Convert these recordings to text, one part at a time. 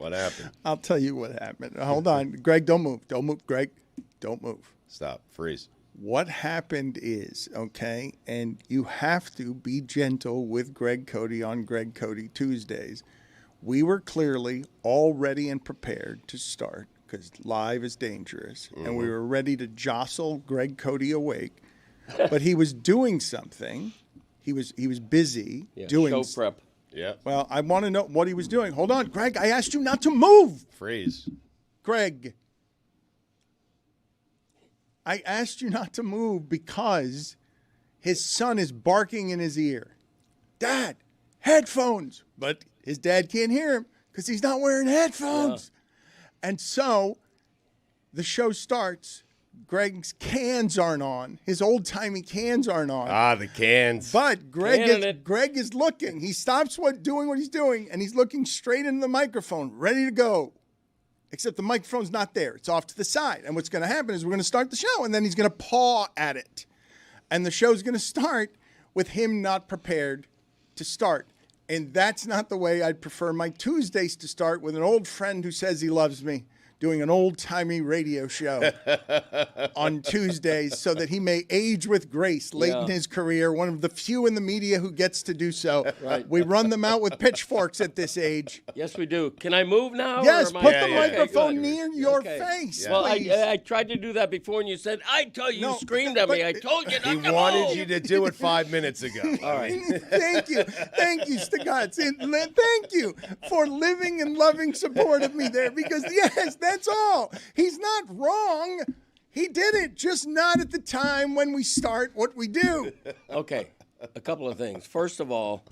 What happened? I'll tell you what happened. Hold on. Greg, don't move. Don't move. Greg, don't move. Stop. Freeze. What happened is, okay, and you have to be gentle with Greg Cody on Greg Cody Tuesdays. We were clearly all ready and prepared to start because live is dangerous, and we were ready to jostle Greg Cody awake. But he was doing something. He was busy doing show prep. Yeah. Well, I want to know what he was doing. Hold on, Greg. I asked you not to move. Freeze. Greg. I asked you not to move because his son is barking in his ear. Dad, headphones. But his dad can't hear him because he's not wearing headphones. Yeah. And so the show starts. Greg's cans aren't on. His old-timey cans aren't on. Ah, the cans. But Greg is looking. He stops doing what he's doing, and he's looking straight into the microphone, ready to go. Except the microphone's not there. It's off to the side. And what's going to happen is we're going to start the show, and then he's going to paw at it. And the show's going to start with him not prepared to start. And that's not the way I'd prefer my Tuesdays to start, with an old friend who says he loves me, doing an old-timey radio show on Tuesdays so that he may age with grace late in his career, one of the few in the media who gets to do so. Right. We run them out with pitchforks at this age. Yes, we do. Can I move now? Yes, or put am I... the microphone near your face, Well, please. I tried to do that before, and you said, you screamed at me. I told you not to move. He wanted you to do it 5 minutes ago. All right. Thank you, Stugotz. Thank you for living and loving support of me there, because, yes, that's all. He's not wrong. He did it, just not at the time when we start what we do. Okay, a couple of things. First of all,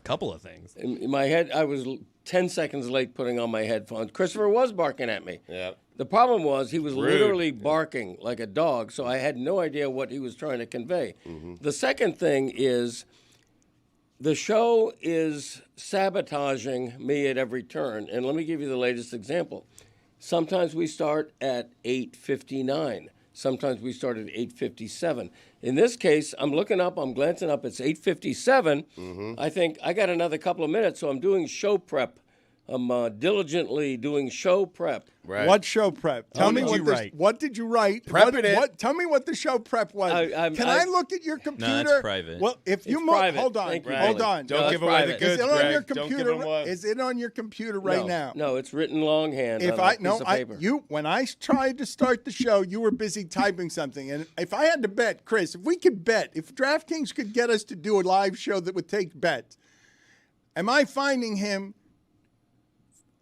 in my head, I was 10 seconds late putting on my headphones. Christopher was barking at me. Yeah. The problem was he was Rude. literally barking like a dog, so I had no idea what he was trying to convey. Mm-hmm. The second thing is the show is sabotaging me at every turn, and let me give you the latest example. Sometimes we start at 8:59. Sometimes we start at 8:57. In this case, I'm looking up, I'm glancing up, it's 8:57. Mm-hmm. I think I got another couple of minutes, so I'm doing show prep. I'm diligently doing show prep. Right. What show prep? Tell me what did you write? Tell me what the show prep was. Can I look at your computer? No, it's private. Well, if you hold on. Don't give away the goods, Greg. Don't give them away. Is it on your computer right now? No, it's written longhand on a piece of paper. When I tried to start the show, you were busy typing something. And if I had to bet, Chris, if DraftKings could get us to do a live show that would take bets, am I finding him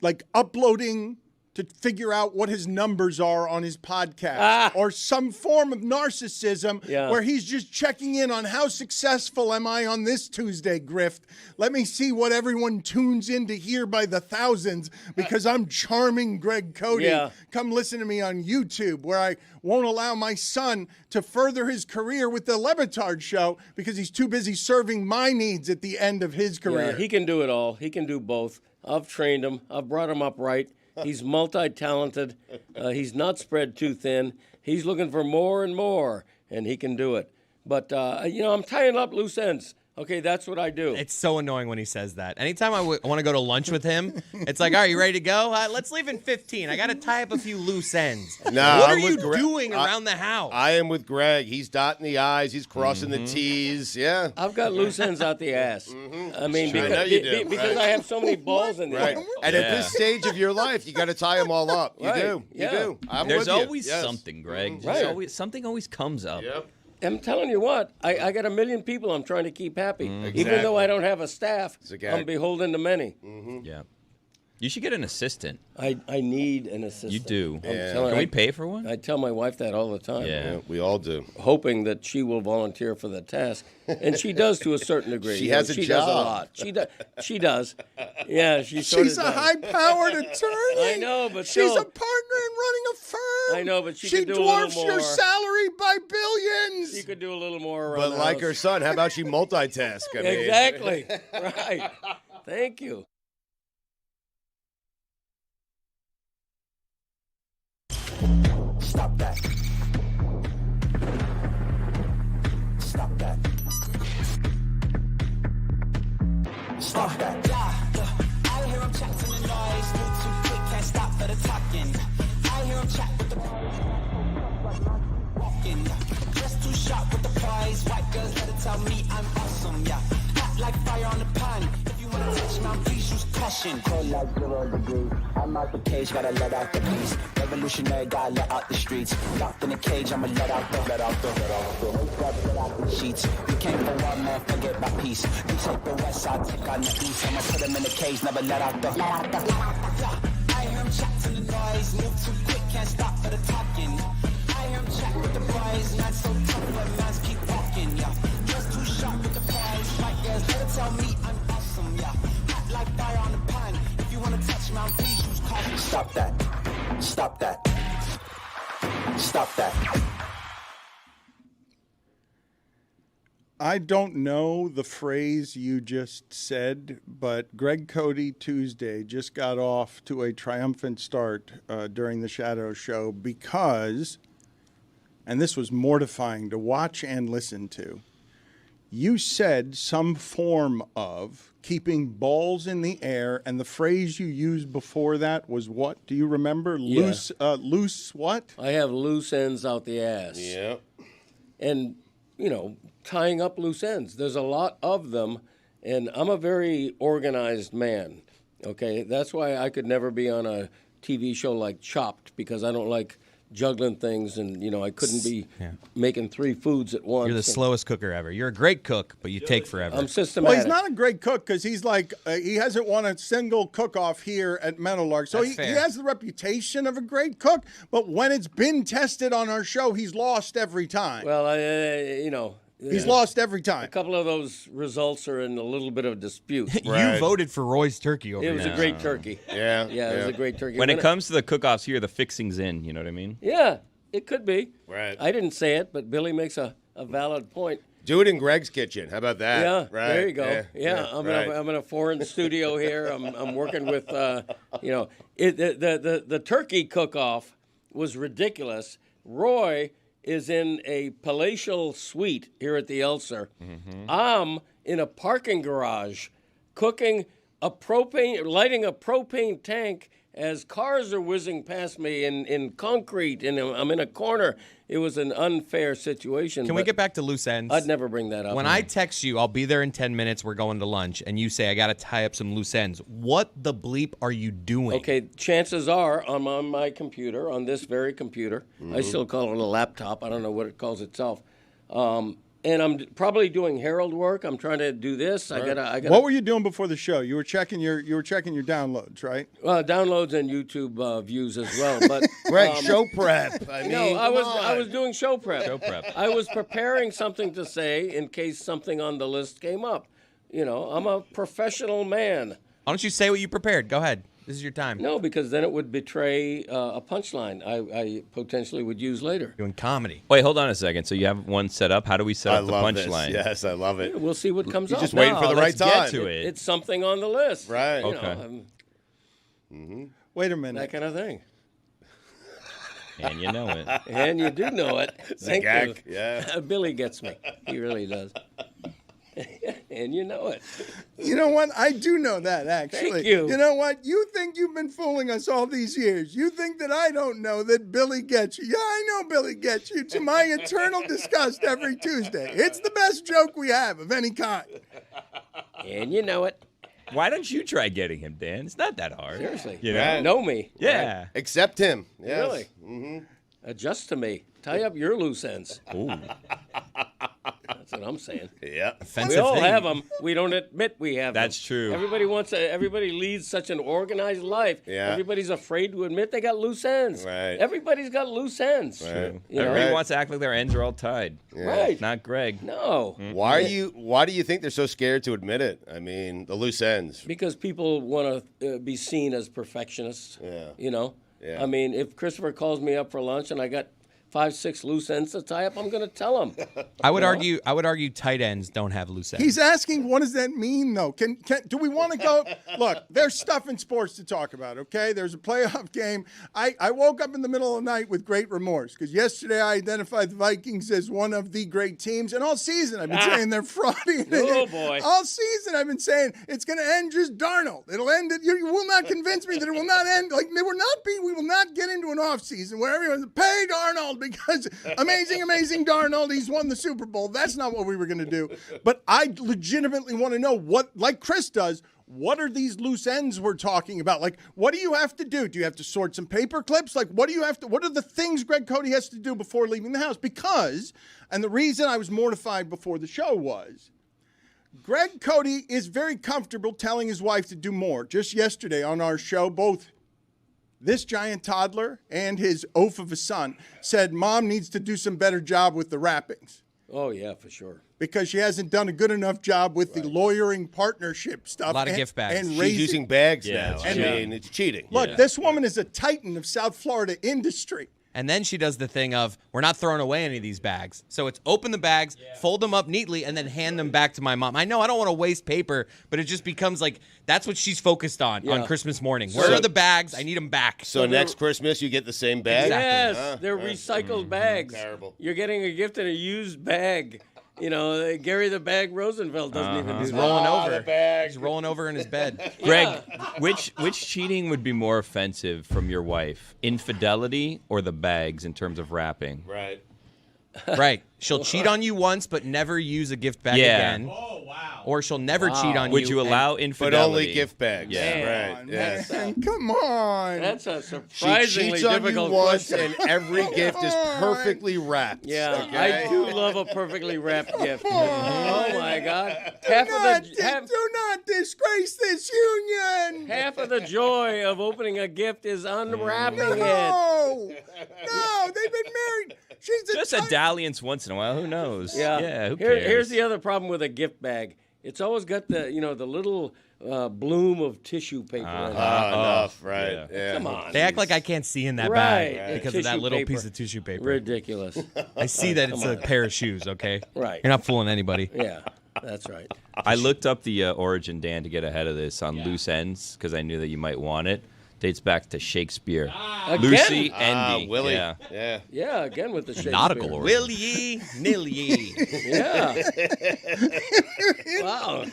like uploading to figure out what his numbers are on his podcast, or some form of narcissism where he's just checking in on how successful am I on this Tuesday grift? Let me see what everyone tunes in to hear by the thousands because I'm charming Greg Cody. Yeah. Come listen to me on YouTube, where I won't allow my son to further his career with the Le Batard Show because he's too busy serving my needs at the end of his career. Yeah, he can do it all. He can do both. I've trained him. I've brought him up right. He's multi-talented. He's not spread too thin. He's looking for more and more, and he can do it. But, I'm tying up loose ends. Okay, that's what I do. It's so annoying when he says that. Anytime I want to go to lunch with him, it's like, all right, you ready to go? Let's leave in 15. I got to tie up a few loose ends. What are you doing around the house? I am with Greg. He's dotting the I's. He's crossing the T's. Yeah. I've got loose ends out the ass. I mean, because I have so many balls in there. Right. And at this stage of your life, you got to tie them all up. You do. You do. There's always something, Greg. Right. Something always comes up. Yep. I'm telling you what, I got 1 million people I'm trying to keep happy. Exactly. Even though I don't have a staff, I'm beholden to many. Mm-hmm. Yeah. You should get an assistant. I need an assistant. You do. Can we pay for one? I tell my wife that all the time. Yeah, we all do. Hoping that she will volunteer for the task. And she does to a certain degree. She has a job. She does a lot. She does. Yeah, she's a high-powered attorney. I know, but she's a partner in running a firm. I know, but she could do a little more. She dwarfs your salary by billions. She could do a little more around But like her son, how about she multitask? Exactly. Right. Thank you. Stop that. Stop that. Stop that. I hear him chatting the noise. Move too quick, can't stop for the talking. I hear him chat with the walking. Just too sharp with the prize. White girls let it tell me I'm awesome, yeah. Hot like fire on the pan. If you wanna touch me, please use caution. Cold like 0 degrees. I'm out the cage, gotta let out the beast. Revolutionary, gotta let out the streets. Locked in a cage, I'ma let out the sheets. You can't go out, man, forget my peace. You take the west side, take on the east. I'ma put him in the cage, never let out the. I hear him chat to the noise. Move too quick, can't stop for the talking. I hear him chat with the prize. Not so tough, but man's keep walking, yeah. Just too sharp with the prize. White girls, let it tell me I'm awesome, yeah. Hot like fire on the pan. If you wanna touch me, please use caution. Stop that. Stop that. Stop that. I don't know the phrase you just said, but Greg Cody Tuesday just got off to a triumphant start during the Shadow Show because, and this was mortifying to watch and listen to, you said some form of keeping balls in the air, and the phrase you used before that was what? Do you remember? Yeah. Loose what? I have loose ends out the ass. Yeah. And, you know, tying up loose ends. There's a lot of them, and I'm a very organized man, okay? That's why I could never be on a TV show like Chopped, because I don't like juggling things, and, you know, I couldn't be making 3 foods at once. You're the slowest cooker ever. You're a great cook, but you take forever. I'm systematic. Well, he's not a great cook because he's like, he hasn't won a single cook-off here at Meadowlark. So he has the reputation of a great cook, but when it's been tested on our show, he's lost every time. Well, you know. He's lost every time. A couple of those results are in a little bit of dispute. You voted for Roy's turkey over It was a great turkey. Yeah. Yeah, it was a great turkey. When it comes to the cook-offs here, the fixing's in. You know what I mean? Yeah, it could be. Right. I didn't say it, but Billy makes a valid point. Do it in Greg's kitchen. How about that? Yeah, Right. there you go. Yeah, right. I'm in a foreign studio here. I'm working with, you know, the turkey cook-off was ridiculous. Roy is in a palatial suite here at the Elser. Mm-hmm. I'm in a parking garage lighting a propane tank as cars are whizzing past me in concrete, and I'm in a corner. It was an unfair situation. Can we get back to loose ends? I'd never bring that up. When I text you, I'll be there in 10 minutes, we're going to lunch, and you say, I got to tie up some loose ends. What the bleep are you doing? Okay, chances are I'm on my computer, on this very computer. Mm-hmm. I still call it a laptop. I don't know what it calls itself. And I'm probably doing Herald work. I'm trying to do this. I gotta. What were you doing before the show? You were checking your downloads, right? Downloads and YouTube views as well. But Greg, show prep. I mean, I was doing show prep. Show prep. I was preparing something to say in case something on the list came up. You know, I'm a professional man. Why don't you say what you prepared? Go ahead. This is your time. No, because then it would betray a punchline I potentially would use later. Doing comedy. Wait, hold on a second. So you have one set up. How do we set I up the love this. punchline? Yes, I love it. We'll see what comes You're up. just waiting for the right let's get time. to it. It's something on the list. Right. You Okay. know, Wait a minute. that kind of thing. And you know it. And you do know it. Thank you. gag, yeah. Billy gets me. He really does. And you know it. You know what? I do know that, actually. Thank you. You know what? You think you've been fooling us all these years. You think that I don't know that Billy gets you. Yeah, I know Billy gets you. To my eternal disgust every Tuesday. It's the best joke we have of any kind. And you know it. Why don't you try getting him, Dan? It's not that hard. Seriously. You Right. know? Know me. Yeah. Accept him. Yes. Really? Mm-hmm. Adjust to me. Tie up your loose ends. Ooh. That's what I'm saying. Yeah. Offensive We all thing. have them. We don't admit we have them. That's true. Everybody leads such an organized life. Yeah. Everybody's afraid to admit they got loose ends. Right. Know? Got loose ends. Right. You know? Everybody Right. wants to act like their ends are all tied. Right. Not Greg. No. Why do you think they're so scared to admit it? I mean, the loose ends. Because people want to be seen as perfectionists. Yeah. You know? Yeah. I mean, if Christopher calls me up for lunch and I got 5, 6 loose ends to tie up, I'm going to tell him. I would argue tight ends don't have loose ends. He's asking, what does that mean, though? Do we want to go? Look, there's stuff in sports to talk about, okay? There's a playoff game. I woke up in the middle of the night with great remorse because yesterday I identified the Vikings as one of the great teams. And all season I've been saying they're frauding. Oh, boy. All season I've been saying it's going to end just Darnold. It'll end. You will not convince me that it will not end. Like, we will not get into an offseason where everyone's pay Darnold because amazing Darnold, he's won the Super Bowl. That's not what we were going to do. But I legitimately want to know what, like Chris does, what are these loose ends we're talking about? Like, what do you have to do? Do you have to sort some paper clips? Like, what are the things Greg Cody has to do before leaving the house? Because, and the reason I was mortified before the show was, Greg Cody is very comfortable telling his wife to do more. Just yesterday on our show, both this giant toddler and his oaf of a son said Mom needs to do some better job with the wrappings. Oh, yeah, for sure. Because she hasn't done a good enough job with the lawyering partnership stuff. A lot of gift bags. And She's using bags now. Yeah. I mean, it's cheating. Look, this woman is a titan of South Florida industry. And then she does the thing of, we're not throwing away any of these bags. So it's open the bags, fold them up neatly, and then hand them back to my mom. I know I don't want to waste paper, but it just becomes like, that's what she's focused on Christmas morning. Where are the bags? I need them back. So next Christmas, you get the same bag? Yes, they're recycled bags. Terrible. You're getting a gift in a used bag. You know, Gary the Bag Rosenfeld doesn't even do He's that. rolling over. the bag. He's rolling over in his bed. Greg, which cheating would be more offensive from your wife? Infidelity or the bags in terms of wrapping? Right. Right. She'll cheat on you once, but never use a gift bag Yeah. again. Oh, wow. Or she'll never cheat on you. Would you allow But infidelity? only gift bags. Yeah. Right. Yeah. Man, come on. That's a She surprisingly cheats on you difficult once, question. and every gift is perfectly wrapped. Yeah, okay? I do love a perfectly wrapped gift. Oh my God! Do not disgrace this union. Half of the joy of opening a gift is unwrapping it. No, they've been married. She's Just a dalliance once in a while. Who knows? Yeah. Who cares? Here's the other problem with a gift bag. It's always got the little bloom of tissue paper in it. Enough, right? Yeah. Yeah. Come on. They act like I can't see in that Right. bag because of that Tissue little paper. piece of tissue paper. Ridiculous. I see that it's a pair of shoes, okay? Right. You're not fooling anybody. Yeah, that's right. I looked up the origin, Dan, to get ahead of this on loose ends because I knew that you might want it. Dates back to Shakespeare. Again? Lucy Endy. Willie. Yeah. Yeah, again with the Shakespeare. Nautical origin. Will ye, nil ye. Yeah. Wow.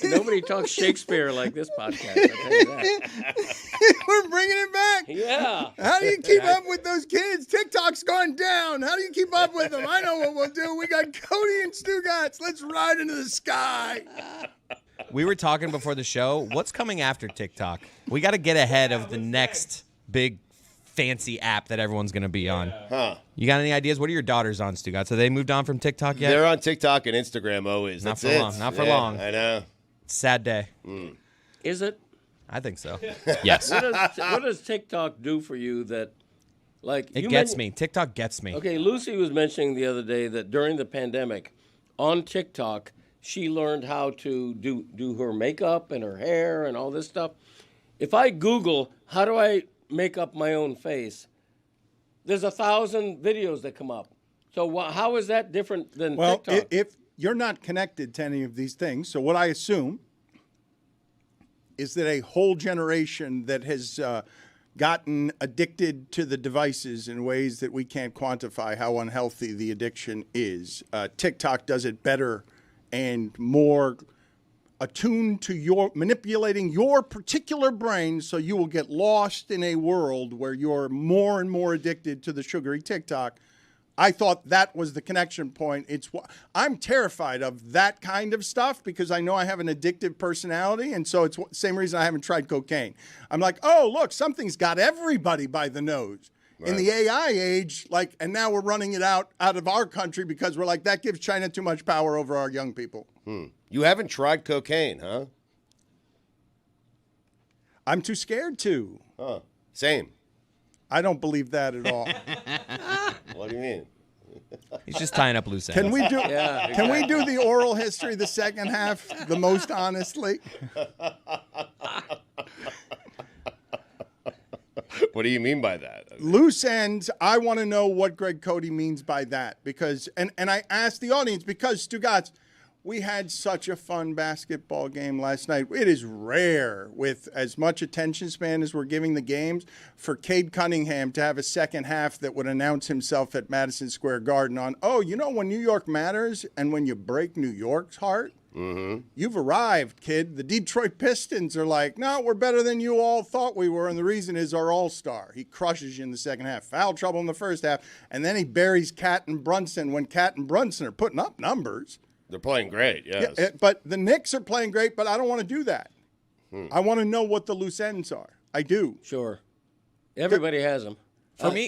Nobody talks Shakespeare like this podcast. I'll tell you that. We're bringing it back. Yeah. How do you keep up with those kids? TikTok's gone down. How do you keep up with them? I know what we'll do. We got Cody and Stugotz. Let's ride into the sky. We were talking before the show. What's coming after TikTok? We got to get ahead of the next big fancy app that everyone's going to be on. Huh. You got any ideas? What are your daughters on, Stugotz? Have they moved on from TikTok yet? They're on TikTok and Instagram always. Not That's for it. long. Not for Yeah, long. I know. Sad day. Is it? I think so. Yes. What does TikTok do for you that, like, It gets me. TikTok gets me. Okay, Lucy was mentioning the other day that during the pandemic, on TikTok, she learned how to do her makeup and her hair and all this stuff. If I Google, how do I make up my own face, there's 1,000 videos that come up. So how is that different than TikTok? Well, if you're not connected to any of these things, so what I assume is that a whole generation that has gotten addicted to the devices in ways that we can't quantify how unhealthy the addiction is. TikTok does it better and more attuned to your manipulating your particular brain, so you will get lost in a world where you're more and more addicted to the sugary TikTok. I thought that was the connection point. I'm terrified of that kind of stuff because I know I have an addictive personality, and so it's the same reason I haven't tried cocaine. I'm like, oh, look, something's got everybody by the nose. Right. In the AI age, and now we're running it out of our country because we're like, that gives China too much power over our young people. You haven't tried cocaine, huh? I'm too scared to. Huh. Same. I don't believe that at all. What do you mean? He's just tying up loose ends. Can we do? Yeah, Can we do the oral history, the second half, the most honestly? What do you mean by that? Loose ends, I want to know what Greg Cody means by that. Because, and I asked the audience, because, Stugotz, we had such a fun basketball game last night. It is rare, with as much attention span as we're giving the games, for Cade Cunningham to have a second half that would announce himself at Madison Square Garden on, when New York matters and when you break New York's heart, you've arrived, kid. The Detroit Pistons are like, no, we're better than you all thought we were, and the reason is our all-star. He crushes you in the second half. Foul trouble in the first half, and then he buries Cat and Brunson when Cat and Brunson are putting up numbers. They're playing great, yes. Yeah, but the Knicks are playing great, but I don't want to do that. I want to know what the loose ends are. I do. Sure. Everybody has them.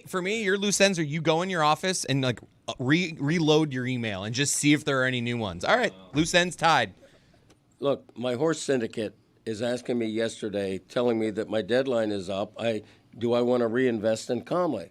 For me, your loose ends are you go in your office and like reload your email and just see if there are any new ones. All right, loose ends tied. Look, my horse syndicate is asking me yesterday, telling me that my deadline is up. Do I want to reinvest in Comley?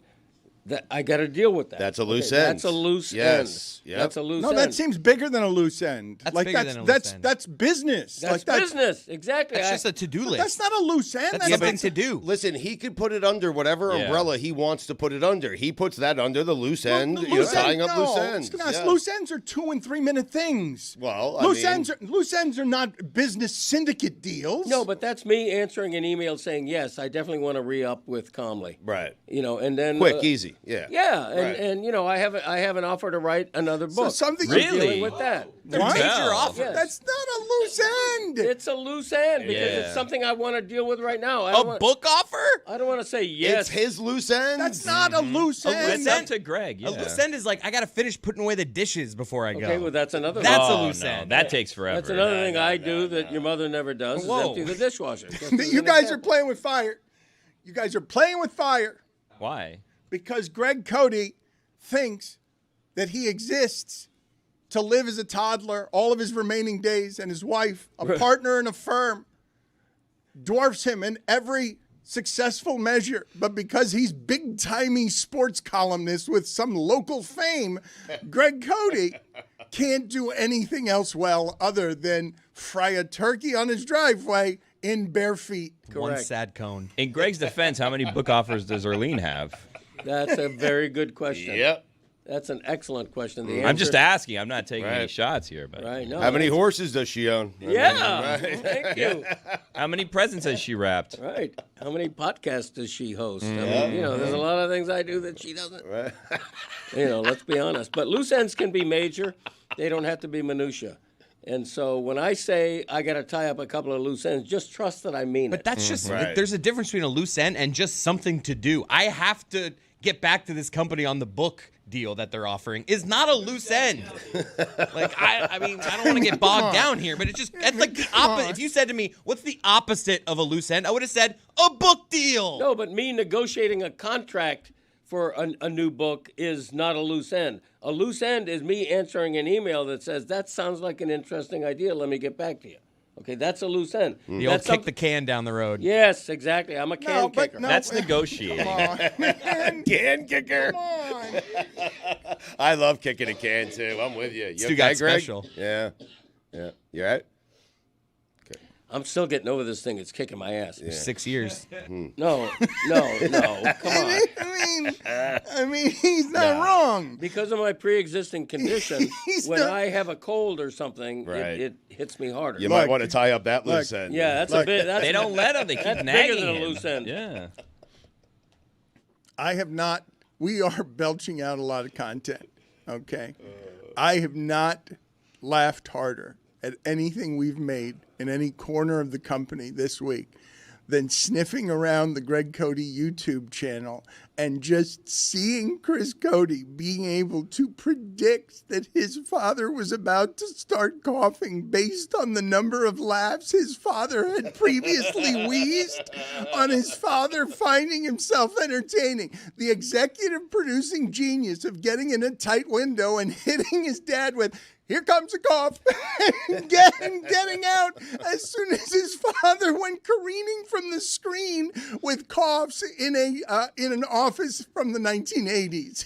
That I got to deal with that. That's a loose end. That's a loose Yes. end. Yep. That's a loose No, end. that seems bigger than a loose end. That's like bigger than a loose end. That's business. That's like business. Exactly. That's just a to-do list. That's not a loose end. That's something to do. Listen, he could put it under whatever Yeah. umbrella he wants to put it under. He puts that under the loose end, tying up loose ends. Yeah. Loose ends are 2 and 3 minute things. Well, loose ends are not business syndicate deals. No, but that's me answering an email saying, yes, I definitely want to re-up with Comley. Right. And then Quick, easy. Yeah. Yeah, Right. and I have an offer to write another book. something I'm Really? dealing with that. They're What? major Wow. offers. Yes. That's not a loose end. It's a loose end because Yeah. it's something I want to deal with right now. A book offer? I don't want to say yes. It's his loose ends. That's not a loose end. It's up to Greg. Yeah. A loose end is like I got to finish putting away the dishes before I go. Okay, well, that's another That's thing. a loose no, end. That takes forever. That's another thing I do that your mother never does, Whoa. is empty the dishwasher. Just as You an guys are example. playing with fire. You guys are playing with fire Why? because Greg Cody thinks that he exists to live as a toddler all of his remaining days, and his wife, a partner in a firm, dwarfs him in every successful measure. But because he's big-timey sports columnist with some local fame, Greg Cody can't do anything else well other than fry a turkey on his driveway in bare feet. One Correct. sad cone. In Greg's defense, how many book offers does Erlene have? That's a very good question. Yep. That's an excellent question. The I'm just answer- asking. I'm not taking any Right. shots here. But Right. No, How many that's- horses does she own? Yeah. Thank you. how many presents has she wrapped? Right. How many podcasts does she host? I mean, there's a lot of things I do that she doesn't. Right. Let's be honest. But loose ends can be major. They don't have to be minutia. And so when I say I got to tie up a couple of loose ends, just trust that I mean But it. that's just Right. there's a difference between a loose end and just something to do. I have to get back to this company on the book deal that they're offering is not a loose end. Like I mean, I don't want to get bogged down here, but that's like the opposite. If you said to me, "What's the opposite of a loose end?" I would have said a book deal. No, but me negotiating a contract for a new book is not a loose end. A loose end is me answering an email that says, that sounds like an interesting idea. Let me get back to you. Okay, that's a loose end. The old kick the can down the road. Yes, exactly. I'm a can kicker. no. That's negotiating. Can kicker. Come on. I love kicking a can too. I'm with you. You Stu okay, got Greg? special. Yeah. Yeah. You all right? I'm still getting over this thing. It's kicking my ass. 6 years. No. Come on. I mean, he's not wrong. Because of my pre-existing condition, He's when not- I have a cold or something, Right. it hits me harder. You Look, might want to tie up that loose end. Yeah, that's a bit. That's They don't let him. They keep That's nagging bigger than a him. loose end. Yeah. I have not. We are belching out a lot of content. Okay. I have not laughed harder at anything we've made in any corner of the company this week than sniffing around the Greg Cody YouTube channel and just seeing Chris Cody being able to predict that his father was about to start coughing based on the number of laughs his father had previously wheezed on his father finding himself entertaining. The executive producing genius of getting in a tight window and hitting his dad with, "Here comes a cough," and getting out as soon as his father went careening from the screen with coughs in an office from the 1980s.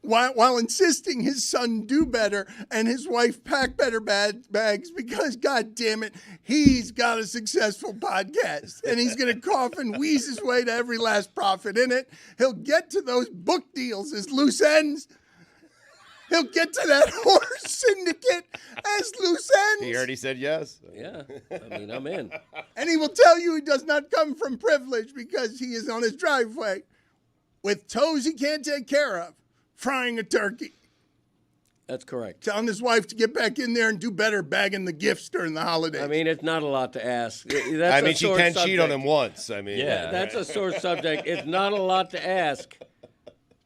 while insisting his son do better and his wife pack better bags because, God damn it, he's got a successful podcast and he's going to cough and wheeze his way to every last profit in it. He'll get to those book deals as loose ends. He'll get to that horse syndicate as loose ends. He already said yes. Yeah, I mean, I'm in. And he will tell you he does not come from privilege because he is on his driveway with toes he can't take care of, frying a turkey. That's correct. Telling his wife to get back in there and do better bagging the gifts during the holidays. I mean, it's not a lot to ask. That's I mean, a she sore can subject. cheat on him once. I mean, Yeah. That's a sore subject. It's not a lot to ask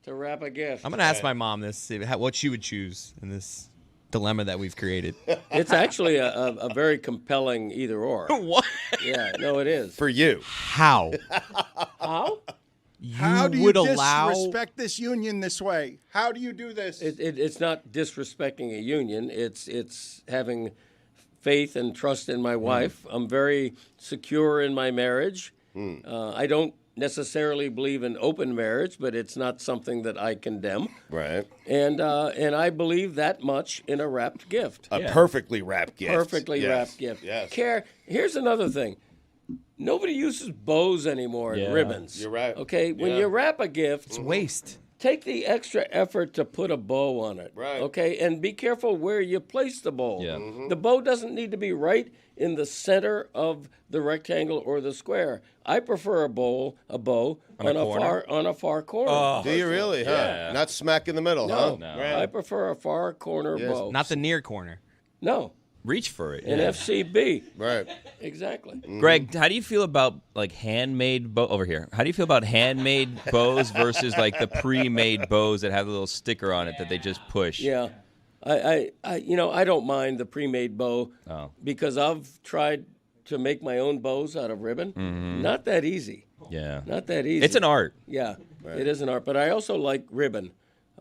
to wrap a gift. I'm gonna ask my mom this, see what she would choose in this dilemma that we've created. It's actually a very compelling either or. What? Yeah, no, it is. for you. How? How? How do you would allow disrespect this union this way? How do you do this? It's not disrespecting a union. It's having faith and trust in my wife. I'm very secure in my marriage. I don't necessarily believe in open marriage, but it's not something that I condemn. Right. And I believe that much in a wrapped gift. A perfectly wrapped gift. Perfectly Yes. wrapped gift. Yes. Here's another thing. Nobody uses bows anymore and Yeah. ribbons. You're right. Okay, when Yeah. you wrap a gift, it's waste? take the extra effort to put a bow on it. Right. Okay, and be careful where you place the bow. Yeah. The bow doesn't need to be right in the center of the rectangle or the square. I prefer a bow on a far corner. Do you really? Huh? Yeah. Not smack in the middle, No, huh? I prefer a far corner bow. Not the near corner. No, Reach for it. an yeah. FCB. Right. Exactly. Greg, how do you feel about like handmade bow over here? How do you feel about handmade bows versus like the pre-made bows that have a little sticker on it that they just push? Yeah. I don't mind the pre-made bow because I've tried to make my own bows out of ribbon. Not that easy. Yeah. Not that easy. It's an art. Yeah, it is an art. But I also like ribbon.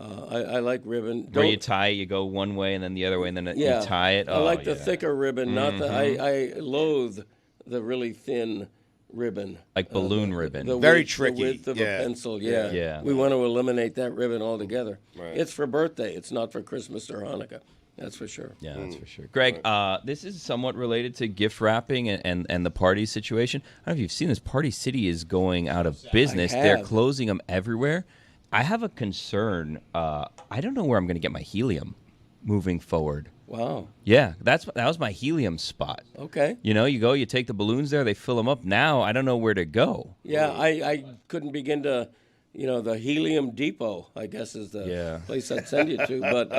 I like ribbon. Where you tie it, you go one way and then the other way, and then Yeah. you tie it. I like the yeah. thicker ribbon, not the. I loathe the really thin ribbon. Like balloon ribbon. Very width, tricky. The width of Yeah. a pencil. Yeah. Yeah. We want to eliminate that ribbon altogether. Right. It's for birthday. It's not for Christmas or Hanukkah. That's for sure. Yeah, that's for sure. Greg, this is somewhat related to gift wrapping and the party situation. I don't know if you've seen this. Party City is going out of business. They're have. closing them everywhere. I have a concern. I don't know where I'm going to get my helium moving forward. Wow. Yeah, that was my helium spot. Okay. You know, you go, you take the balloons there, they fill them up. Now I don't know where to go. Yeah, I couldn't begin to, the Helium Depot, I guess, is the place I'd send you to. But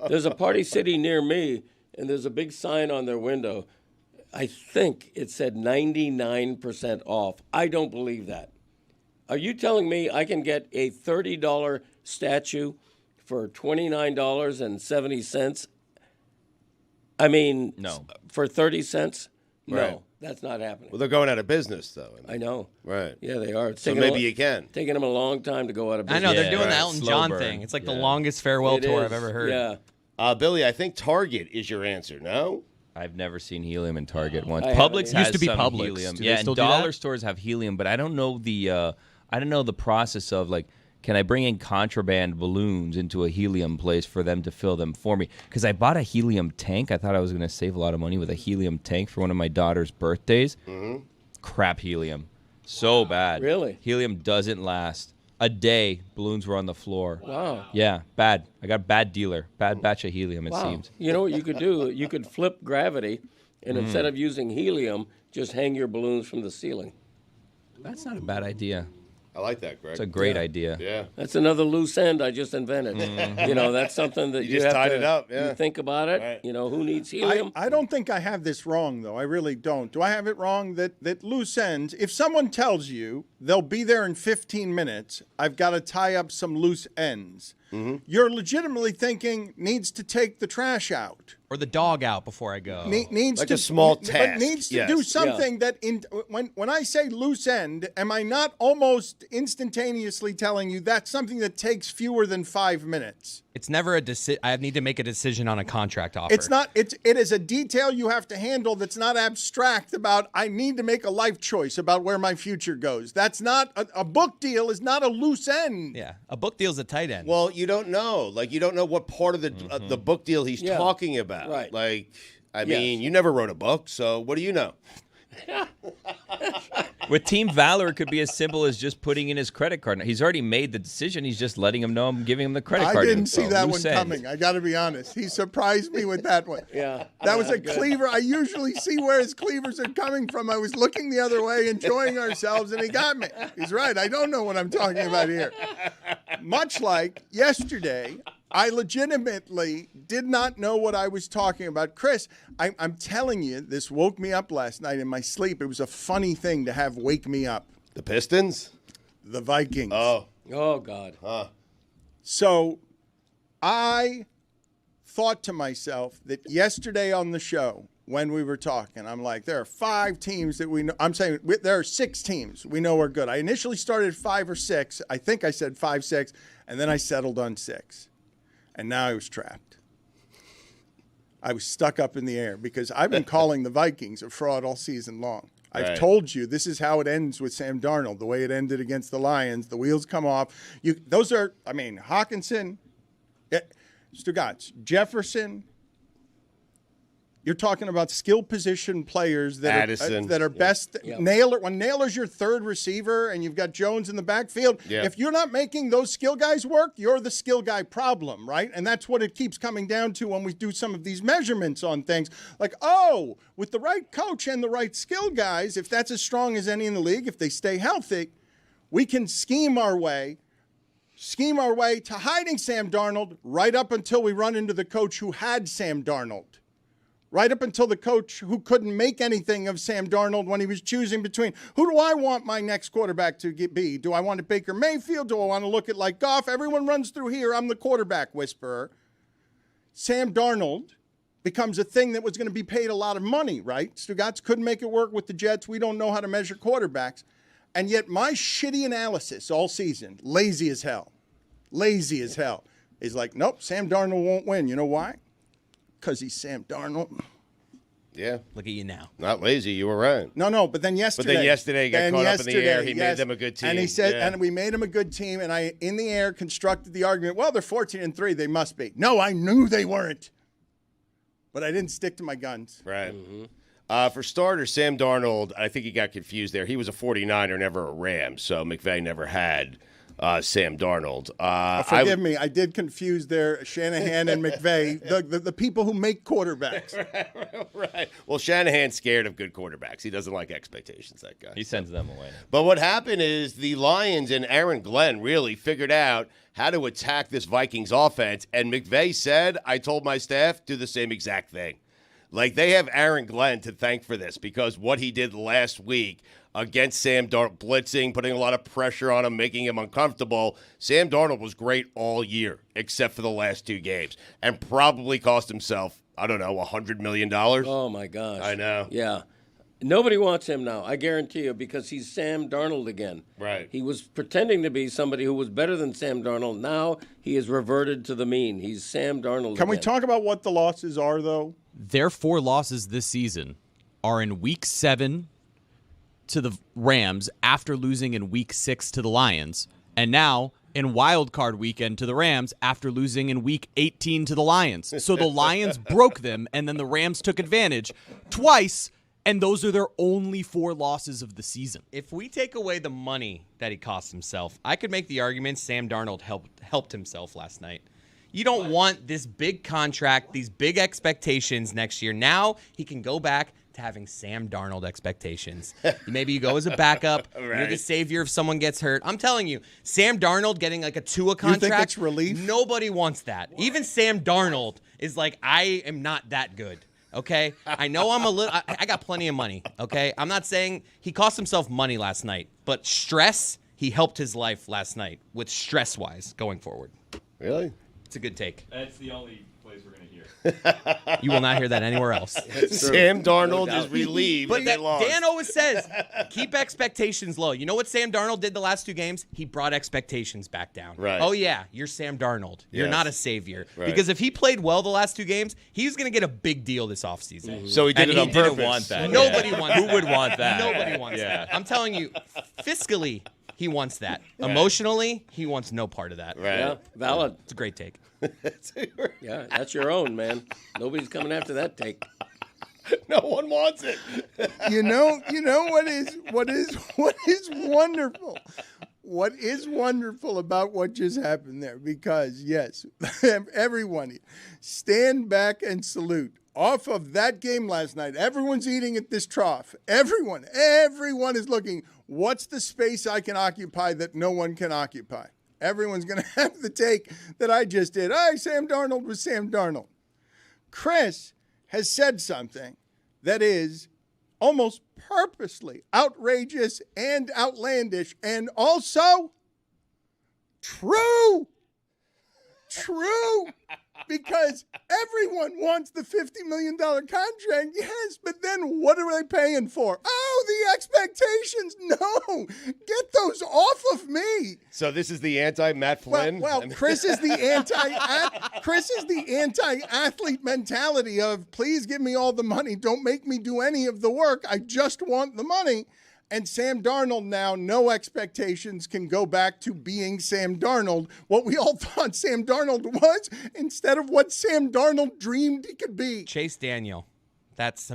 there's a Party City near me, and there's a big sign on their window. I think it said 99% off. I don't believe that. Are you telling me I can get a $30 statue for $29.70? I mean, No. For 30 cents? No, Right. that's not happening. Well, they're going out of business, though. I know. Right. Yeah, they are. It's So taking maybe a, you can. Taking them a long time to go out of I business. know Yeah, they're doing the right. Elton Slow John burn. thing. It's like the Yeah. longest farewell It tour is, I've ever heard. Yeah. Billy, I think Target is your answer, no? I've never seen helium in Target once. I haven't Publix either. has Used to be some Publix. helium. Do they Yeah, still and do that? dollar stores have helium, but I don't know the process of like, can I bring in contraband balloons into a helium place for them to fill them for me? Because I bought a helium tank. I thought I was going to save a lot of money with a helium tank for one of my daughter's birthdays. Crap helium. So bad. Really? Helium doesn't last. A day, balloons were on the floor. Wow. Yeah, bad. I got a bad dealer. Bad batch of helium, it Wow. seems. You know what you could do? You could flip gravity, and instead of using helium, just hang your balloons from the ceiling. That's not a bad idea. I like that, Greg. It's a great idea. Yeah. That's another loose end I just invented. That's something that you just have tied to it up, yeah. you think about it. Right. Who needs helium? I don't think I have this wrong, though. I really don't. Do I have it wrong that loose ends, if someone tells you they'll be there in 15 minutes, I've got to tie up some loose ends, you're legitimately thinking needs to take the trash out. Or the dog out before I go. Needs Like to, a small but task, needs to yes. do something that when I say loose end, am I not almost instantaneously telling you that's something that takes fewer than 5 minutes? It's never a decision. I need to make a decision on a contract offer. It's not. It is a detail you have to handle that's not abstract about, I need to make a life choice about where my future goes. That's not, a book deal is not a loose end. Yeah, a book deal's a tight end. Well, you don't know. Like, you don't know what part of the book deal he's talking about. Right. Like, I mean, you never wrote a book, so what do you know? With Team Valor, it could be as simple as just putting in his credit card. He's already made the decision. He's just letting him know I'm giving him the credit card. I didn't info. see that one Loose end. coming. I got to be honest. He surprised me with that one. Yeah. That was a good. cleaver. I usually see where his cleavers are coming from. I was looking the other way, enjoying ourselves, and he got me. He's right. I don't know what I'm talking about here. Much like yesterday, I legitimately did not know what I was talking about. Chris, I'm telling you, this woke me up last night in my sleep. It was a funny thing to have wake me up. The Pistons? The Vikings. Oh. Oh, God. So I thought to myself that yesterday on the show, when we were talking, I'm like, there are 5 teams that we know. I'm saying there are 6 teams we know are good. I initially started at 5 or 6. I think I said 5, 6, and then I settled on 6. And now I was trapped. I was stuck up in the air because I've been calling the Vikings a fraud all season long. I've told you this is how it ends with Sam Darnold, the way it ended against the Lions. The wheels come off. Hawkinson, Stugotz, Jefferson. You're talking about skill position players that are best. Yep. When Naylor's your third receiver and you've got Jones in the backfield, if you're not making those skill guys work, you're the skill guy problem, right? And that's what it keeps coming down to when we do some of these measurements on things. Like, with the right coach and the right skill guys, if that's as strong as any in the league, if they stay healthy, we can scheme our way to hiding Sam Darnold right up until we run into the coach who had Sam Darnold. Right up until the coach who couldn't make anything of Sam Darnold when he was choosing between, who do I want my next quarterback to be? Do I want it Baker Mayfield? Do I want to look at like Goff? Everyone runs through here. I'm the quarterback whisperer. Sam Darnold becomes a thing that was going to be paid a lot of money, right? Stugotz couldn't make it work with the Jets. We don't know how to measure quarterbacks. And yet my shitty analysis all season, lazy as hell, is like, nope, Sam Darnold won't win. You know why? Because he's Sam Darnold. Yeah. Look at you now. Not lazy. You were right. No, but then yesterday. He got caught up in the air. He made them a good team. And he said, and we made him a good team. And I, in the air, constructed the argument, well, they're 14-3. They must be. No, I knew they weren't. But I didn't stick to my guns. Right. Mm-hmm. For starters, Sam Darnold, I think he got confused there. He was a 49er, never a Ram. So McVay never had Sam Darnold. Forgive me, I did confuse there Shanahan and McVay, the people who make quarterbacks. Right. Well, Shanahan's scared of good quarterbacks. He doesn't like expectations, that guy. He sends them away. But what happened is the Lions and Aaron Glenn really figured out how to attack this Vikings offense. And McVay said, I told my staff, do the same exact thing. Like, they have Aaron Glenn to thank for this because what he did last week against Sam Darnold, blitzing, putting a lot of pressure on him, making him uncomfortable. Sam Darnold was great all year, except for the last 2 games, and probably cost himself, I don't know, $100 million. Oh, my gosh. I know. Yeah. Nobody wants him now, I guarantee you, because he's Sam Darnold again. Right. He was pretending to be somebody who was better than Sam Darnold. Now he has reverted to the mean. He's Sam Darnold Can we again. talk about what the losses are, though? Their 4 losses this season are in Week 7 to the Rams after losing in Week 6 to the Lions, and now in Wild Card Weekend to the Rams after losing in Week 18 to the Lions. So the Lions broke them, and then the Rams took advantage twice, and those are their only 4 losses of the season. If we take away the money that he cost himself, I could make the argument Sam Darnold helped himself last night. You don't want this big contract, these big expectations next year. Now he can go back to having Sam Darnold expectations. Maybe you go as a backup. Right. You're the savior if someone gets hurt. I'm telling you, Sam Darnold getting like a Tua contract. You think it's relief? Nobody wants that. What? Even Sam Darnold is like, I am not that good. Okay? I know I'm a little, I got plenty of money. Okay? I'm not saying he cost himself money last night, but stress, he helped his life last night with stress-wise going forward. Really? It's a good take. That's the only place we're going to hear. You will not hear that anywhere else. Sam Darnold is relieved But that they lost. Dan always says, keep expectations low. You know what Sam Darnold did the last 2 games? He brought expectations back down. Right. Oh, yeah, you're Sam Darnold. You're Yes. not a savior. Right. Because if he played well the last 2 games, he's going to get a big deal this offseason. So he did And it he on didn't purpose. want that. Nobody Yeah. wants Who that. would want that? Nobody wants that. I'm telling you, fiscally, he wants that. Emotionally, he wants no part of that. Right. Yeah, valid. It's a great take. Yeah, that's your own, man. Nobody's coming after that take. No one wants it. You know what is wonderful. What is wonderful about what just happened there? Because yes, everyone stand back and salute. Off of that game last night, everyone's eating at this trough. Everyone is looking. What's the space I can occupy that no one can occupy? Everyone's going to have the take that I just did. Hey, Sam Darnold was Sam Darnold. Chris has said something that is almost purposely outrageous and outlandish and also true. True. Because everyone wants the $50 million contract, yes, but then what are they paying for? Oh, the expectations. No, get those off of me. So this is the anti-Matt Flynn? Well, Chris is the anti-athlete mentality of please give me all the money. Don't make me do any of the work. I just want the money. And Sam Darnold now, no expectations, can go back to being Sam Darnold, what we all thought Sam Darnold was, instead of what Sam Darnold dreamed he could be. Chase Daniel. That's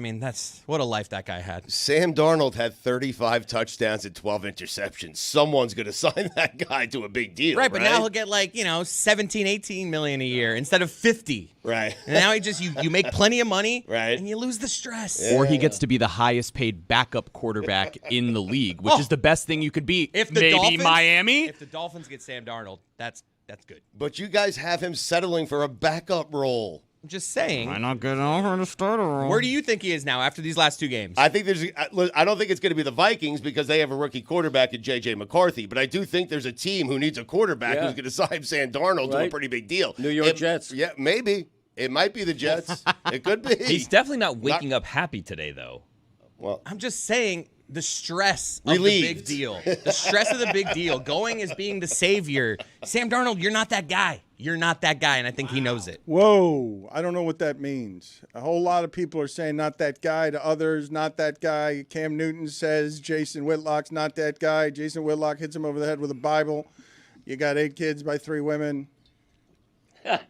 what a life that guy had. Sam Darnold had 35 touchdowns and 12 interceptions. Someone's going to sign that guy to a big deal, Right, but now he'll get 17, 18 million a year instead of 50. Right. And now you make plenty of money, Right. and you lose the stress. Or he gets to be the highest paid backup quarterback in the league, which is the best thing you could be. If the Maybe Dolphins, Miami. If the Dolphins get Sam Darnold, that's good. But you guys have him settling for a backup role. I'm just saying. Why not get over the starter role? Where do you think he is now after these last 2 games? I think I don't think it's going to be the Vikings because they have a rookie quarterback in J.J. McCarthy, but I do think there's a team who needs a quarterback who's going to sign Sam Darnold to a Right. pretty big deal. New York Jets. Yeah, maybe. It might be the Jets. It could be. He's definitely not waking up happy today, though. Well, I'm just saying the stress of Relieved. the big deal. The stress of the big deal. Going as being the savior. Sam Darnold, you're not that guy. You're not that guy, and I think he knows it. Whoa, I don't know what that means. A whole lot of people are saying not that guy, to others, not that guy. Cam Newton says Jason Whitlock's not that guy. Jason Whitlock hits him over the head with a Bible. You got 8 kids by 3 women.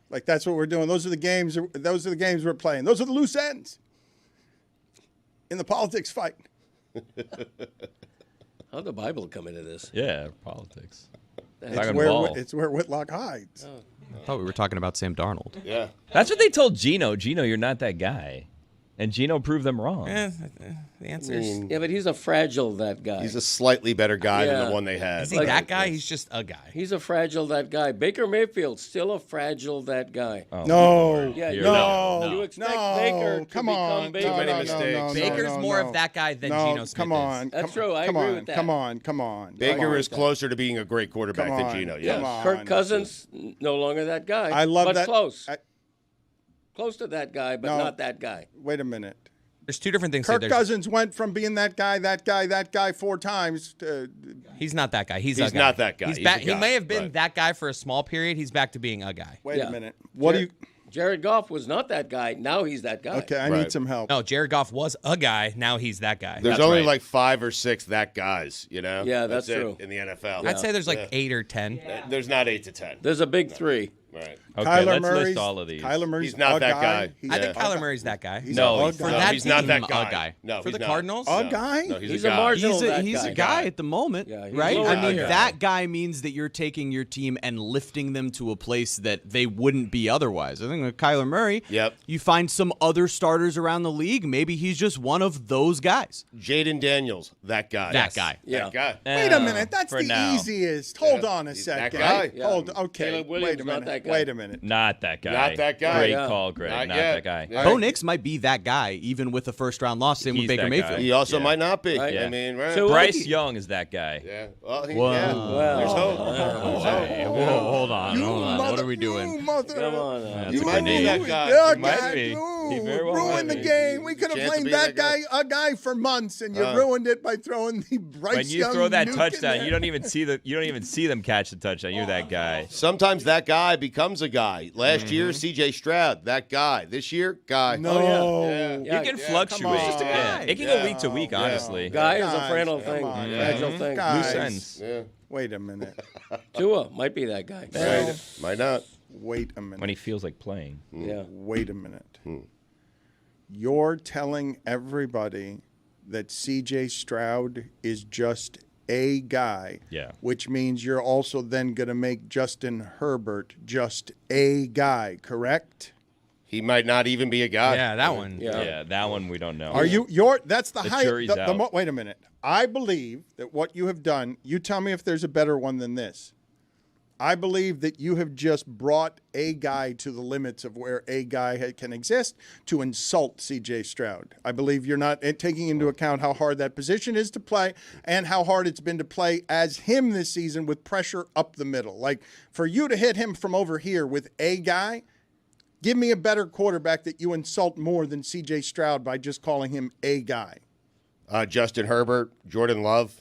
Like that's what we're doing. Those are the games we're playing. Those are the loose ends in the politics fight. How'd the Bible come into this? Yeah, politics. It's where Whitlock hides. I thought we were talking about Sam Darnold. yeah. That's what they told Gino. Gino, you're not that guy. And Gino proved them wrong. The answer is, Yeah, but he's a fragile that guy. He's a slightly better guy than Yeah. the one they had. is he that guy? He's just a guy. He's a fragile that guy. Baker Mayfield's still a fragile that guy. No, Yeah, you no, You expect no, Baker to come become on, Baker. Too many mistakes. Baker's more of that guy than Geno Smith come on, is. That's true. I come agree on, with that. Come on. Baker is closer to being a great quarterback Come than on, Gino. come Yes. on. Kirk Cousins, no longer that guy. I love but that. close. Close to that guy, but No. not that guy. Wait a minute. There's 2 different things. here. Kirk Cousins went from being that guy 4 times to He's not that guy. He's He's a guy. not that guy. He's He's back. a He guy. may have been Right. that guy for a small period. He's back to being a guy. wait Yeah. a minute. What do you? Jared Goff was not that guy. Now he's that guy. Okay, I Right. need some help. No, Jared Goff was a guy. Now he's that guy. There's That's only right. like 5 or 6 that guys, you know? Yeah, that's it true. in the NFL. I'd say there's like 8 or 10. There's not 8 to 10. There's a big 3. Right. Okay, Kyler let's Murray's, list all of these. Kyler Murray's He's not a that guy. He's I think a Kyler guy. Murray's that guy. He's No, a he's guy. For No, that he's not team, that a guy. guy. No, For he's the not. Cardinals? A No. guy? No, he's He's a a guy. marginal He's a, that he's guy. a guy at the moment, Yeah, he's right? lower I than mean, that guy. that guy means that you're taking your team and lifting them to a place that they wouldn't be otherwise. I think with Kyler Murray, Yep. you find some other starters around the league. Maybe he's just one of those guys. Jaden Daniels, that guy. That guy. Yeah. That guy. Wait a minute. That's for the now. easiest. Hold Yeah, on a he's that second. guy. Yeah. Hold. Okay. Caleb Williams, Wait a not minute. that that guy. Wait a minute. Not that guy. Not that guy. Great Yeah. call, Greg. Not Not yet. that guy. Yeah. Bo Nix might be that guy, even with a first-round loss. Same with He's Baker that Mayfield. guy. He also Yeah. might not be. Right. I Yeah. mean, right. So- Bryce Young is that guy. yeah. Well, Whoa. yeah. There's hope. Hey, hold on. You Hold on. mother- What are we doing? You mother- Come on. Now. You might be that guy. Yeah, He might God, be. you He very well ruined might the be. game. We could have Chance of blamed being that that guy, a guy for months, and you ruined it by throwing the Bryce When you Young throw that nuke in touchdown, there. you don't even see them catch the touchdown. You're that guy. Sometimes that guy becomes a guy. Last year, C.J. Stroud, that guy. This year, guy. No. Yeah. You can Yeah. fluctuate. come on. It's just a Yeah. guy. It can go week to week, honestly. Guy is a Guys, fragile come thing. on. Fragile thing. Guys. Loose ends. Yeah. Wait a minute. Tua might be that guy. Right. Might not. Wait a minute. When he feels like playing. Yeah. Wait a minute. You're telling everybody that C.J. Stroud is just a guy. Yeah. Which means you're also then going to make Justin Herbert just a guy, correct? He might not even be a guy. Yeah, that one. Yeah. Yeah, that one we don't know. Are you? That's the highest. jury's out. Wait a minute. I believe that what you have done. You tell me if there's a better one than this. I believe that you have just brought a guy to the limits of where a guy can exist to insult C.J. Stroud. I believe you're not taking into account how hard that position is to play and how hard it's been to play as him this season with pressure up the middle. Like, for you to hit him from over here with a guy, give me a better quarterback that you insult more than C.J. Stroud by just calling him a guy. Justin Herbert, Jordan Love.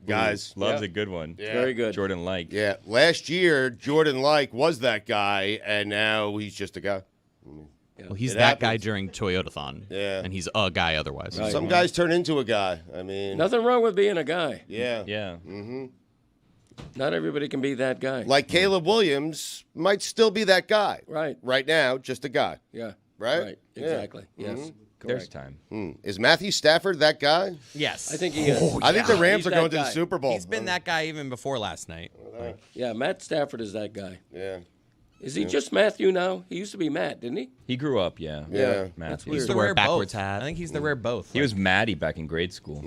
Guys. Love's Yeah. a good one. Yeah. Very good. Jordan Like. Yeah. Last year, Jordan was that guy, and now he's just a guy. Well, he's It that guy happens. during Toyotathon. Yeah. And he's a guy otherwise. Right. Some guys turn into a guy. I mean, Nothing wrong with being a guy. yeah. Yeah. Not everybody can be that guy. Like Caleb Williams might still be that guy. Right. Right now, just a guy. Yeah. Right? Right. Yeah. Exactly. Yes. There's Correct. time. Is Matthew Stafford that guy? Yes. I think he is. I think the Rams He's are that going to the guy. Super Bowl. He's been that guy even before last night. Yeah, Matt Stafford is that guy. Yeah. Is he just Matthew now? He used to be Matt, didn't he? He grew up, yeah. Yeah. Matthew. That's He weird. used The to wear rare a backwards both. hat. I think he's the rare both. He was Maddie back in grade school.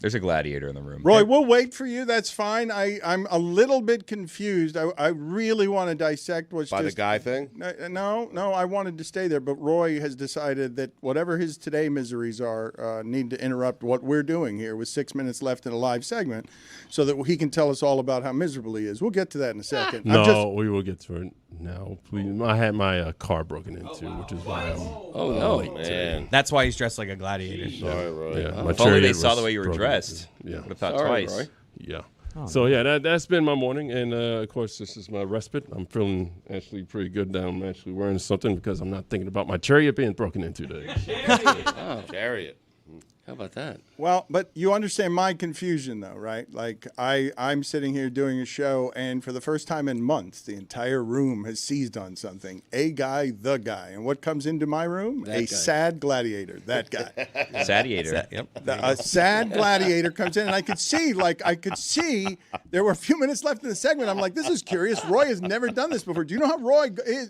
There's a gladiator in the room. Roy, we'll wait for you. That's fine. I'm a little bit confused. I really want to dissect what's By just the guy thing? No. I wanted to stay there, but Roy has decided that whatever his today miseries are need to interrupt what we're doing here with 6 minutes left in a live segment, so that he can tell us all about how miserable he is. We'll get to that in a second. No, we will get to it now. I had my car broken into, which is why I'm Oh, no. Man. That's why he's dressed like a gladiator. Sorry, Roy. yeah. My If only they chariot saw was the way you were broken dressed. into. Yeah, Would have thought Sorry, twice. Roy. yeah. So yeah, that's been my morning, and of course this is my respite. I'm feeling actually pretty good now. I'm actually wearing something because I'm not thinking about my chariot being broken into today. Chariot. How about that? Well, but you understand my confusion, though, right? Like, I'm sitting here doing a show, and for the first time in months, the entire room has seized on something. A guy, the guy. And what comes into my room? That A guy. sad gladiator. That guy. Sadiator. Yep. A sad gladiator comes in, and I could see there were a few minutes left in the segment. I'm like, this is curious. Roy has never done this before. Do you know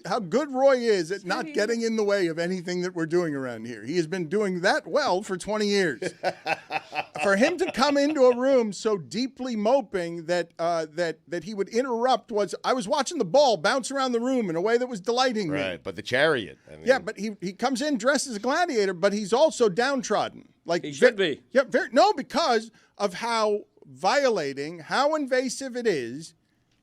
how good Roy is at not getting in the way of anything that we're doing around here? He has been doing that well for 20 years. For him to come into a room so deeply moping that he would interrupt I was watching the ball bounce around the room in a way that was delighting me. Right, but the chariot. I mean, Yeah, but he comes in dressed as a gladiator, but he's also downtrodden. Like He should be. Yeah, because of how violating, how invasive it is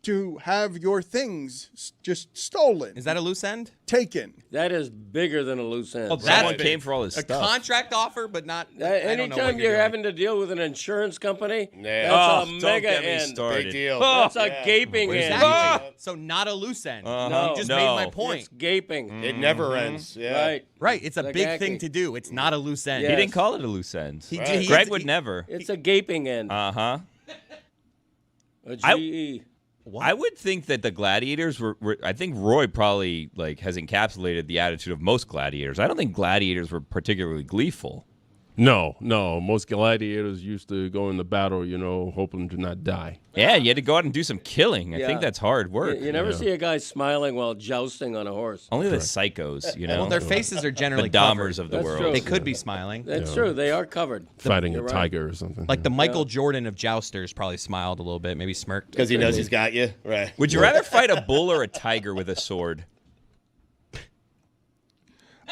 to have your things just stolen, Is that a loose end? taken. That is bigger than a loose end. Oh, that- Someone big. came for all his A stuff. contract offer, but not. I don't know what Anytime you're doing. having to deal with an insurance company, Yeah. that's Oh, a don't mega get me end. started. big deal. That's a Yeah. gaping end. Exactly. So not a loose end. No. You just No. made my point. It's gaping. It never ends. Yeah. Right. Right. It's a Like big acting. thing to do. It's not a loose end. Yeah. He didn't call it a loose end. He Right. did- he- Greg he- would never. It's a gaping end. Uh-huh. A GE. I would think that the gladiators were I think Roy probably has encapsulated the attitude of most gladiators. I don't think gladiators were particularly gleeful. No. Most gladiators used to go into battle, hoping to not die. Yeah, you had to go out and do some killing. I think that's hard work. You never see a guy smiling while jousting on a horse. Only the psychos, Well, their faces are generally the Dahmers covered. of the That's world. true. They could be smiling. That's true. They are covered. Fighting a You're right. tiger or something. Like the Michael Jordan of jousters probably smiled a little bit, maybe smirked. Because he knows he's got you. Right. Would you rather fight a bull or a tiger with a sword?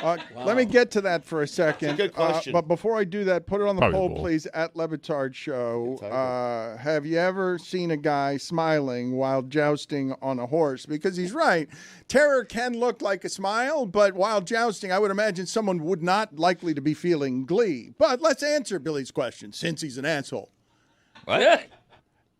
Let me get to that for a second. Good question. But before I do that, put it on the Probably poll, bull. please, at Le Batard Show. Have you ever seen a guy smiling while jousting on a horse? Because he's right. Terror can look like a smile, but while jousting, I would imagine someone would not likely to be feeling glee. But let's answer Billy's question, since he's an asshole. What?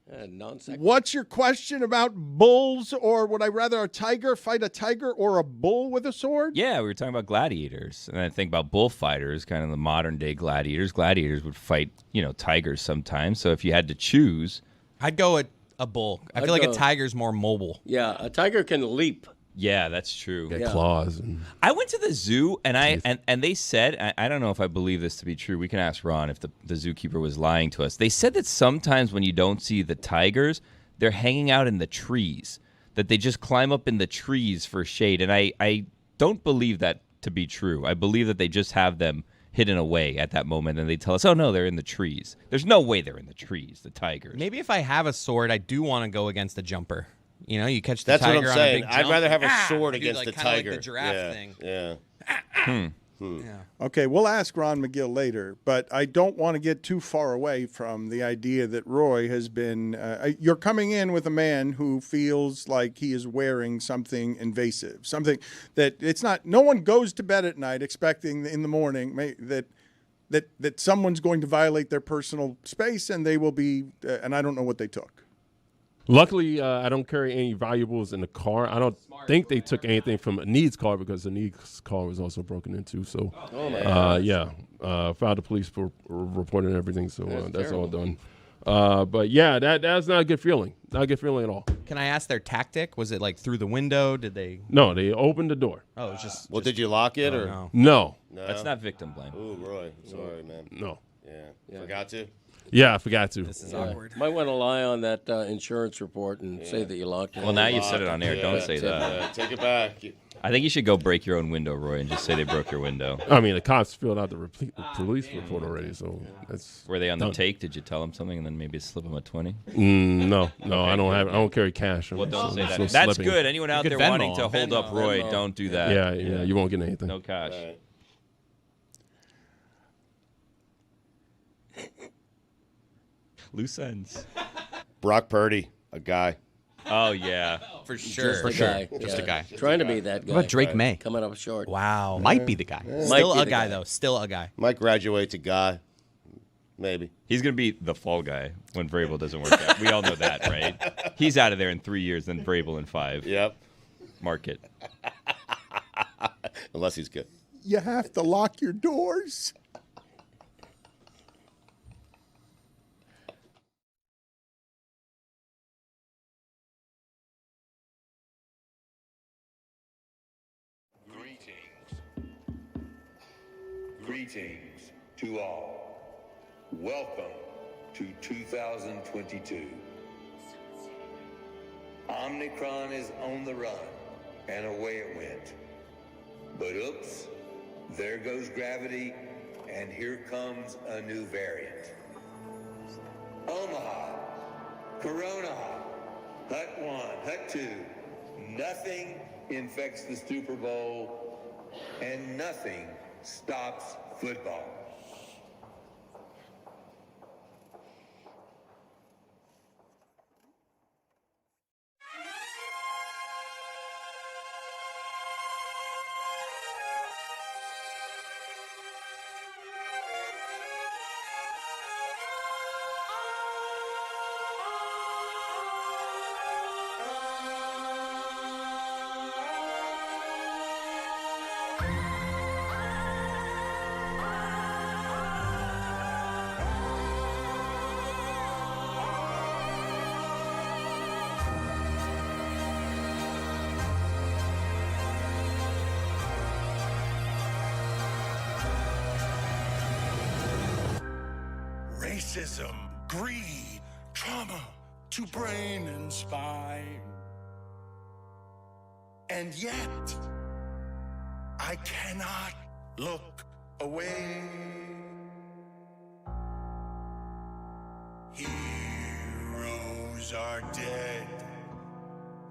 Non-sequitur. What's your question about bulls, or would I rather a tiger fight a tiger or a bull with a sword? Yeah, we were talking about gladiators, and I think about bullfighters, kind of the modern day gladiators. Gladiators would fight, tigers sometimes. So if you had to choose, I'd go with a bull. I feel like a tiger's more mobile. Yeah, a tiger can leap. yeah, that's true. Got claws. And I went to the zoo, and and they said, I don't know if I believe this to be true. We can ask Ron if the zookeeper was lying to us. They said that sometimes when you don't see the tigers, they're hanging out in the trees, that they just climb up in the trees for shade. And I don't believe that to be true. I believe that they just have them hidden away at that moment, and they tell us, oh, no, they're in the trees. There's no way they're in the trees, the tigers. Maybe if I have a sword, I do want to go against a jumper. You catch the That's what tiger I'm on a saying. big I'd jump. rather have a sword I do, against like, the kinda tiger. like the giraffe thing. Yeah. Okay, we'll ask Ron McGill later, but I don't want to get too far away from the idea that Roy has been. You're coming in with a man who feels like he is wearing something invasive, something that it's not. No one goes to bed at night expecting in the morning that someone's going to violate their personal space, and they will be. And I don't know what they took. luckily, I don't carry any valuables in the car. I don't think they took anything from Anid's car because Anid's car was also broken into. So, filed the police for reporting everything. So that's all done. But yeah, that's not a good feeling. Not a good feeling at all. Can I ask their tactic? Was it like through the window? Did they? No, they opened the door. Oh, it was just. Well, did you lock it or? No. No. That's not victim blame. Ooh, Roy. Sorry, man. No. Yeah. Forgot to? Yeah, I forgot to. This is awkward. Might want to lie on that insurance report and say that you locked it. Well, now you've said it on air. Don't say that. Take it back. I think you should go break your own window, Roy, and just say they broke your window. I mean, the cops filled out the police report already, so that's. Were they on the done. take? Did you tell them something and then maybe slip them a 20? No, I don't carry cash. Well, don't say So that. That's slipping. good. Anyone out could there Venmo wanting to him. hold up Roy, don't do that. Yeah, you won't get anything. No cash. Loose ends. Brock Purdy, a guy. Oh, yeah. For sure. Just a guy. Just a guy. Trying to be that guy. What about Drake May? Coming up short. Wow. Might be the guy. Still be a the guy, guy. though. Still a guy. Might graduate to guy. Maybe. He's going to be the fall guy when Vrabel doesn't work out. We all know that, right? He's out of there in 3 years, then Vrabel in 5. Yep. Mark it. Unless he's good. You have to lock your doors. Greetings to all. Welcome to 2022. Omicron is on the run, and away it went. But oops, there goes gravity, and here comes a new variant. Omaha, Corona, Hut 1, Hut 2, nothing infects the Super Bowl, and nothing stops football. racism, greed, trauma to brain and spine. And yet, I cannot look away. Heroes are dead.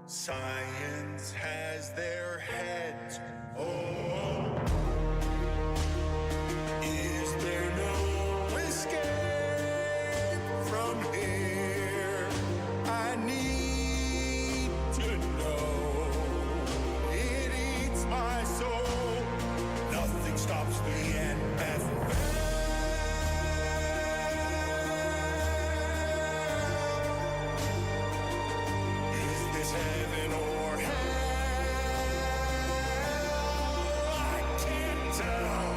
Science has their heads. Oh, is there no escape from here? I need to know. It eats my soul. Nothing stops the NFL. Is this heaven or hell? I can't tell.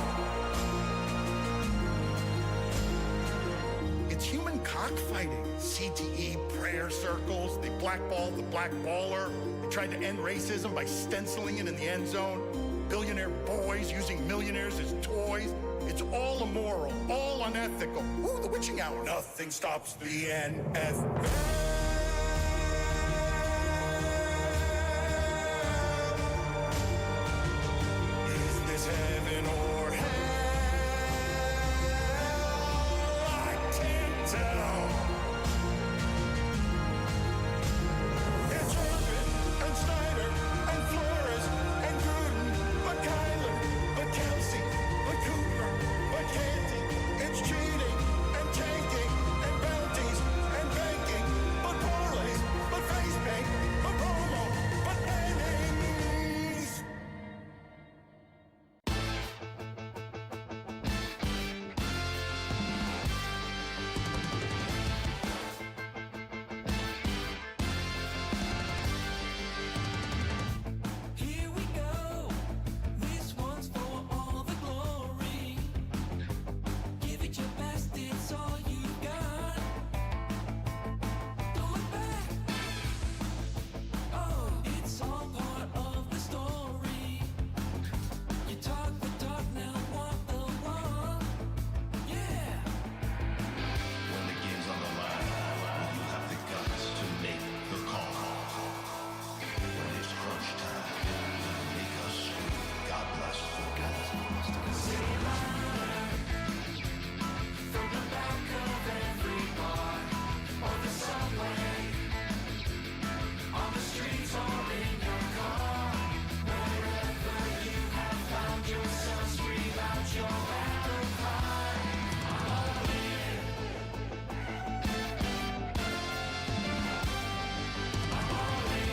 It's human cockfighting. CTE prayer circles. They blackball the blackballer. They tried to end racism by stenciling it in the end zone. Billionaire boys using millionaires as toys. It's all immoral, all unethical. Ooh, the witching hour. Nothing stops the NFL. Is this heaven or hell? I can't tell. It's Urban and Snyder and Flores and Gruden, but Kyler, but Kelsey, but Cooper, but Canty. It's cheating and tanking and bounties and banking, but parlays, but face paint, but promo, but innings. Here we go. This one's for all the glory. Give it your best, it's all you got. Don't look back. Oh, it's all part of the story. You talk the talk, now walk the walk. Yeah. When the game's on the line, will you have the guts to make the call? When it's crunch time, will you make us scream? God bless. From the back of every bar, or the subway, on the streets or in your car, wherever you have found yourself, scream out your battle cry. I'm all in. I'm all in.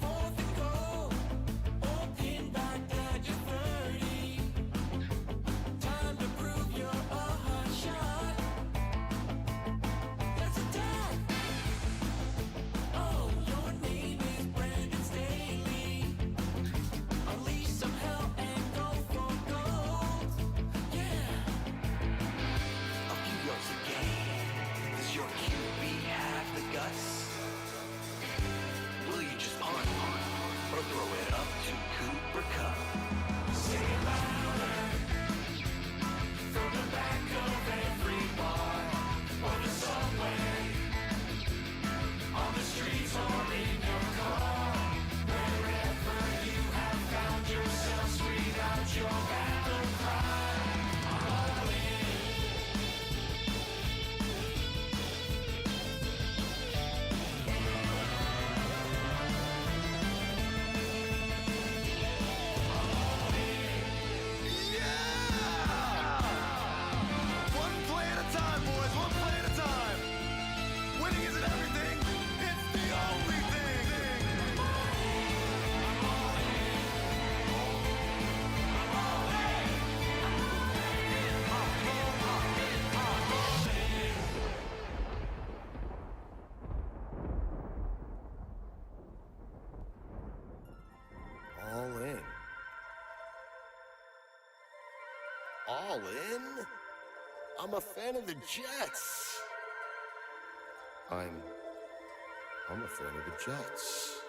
Fourth and goal, or pin back at your 30. Time to prove you're a hot shot. Let's attack. Oh, your name is Brandon Staley. Unleash some hell and go for gold. Yeah. A few yards a game. Does your QB have the guts? Will you just punt or throw it up to Cooper Cup? Say it louder. From the back of every bar or the subway, on the streets or in your car, wherever you have found yourself, scream out your battle cry. I'm all in. One play at a time, boys. One play at a time. Winning isn't everything. It's the only thing. All in. All in? I'm a fan of the Jets. I'm a fan of the Jets.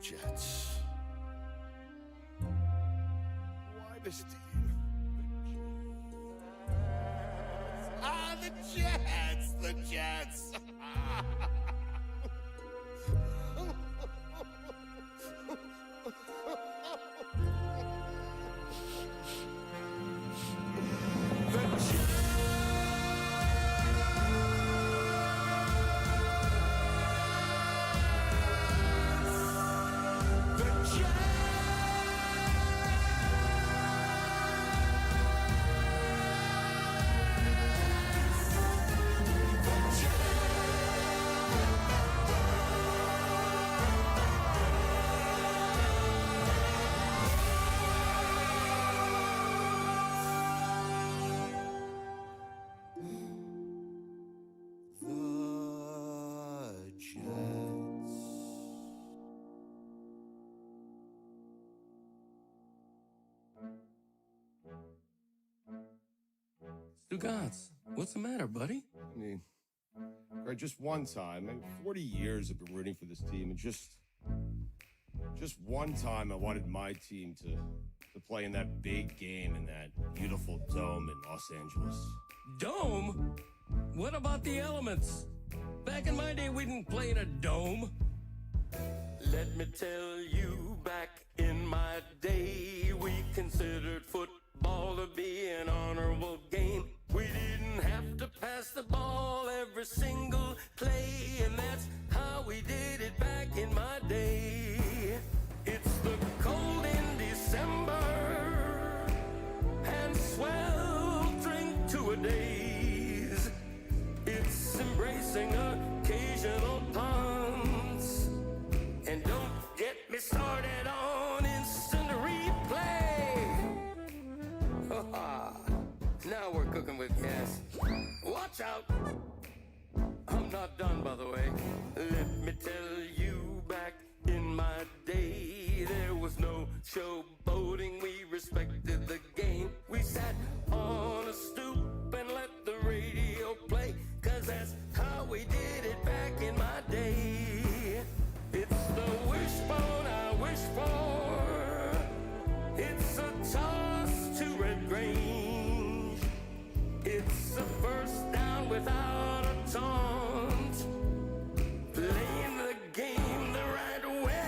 Jets. Why this team? The Jets! The Jets! The Jets. Stugotz, what's the matter, buddy? I mean, Greg, just one time. I mean, 40 years I've been rooting for this team, and just one time I wanted my team to play in that big game in that beautiful dome in Los Angeles. Dome? What about the elements? Back in my day, we didn't play in a dome. Let me tell you, back in my day, we considered football to be an honorable game. We didn't have to pass the ball every single play, and that's how we did it back in my day. It's the cold in December and sweltering two-a-days. It's embracing occasional punts, and don't get me started on instant replay. Now we're cooking with gas. Watch out! I'm not done, by the way. Let me tell you, back in my day, there was no showboating. We respected the game. We sat on a stoop and let the radio play, 'cause that's how we did it back in my day. It's the wishbone I wish for. It's a toss to Red Grange. It's a first down without a taunt. Playing the game the right way.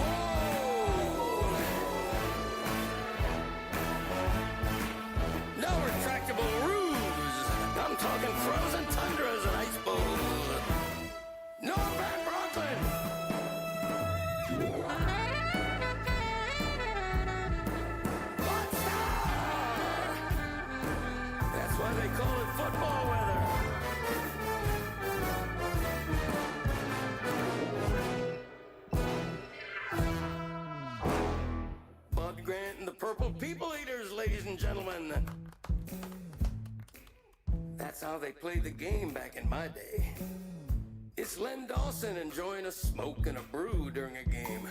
Whoa! No retractable roofs. I'm talking frozen tundras and ice bowls. No bad Brooklyn. That's why they call it football weather. Bud Grant and the Purple People Eaters, ladies and gentlemen. That's how they played the game back in my day. It's Len Dawson enjoying a smoke and a brew during a game.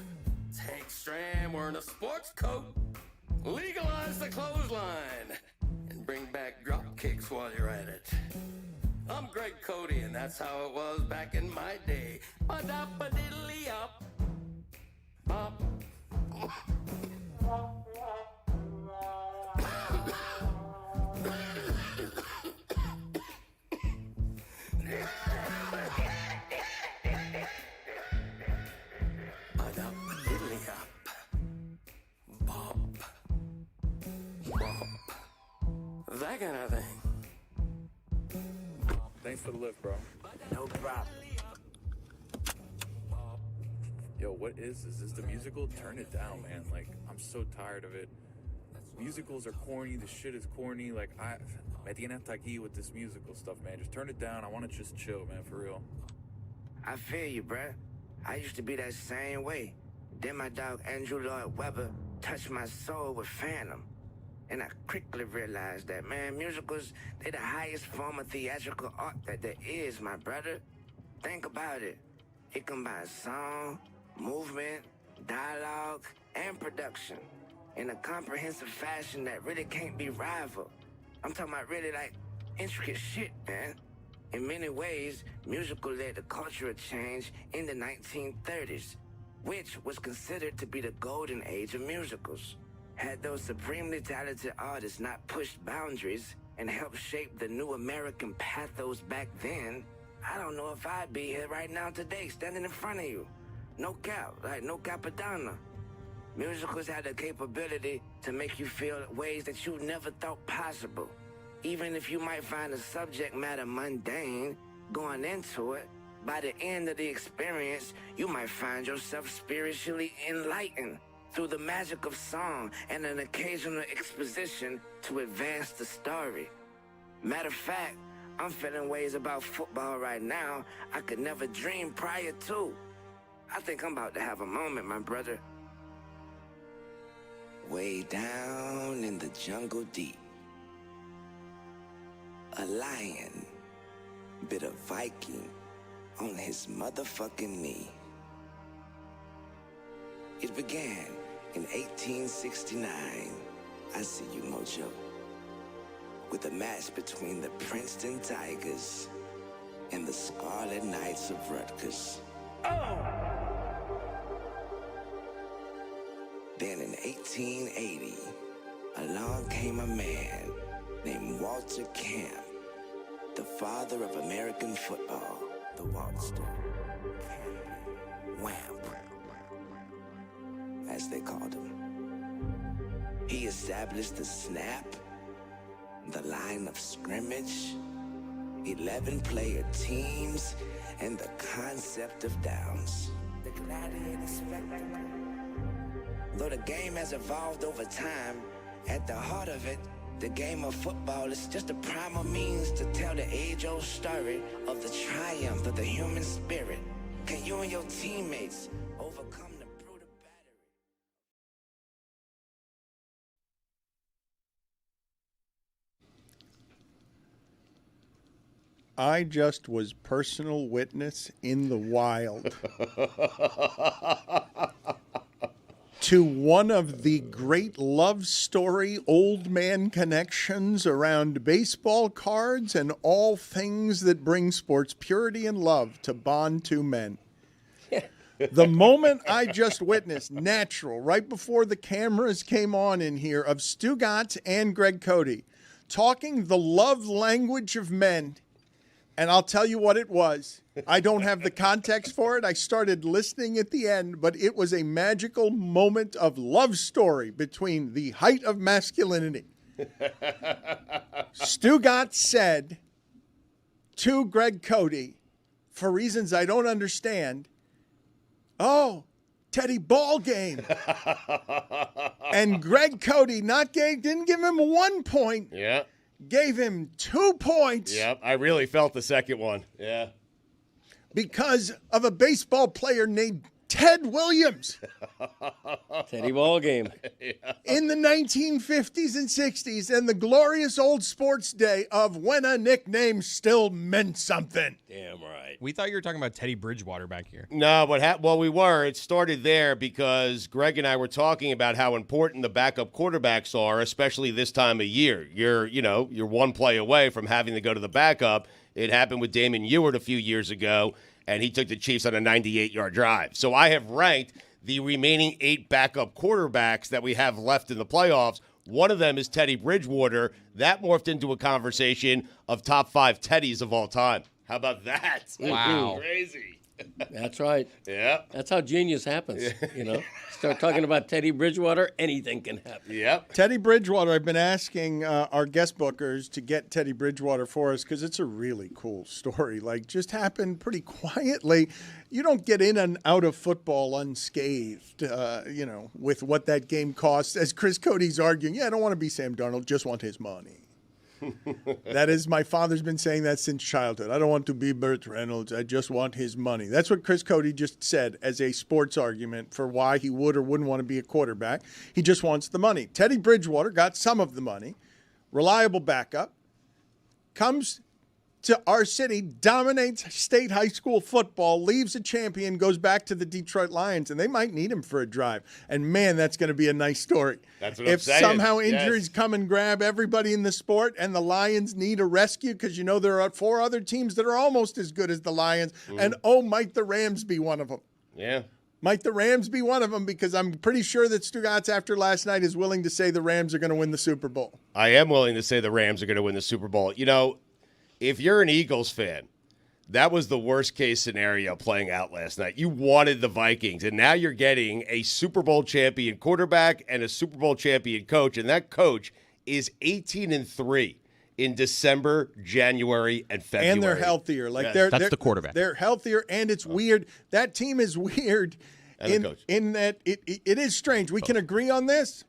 Hank Stram wearing a sports coat. Legalize the clothesline and bring back drop kicks while you're at it. I'm Greg Cody, and that's how it was back in my day. Ba-da-ba-diddly-up. Bop. Ba-da-ba-diddly-up. Bop. Bop. That kind of thing. Thanks for the lift, bro. No problem. Yo, what is this? Is the musical? Turn it down, man. Like, I'm so tired of it. Musicals are corny. The shit is corny. Like, me tiene hasta aquí with this musical stuff, man. Just turn it down. I want to just chill, man, for real. I feel you, bruh. I used to be that same way. Then my dog Andrew Lloyd Webber touched my soul with Phantom. And I quickly realized that, man, musicals, they're the highest form of theatrical art that there is, my brother. Think about it. It combines song, movement, dialogue, and production in a comprehensive fashion that really can't be rivaled. I'm talking about really, like, intricate shit, man. In many ways, musical led the cultural change in the 1930s, which was considered to be the golden age of musicals. Had those supremely talented artists not pushed boundaries and helped shape the new American pathos back then, I don't know if I'd be here right now today, standing in front of you. No cap, like no capadonna. Musicals had the capability to make you feel ways that you never thought possible. Even if you might find the subject matter mundane going into it, by the end of the experience, you might find yourself spiritually enlightened through the magic of song and an occasional exposition to advance the story. Matter of fact, I'm feeling ways about football right now I could never dream prior to. I think I'm about to have a moment, my brother. Way down in the jungle deep, a lion bit a Viking on his motherfucking knee. It began in 1869, I see you, Mojo, with a match between the Princeton Tigers and the Scarlet Knights of Rutgers. Then in 1880, along came a man named Walter Camp, the father of American football, the Waltster. Wham, as they called him. He established the snap, the line of scrimmage, 11-player teams, and the concept of downs. The gladiator spectacle. Though the game has evolved over time, at the heart of it, the game of football is just a primal means to tell the age-old story of the triumph of the human spirit. Can you and your teammates overcome the brutal battery? I just was personal witness in the wild to one of the great love story old man connections around baseball cards and all things that bring sports purity and love to bond two men. The moment I just witnessed, natural, right before the cameras came on in here, of Stugotz and Greg Cody talking the love language of men. And I'll tell you what it was. I don't have the context for it. I started listening at the end, but it was a magical moment of love story between the height of masculinity. Stugotz said to Greg Cody, for reasons I don't understand, "Oh, Teddy ball game." And Greg Cody didn't give him 1 point. Yeah. Gave him 2 points. Yep, I really felt the second one. Yeah. Because of a baseball player named Ted Williams. Teddy ball game. In the 1950s and 60s, and the glorious old sports day of when a nickname still meant something. Damn right. We thought you were talking about Teddy Bridgewater back here. No, well, we were. It started there because Greg and I were talking about how important the backup quarterbacks are, especially this time of year. You're one play away from having to go to the backup. It happened with Damon Ewart a few years ago, and he took the Chiefs on a 98-yard drive. So I have ranked the remaining 8 backup quarterbacks that we have left in the playoffs. One of them is Teddy Bridgewater. That morphed into a conversation of top 5 Teddys of all time. How about that? Wow. Crazy. That's right. Yeah. That's how genius happens, Start talking about Teddy Bridgewater, anything can happen. Yep. Teddy Bridgewater, I've been asking our guest bookers to get Teddy Bridgewater for us because it's a really cool story. Just happened pretty quietly. You don't get in and out of football unscathed, with what that game costs. As Chris Cody's arguing, I don't want to be Sam Darnold, just want his money. That is, my father's been saying that since childhood. I don't want to be Burt Reynolds. I just want his money. That's what Chris Cody just said as a sports argument for why he would or wouldn't want to be a quarterback. He just wants the money. Teddy Bridgewater got some of the money. Reliable backup. Comes to our city, dominates state high school football, leaves a champion, goes back to the Detroit Lions, and they might need him for a drive. And, man, that's going to be a nice story. That's what I'm if saying. somehow injuries Yes. come and grab everybody in the sport and the Lions need a rescue, because you know there are 4 other teams that are almost as good as the Lions, and, might the Rams be one of them? Yeah. Might the Rams be one of them? Because I'm pretty sure that Stugotz, after last night, is willing to say the Rams are going to win the Super Bowl. I am willing to say the Rams are going to win the Super Bowl. You know, if you're an Eagles fan, that was the worst case scenario playing out last night. You wanted the Vikings, and now you're getting a Super Bowl champion quarterback and a Super Bowl champion coach, and that coach is 18-3 in December, January, and February. And they're healthier. Like Yeah. That's the quarterback. They're healthier, and it's weird. That team is weird And the coach. in that it is strange. We can agree on this.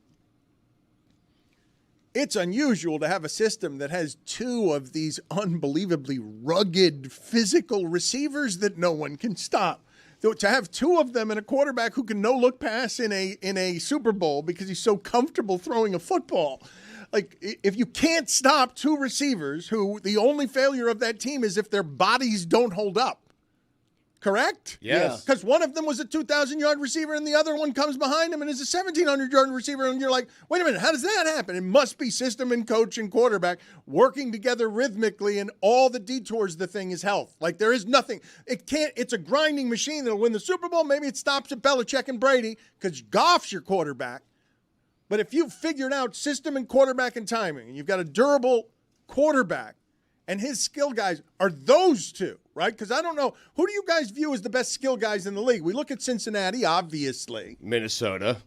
It's unusual to have a system that has 2 of these unbelievably rugged physical receivers that no one can stop. To have 2 of them and a quarterback who can no-look pass in a Super Bowl because he's so comfortable throwing a football. Like, if you can't stop 2 receivers who the only failure of that team is if their bodies don't hold up. Correct? Yes. Because one of them was a 2,000-yard receiver and the other one comes behind him and is a 1,700-yard receiver. And you're like, wait a minute, how does that happen? It must be system and coach and quarterback working together rhythmically, and all the detours the thing is health. Like, there is nothing. It's a grinding machine that'll win the Super Bowl. Maybe it stops at Belichick and Brady because Goff's your quarterback. But if you've figured out system and quarterback and timing, and you've got a durable quarterback, and his skill guys are those 2, right? Because I don't know. Who do you guys view as the best skill guys in the league? We look at Cincinnati, obviously. Minnesota.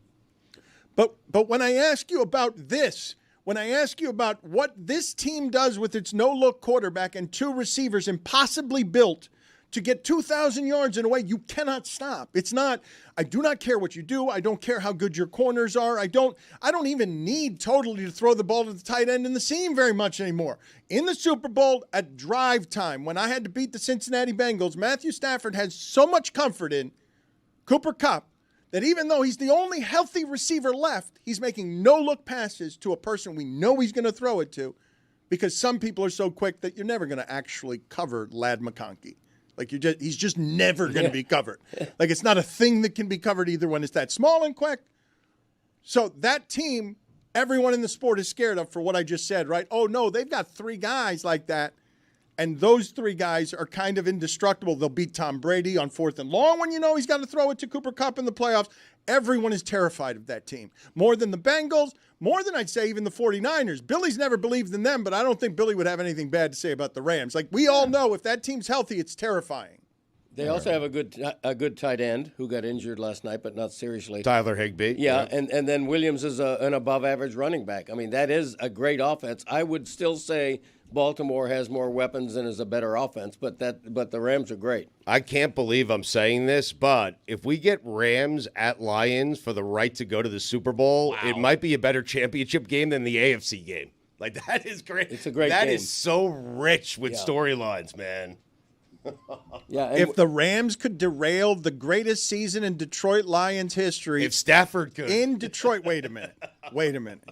But when I ask you about this, when I ask you about what this team does with its no-look quarterback and 2 receivers impossibly built to get 2,000 yards in a way you cannot stop. It's not, I do not care what you do. I don't care how good your corners are. I don't even need totally to throw the ball to the tight end in the seam very much anymore. In the Super Bowl at drive time, when I had to beat the Cincinnati Bengals, Matthew Stafford has so much comfort in Cooper Kupp that even though he's the only healthy receiver left, he's making no-look passes to a person we know he's going to throw it to, because some people are so quick that you're never going to actually cover Lad McConkey. Like, he's just never going to be covered. Like, it's not a thing that can be covered either when it's that small and quick. So that team, everyone in the sport is scared of for what I just said, right? Oh, no, they've got 3 guys like that, and those 3 guys are kind of indestructible. They'll beat Tom Brady on 4th and long when you know he's got to throw it to Cooper Kupp in the playoffs. Everyone is terrified of that team. More than the Bengals, more than I'd say even the 49ers. Billy's never believed in them, but I don't think Billy would have anything bad to say about the Rams. Like, we all know if that team's healthy, it's terrifying. They also have a good tight end who got injured last night, but not seriously. Tyler Higbee. Yeah, and then Williams is an above-average running back. I mean, that is a great offense. I would still say Baltimore has more weapons and is a better offense, but the Rams are great. I can't believe I'm saying this, but if we get Rams at Lions for the right to go to the Super Bowl, it might be a better championship game than the AFC game. Like, that is great. It's a great That game. is so rich with storylines, man. Yeah, and If the Rams could derail the greatest season in Detroit Lions history. If Stafford could. In Detroit, wait a minute.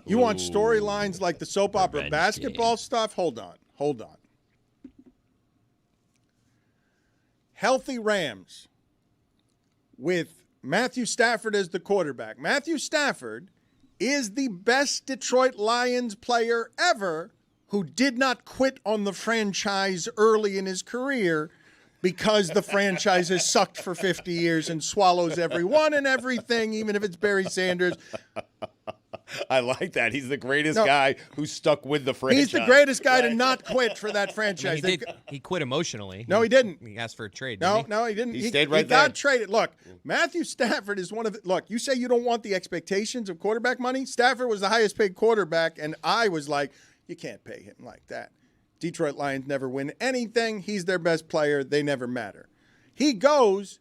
You want storylines like the soap opera Revenge basketball stuff? Hold on. Healthy Rams with Matthew Stafford as the quarterback. Matthew Stafford is the best Detroit Lions player ever who did not quit on the franchise early in his career because the franchise has sucked for 50 years and swallows everyone and everything, even if it's Barry Sanders. I like that. He's the greatest guy who stuck with the franchise. He's the greatest guy to not quit for that franchise. He quit emotionally. No, he didn't. He asked for a trade. No, didn't he didn't. He stayed right there. He got traded. Look, Matthew Stafford is one of the – look, you say you don't want the expectations of quarterback money. Stafford was the highest paid quarterback, and I was like, you can't pay him like that. Detroit Lions never win anything. He's their best player. They never matter. He goes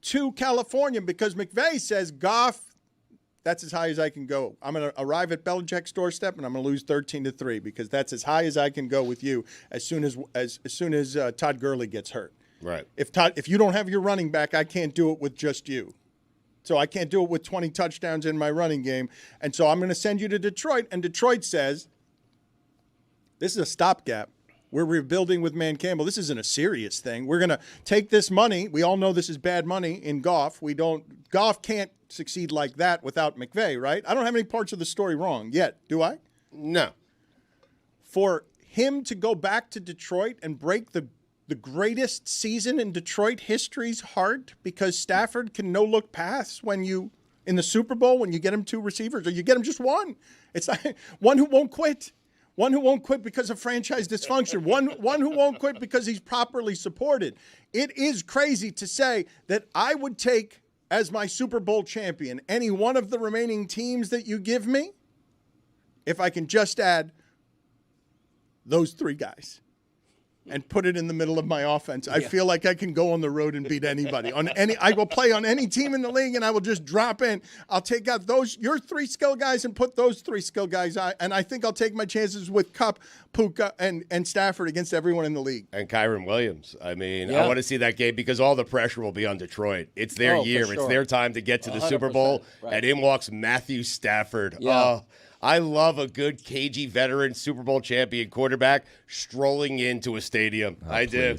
to California because McVay says, Goff, that's as high as I can go. I'm going to arrive at Belichick's doorstep, and I'm going to lose 13-3 because that's as high as I can go with you as soon as Todd Gurley gets hurt. Right. If you don't have your running back, I can't do it with just you. So I can't do it with 20 touchdowns in my running game. And so I'm going to send you to Detroit, and Detroit says, this is a stopgap. We're rebuilding with Man Campbell. This isn't a serious thing. We're going to take this money. We all know this is bad money in Goff. Goff can't succeed like that without McVay, right? I don't have any parts of the story wrong yet, do I? No. For him to go back to Detroit and break the greatest season in Detroit history's heart because Stafford can no-look pass when you, in the Super Bowl, when you get him 2 receivers, or you get him just one. It's like one who won't quit. One who won't quit because of franchise dysfunction. One who won't quit because he's properly supported. It is crazy to say that I would take as my Super Bowl champion any one of the remaining teams that you give me if I can just add those 3 guys and put it in the middle of my offense. I feel like I can go on the road and beat anybody. I will play on any team in the league, and I will just drop in. I'll take out your 3 skill guys and put those 3 skill guys out, and I think I'll take my chances with Kupp, Puka, and Stafford against everyone in the league. And Kyron Williams. I mean, I want to see that game because all the pressure will be on Detroit. It's their year. It's their time to get to the Super Bowl, and in walks Matthew Stafford. Yeah. I love a good cagey veteran Super Bowl champion quarterback strolling into a stadium. I do.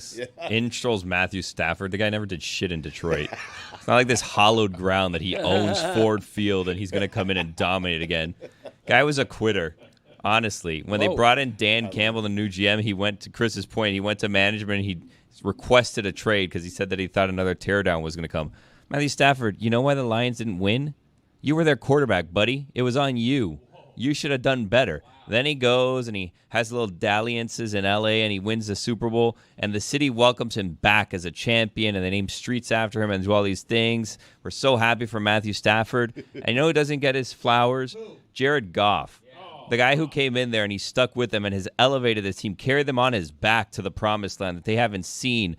In strolls Matthew Stafford. The guy never did shit in Detroit. It's not like this hollowed ground that he owns Ford Field and he's going to come in and dominate again. Guy was a quitter, honestly. When they brought in Dan Campbell, the new GM, he went to Chris's point. He went to management and he requested a trade because he said that he thought another teardown was going to come. Matthew Stafford, you know why the Lions didn't win? You were their quarterback, buddy. It was on you. You should have done better. Then he goes and he has little dalliances in L.A. and he wins the Super Bowl, and the city welcomes him back as a champion, and they name streets after him and do all these things. We're so happy for Matthew Stafford. And you know who doesn't get his flowers? Jared Goff. The guy who came in there and he stuck with them and has elevated this team, carried them on his back to the promised land that they haven't seen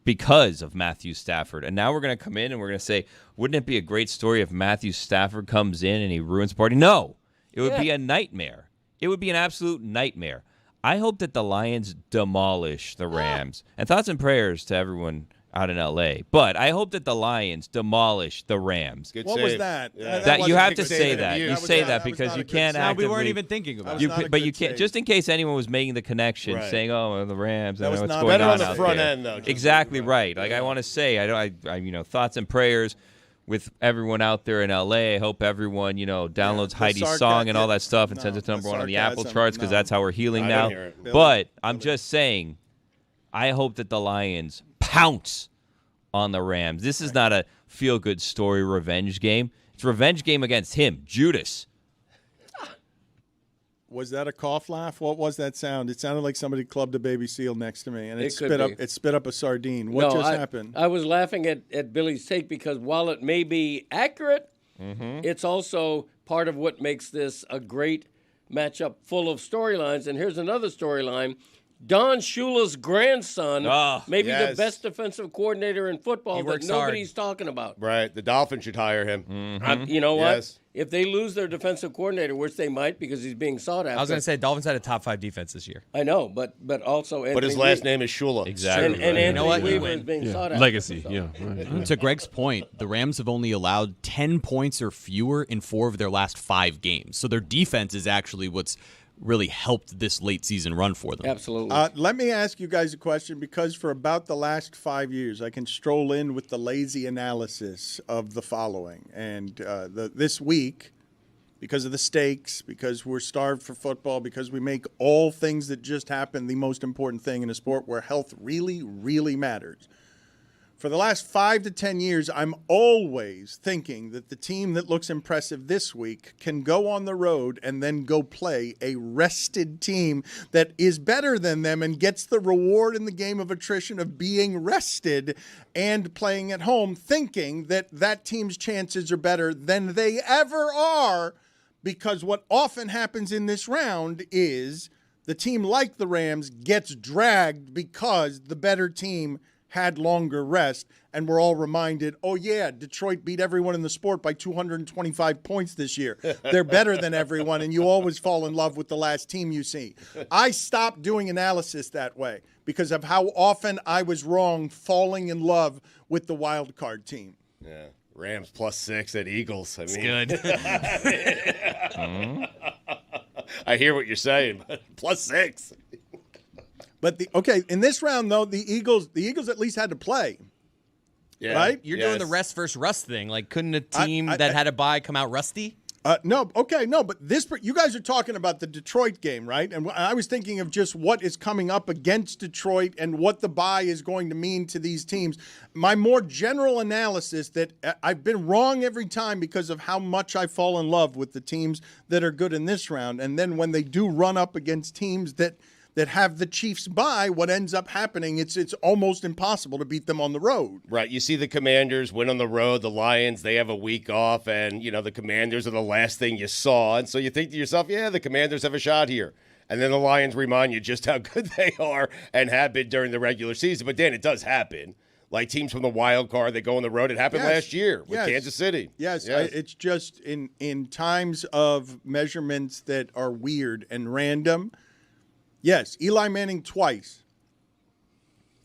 because of Matthew Stafford. And now we're going to come in and we're going to say, wouldn't it be a great story if Matthew Stafford comes in and he ruins the party? No. It would be a nightmare. It would be an absolute nightmare. I hope that the Lions demolish the Rams. And thoughts and prayers to everyone out in L.A. But I hope that the Lions demolish the Rams. Good What save. was that? Yeah. That you have to Good say save. that. You That was say not- that was because not you a good can't save. No, actively. we weren't even thinking about was it. not a But you good can't. save. Just in case anyone was making the connection, Right. saying, "Oh, the Rams," That I was know what's not- going Better on on the out front there. end, though. Just- Exactly right. Like I want to say, I thoughts and prayers with everyone out there in LA. I hope everyone, downloads the Heidi's sarcasm- song and all that stuff and No, sends it to the number 1 on the Apple sarcasm, charts because no. that's how we're healing I now. didn't hear it. But I'm just saying, I hope that the Lions pounce on the Rams. This is not a feel-good story revenge game. It's a revenge game against him, Judas. Was that a cough laugh? What was that sound? It sounded like somebody clubbed a baby seal next to me, and It it could spit be. It spit up a sardine. What just happened? I was laughing at Billy's take because while it may be accurate, it's also part of what makes this a great matchup full of storylines. And here's another storyline. Don Shula's grandson, maybe the yes. best defensive coordinator in football He that works nobody's talking about. Right. The Dolphins should hire him. You know what? Yes. If they lose their defensive coordinator, which they might because he's being sought after. I was going to say, Dolphins had a top 5 defense this year. I know, but also But his last name is Shula. Exactly. And Anthony You know what? You Weaver win. is being sought after. Legacy, so. yeah. Right. To Greg's point, the Rams have only allowed 10 points or fewer in 4 of their last 5 games. So their defense is actually what's really helped this late season run for them. Absolutely. Let me ask you guys a question because for about the last 5 years, I can stroll in with the lazy analysis of the following. And this week, because of the stakes, because we're starved for football, because we make all things that just happen the most important thing in a sport where health really, really matters. For the last 5 to 10 years, I'm always thinking that the team that looks impressive this week can go on the road and then go play a rested team that is better than them and gets the reward in the game of attrition of being rested and playing at home, thinking that that team's chances are better than they ever are, because what often happens in this round is the team like the Rams gets dragged because the better team had longer rest, and we're all reminded, oh yeah, Detroit beat everyone in the sport by 225 points this year. They're better than everyone, and you always fall in love with the last team you see. I stopped doing analysis that way because of how often I was wrong falling in love with the wild card team. Yeah. Rams +6 at Eagles. I mean, Good. I hear what you're saying, but +6. But in this round though, the Eagles at least had to play. Yeah. Right? You're doing the rest versus rust thing. Like, couldn't a team that had a bye come out rusty? No, but you guys are talking about the Detroit game, right? And I was thinking of just what is coming up against Detroit and what the bye is going to mean to these teams. My more general analysis that I've been wrong every time because of how much I fall in love with the teams that are good in this round. And then when they do run up against teams that have the Chiefs bye, what ends up happening, it's almost impossible to beat them on the road. Right. You see the Commanders win on the road. The Lions, they have a week off, and, the Commanders are the last thing you saw. And so you think to yourself, yeah, the Commanders have a shot here. And then the Lions remind you just how good they are and have been during the regular season. But, Dan, it does happen. Like teams from the wild card that go on the road. It happened last year with Kansas City. Yes. It's just in times of measurements that are weird and random. Yes, Eli Manning twice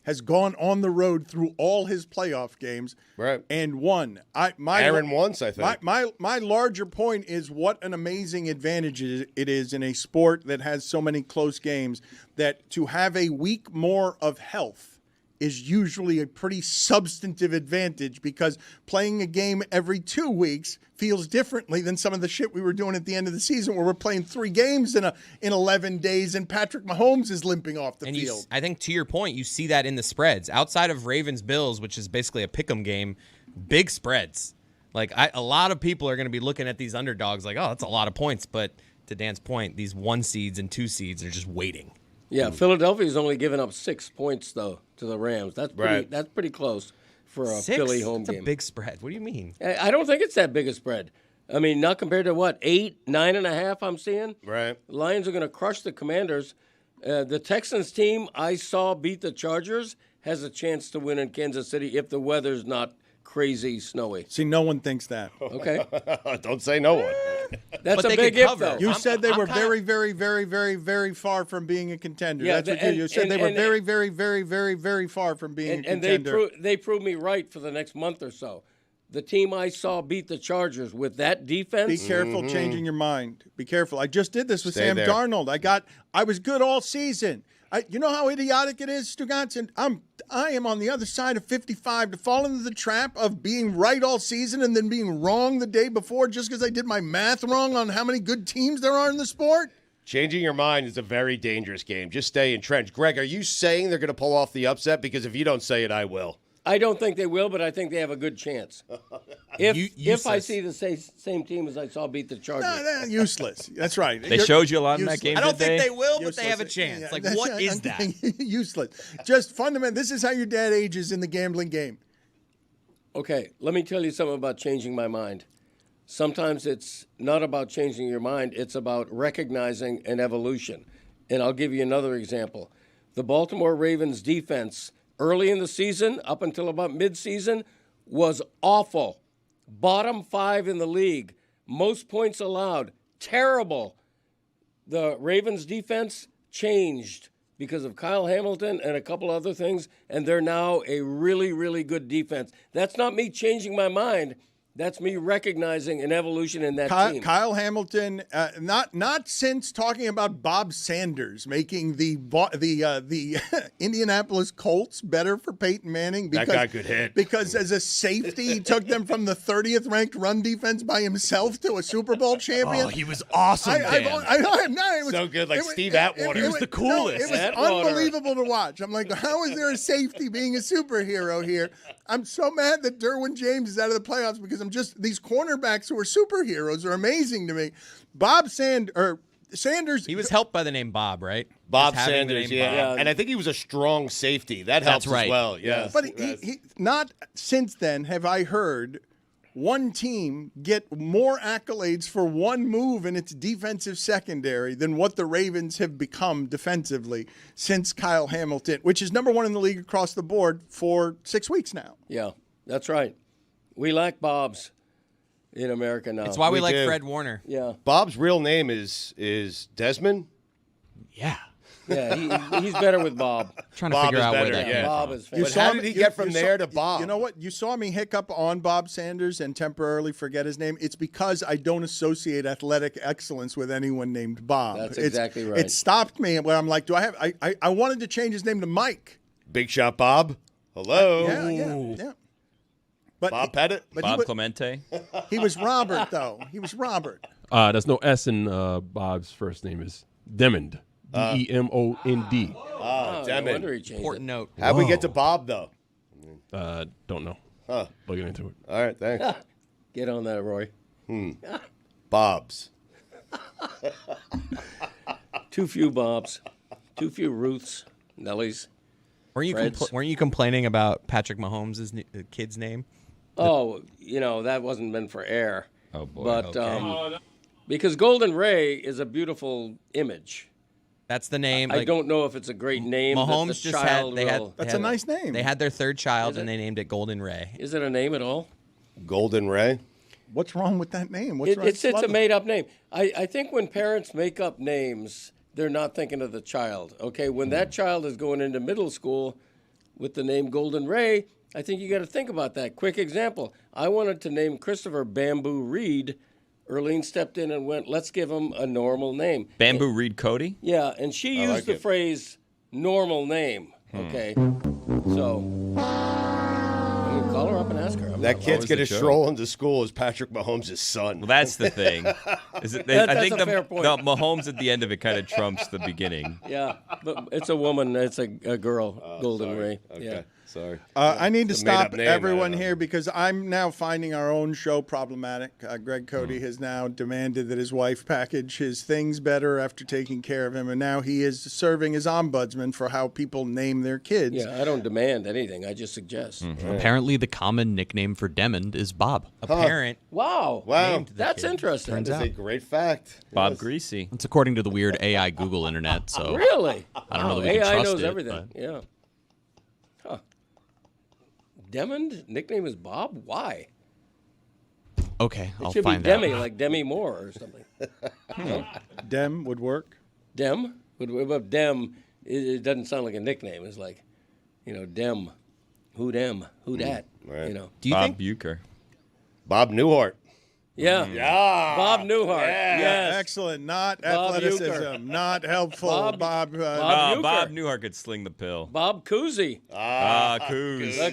has gone on the road through all his playoff games, right, and won. Aaron once, I think. My larger point is what an amazing advantage it is in a sport that has so many close games, that to have a week more of health is usually a pretty substantive advantage, because playing a game every 2 weeks feels differently than some of the shit we were doing at the end of the season, where we're playing 3 games in 11 days and Patrick Mahomes is limping off the field. I think to your point, you see that in the spreads. Outside of Ravens-Bills, which is basically a pick'em game, big spreads. Like, a lot of people are going to be looking at these underdogs like, oh, that's a lot of points. But to Dan's point, these 1 seeds and 2 seeds are just waiting. Yeah, Philadelphia's only given up 6 points, though, to the Rams. That's pretty close for a 6? Philly home That's game. a big spread. What do you mean? I don't think it's that big a spread. I mean, not compared to what, 8, 9.5 I'm seeing? Right. The Lions are going to crush the Commanders. The Texans team I saw beat the Chargers has a chance to win in Kansas City if the weather's not crazy snowy. See, no one thinks that. Okay. Don't say no one. That's But a they big could if, cover. though. You said they were very, very, very, very, very far from being a contender. Yeah, That's what you said. They were very, very, very, very, very far from being a contender. And they proved me right for the next month or so. The team I saw beat the Chargers with that defense. Be careful changing your mind. Be careful. I just did this with Stay Sam there. Darnold. I was good all season. You know how idiotic it is, Stugotz? And I am on the other side of 55 to fall into the trap of being right all season and then being wrong the day before just because I did my math wrong on how many good teams there are in the sport. Changing your mind is a very dangerous game. Just stay entrenched. Greg, are you saying they're going to pull off the upset? Because if you don't say it, I will. I don't think they will, but I think they have a good chance. If I see the same team as I saw beat the Chargers. No, useless. That's right. They showed you a lot in that game. I don't think did they will, but Useless. they have a chance. Like, That's what right. is that? Useless. Just fundamental. This is how your dad ages in the gambling game. Okay, let me tell you something about changing my mind. Sometimes it's not about changing your mind, it's about recognizing an evolution. And I'll give you another example. The Baltimore Ravens defense early in the season, up until about midseason, was awful. Bottom 5 in the league. Most points allowed. Terrible. The Ravens defense changed because of Kyle Hamilton and a couple other things, and they're now a really, really good defense. That's not me changing my mind. That's me recognizing an evolution in that team. Kyle Hamilton, not since talking about Bob Sanders making the Indianapolis Colts better for Peyton Manning. Because, That guy could hit. Because as a safety, he took them from the 30th ranked run defense by himself to a Super Bowl champion. Oh, he was awesome, Dan. It was So good, like Steve Atwater. He was the coolest. it was Atwater. unbelievable to watch. I'm like, how is there a safety being a superhero here? I'm so mad that Derwin James is out of the playoffs because these cornerbacks who are superheroes are amazing to me. Sanders. He was helped by the name Bob, right? Bob Just having the Sanders, name yeah. Bob. And I think he was a strong safety. That helps right. as well. Yes. But he not since then have I heard one team get more accolades for one move in its defensive secondary than what the Ravens have become defensively since Kyle Hamilton, which is number 1 in the league across the board for 6 weeks now. Yeah, that's right. We lack Bobs in America now. It's why we like do. Fred Warner. Yeah. Bob's real name is Desmond. Yeah. Yeah, he's better with Bob. Trying to Bob figure is out better, where that yeah. came Bob from. is But fantastic. how did he get from there to Bob? You know what? You saw me hiccup on Bob Sanders and temporarily forget his name. It's because I don't associate athletic excellence with anyone named Bob. That's It's- exactly right. It stopped me where I'm like, do I have? I wanted to change his name to Mike. Big Shot Bob. Hello. Yeah. But Bob Pettit. But Bob Clemente. he was Robert though. He was Robert. There's no S in Bob's first name. Is Demond. Demond. Oh, damn no wonder it. he changed Important it. note. How'd we get to Bob, though? Don't know. Huh. Looking into it. All right, thanks. Get on that, Roy. Bob's. Too few Bobs. Too few Ruths. Nellies. Weren't you complaining about Patrick Mahomes' kid's name? Oh, that wasn't meant for air. Oh, boy. But okay. because Golden Ray is a beautiful image. That's the name. I don't know if it's a great name. that the Mahomes just child had. will- That's a nice name. They had their third child Is and it? they named it Golden Ray. Is it a name at all? Golden Ray. What's wrong with that name? What's wrong? It's a lovely. made-up name. I think when parents make up names, they're not thinking of the child. Okay, when that child is going into middle school with the name Golden Ray, I think you got to think about that. Quick example: I wanted to name Christopher Bamboo Reed. Erlene stepped in and went, "Let's give him a normal name." Bamboo Reed Cody. Yeah, and she used like the it. phrase "normal name." Okay, so I'm gonna call her up and ask her. That kid's was going to the joke? stroll into school as Patrick Mahomes' son. Well, that's the thing. Is it, That's I think a fair point. the Mahomes at the end of it kind of trumps the beginning. Yeah, but it's a woman. It's a girl, Golden Ray. Okay, Yeah. sorry. I need to It's a made-up stop name, I everyone don't know. here because I'm now finding our own show problematic. Greg Cody has now demanded that his wife package his things better after taking care of him, and now he is serving as ombudsman for how people name their kids. Yeah, I don't demand anything. I just suggest. Apparently, the common nickname for Demond is Bob. A parent. Wow. Wow. named the That's kid. interesting. That is a great fact. Bob Yes. Greasy. It's according to the weird AI Google internet. So Really? I don't know Wow, that we can AI trust knows it, everything. but- Yeah. Huh. Demond nickname is Bob. Why? Okay, It I'll should find be Demi, out. like Demi Moore or something. Dem would work. Dem? But Dem, it doesn't sound like a nickname. It's like, Dem. Who Dem? Who dat? Right. Do you Bob think Bucher. Bob Newhart. Yeah. Yeah. Bob Newhart. Yes. Excellent. Not Bob athleticism. Euchre. Not helpful. Bob- Bob. Bob Euchre. Bob Newhart could sling the pill. Bob Cousy. Coos. The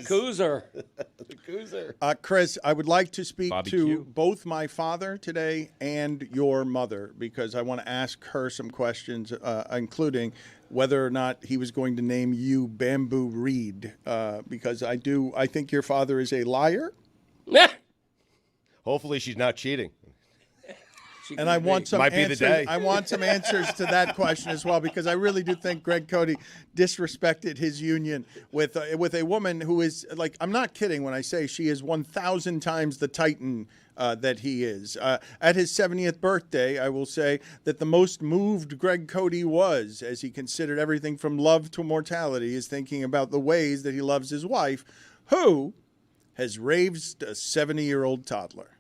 Coozer. Chris, I would like to speak Bobby to Q. both my father today and your mother because I want to ask her some questions, including whether or not he was going to name you Bamboo Reed, because I think your father is a liar, Hopefully she's not cheating. and I want some Might be the answers. day. I want some answers to that question as well because I really do think Greg Cody disrespected his union with a woman who is like, I'm not kidding when I say she is 1,000 times the Titan that he is. At his 70th birthday, I will say that the most moved Greg Cody was, as he considered everything from love to mortality, is thinking about the ways that he loves his wife, who has raised a 70-year-old toddler.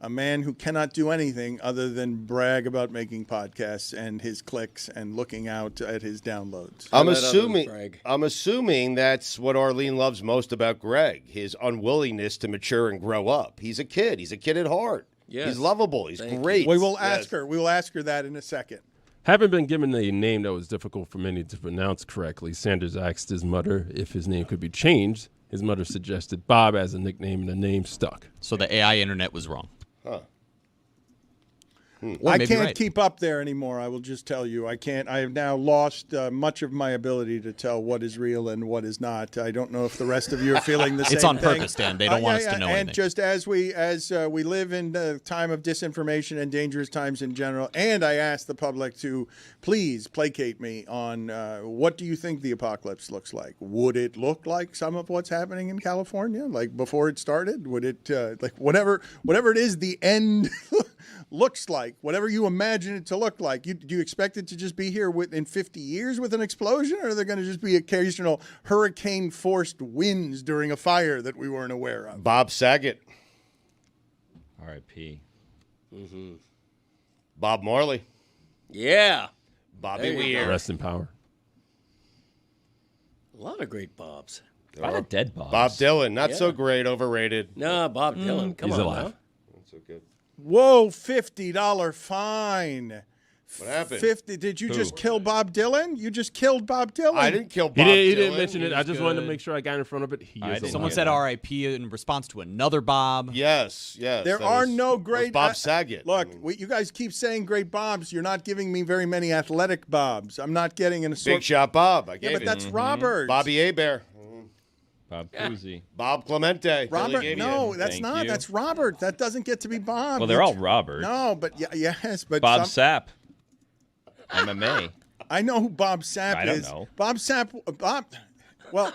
A man who cannot do anything other than brag about making podcasts and his clicks and looking out at his downloads. I'm assuming that's what Arlene loves most about Greg, his unwillingness to mature and grow up. He's a kid. He's a kid at heart. Yes. He's lovable. He's Thank great. We will ask her. We will ask her that in a second. Having been given a name that was difficult for many to pronounce correctly, Sanders asked his mother if his name could be changed. His mother suggested Bob as a nickname, and the name stuck. So the AI internet was wrong. Huh. I maybe can't right. keep up there anymore. I will just tell you, I can't. I have now lost much of my ability to tell what is real and what is not. I don't know if the rest of you are feeling the same. It's on thing. purpose, Dan. They don't want us to know And anything. just as we live in the time of disinformation and dangerous times in general, and I ask the public to please placate me on what do you think the apocalypse looks like? Would it look like some of what's happening in California, like before it started? Would it like whatever it is the end looks like, whatever you imagine it to look like? Do you expect it to just be here in 50 years with an explosion, or are there going to just be occasional hurricane-forced winds during a fire that we weren't aware of? Bob Saget. R.I.P. Bob Marley. Yeah. Bobby There you Weir. go. Rest in power. A lot of great Bobs. A lot of dead Bobs. Bob Dylan, not so Yeah. great, overrated. No, Bob Dylan. Come He's on alive. now. Not so good. Whoa, $50 fine. What happened? 50. Did you just kill Bob Dylan? You just killed Bob Dylan. I didn't kill Bob He Dylan. didn't mention He it. I was just wanted to good. make sure I got in front of it. He I is didn't alive. Someone Yeah. said RIP in response to another Bob. Yes. There that are was- no that was great Bob Saget. Look, I mean, you guys keep saying great Bobs. You're not giving me very many athletic Bobs. I'm not getting an Big assortment. Shot Bob. I Yeah, gave but you. that's Robert. Bobby Abear. Bob Cousy. Bob Clemente. Robert. Billy No, Gavian. that's Thank not. you. That's Robert. That doesn't get to be Bob. Well, they're all Robert. No, but yes, but Bob some- Sapp. MMA. I know who Bob Sapp I don't is. know. Bob Sapp. Bob. Well,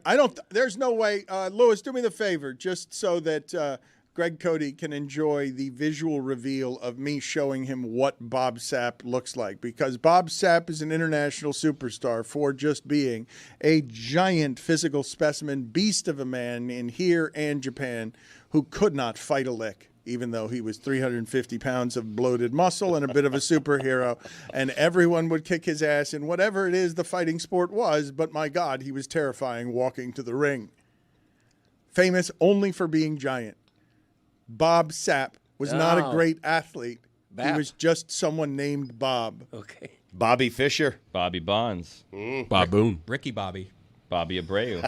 I don't. There's no way. Louis, do me the favor, just so that Greg Cody can enjoy the visual reveal of me showing him what Bob Sapp looks like, because Bob Sapp is an international superstar for just being a giant physical specimen, beast of a man in here and Japan, who could not fight a lick, even though he was 350 pounds of bloated muscle and a bit of a superhero, and everyone would kick his ass in whatever it is the fighting sport was, but my God, he was terrifying walking to the ring. Famous only for being giant. Bob Sapp was not a Oh. great athlete. He Bap. was just someone named Bob. Okay. Bobby Fischer. Bobby Bonds. Bob Boone. Ricky Bobby. Bobby Abreu.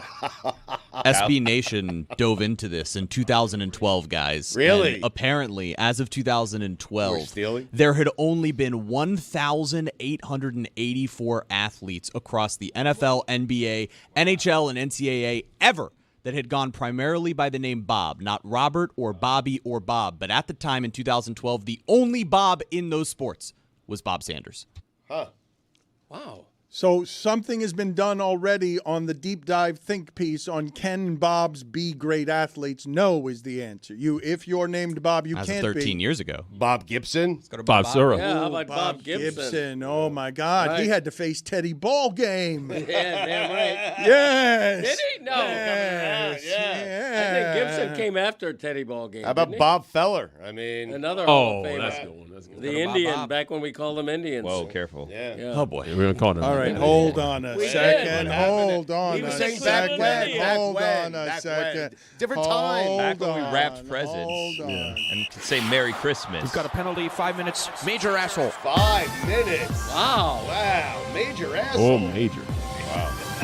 SB Nation dove into this in 2012, guys. Really? And apparently, as of We're 2012, stealing? there had only been 1,884 athletes across the NFL, NBA, NHL, and NCAA ever that had gone primarily by the name Bob, not Robert or Bobby or Bob. But at the time in 2012, the only Bob in those sports was Bob Sanders. Wow. So something has been done already on the deep dive think piece on can Bobs be great athletes? No is the answer. If you're named Bob, you As of can't 13 be. years ago. Bob Gibson. Let's go to Bob Sura. Yeah, how Ooh, about Bob Gibson? Oh my God, he Right. had to face Teddy Ballgame. Yeah, damn right. Yes. Did he? No. Yes. I think Gibson came after Teddy Ballgame. How about didn't he? Bob Feller? I mean, Another Hall Oh, of Famer. that's a good one. That's a good The one. Indian, Bob. back when we called them Indians. Whoa, careful. yeah. Yeah. Oh, boy. We're going to call him. All right, hold on a We did. second. What Hold on He a was second. saying back when. Hold Back on a when. second. Different time. Hold Back when we wrapped on, presents. Hold on. And could say Merry Christmas. We've got a penalty, 5 minutes. Major asshole. 5 minutes. Wow. Wow. Major Oh, asshole. major.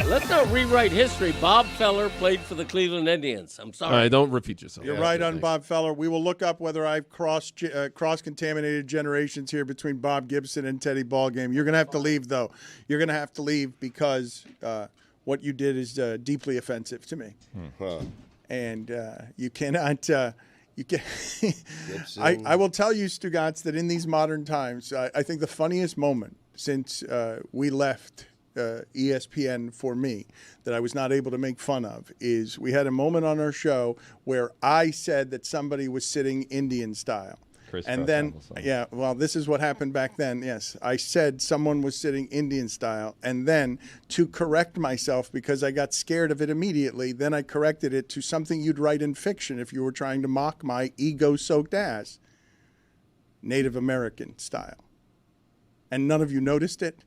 Let's not rewrite history. Bob Feller played for the Cleveland Indians. I'm sorry. All right, don't repeat yourself. You're right on Bob Feller. We will look up whether I've cross-contaminated generations here between Bob Gibson and Teddy Ballgame. You're going to have to leave, though. You're going to have to leave because what you did is deeply offensive to me. And you cannot... you can I will tell you, Stugotz, that in these modern times, I think the funniest moment since we left ESPN for me that I was not able to make fun of is we had a moment on our show where I said that somebody was sitting Indian style. And then, yeah, well, this is what happened back then. Yes, I said someone was sitting Indian style. And then to correct myself, because I got scared of it immediately, then I corrected it to something you'd write in fiction if you were trying to mock my ego-soaked ass. Native American style. And none of you noticed it.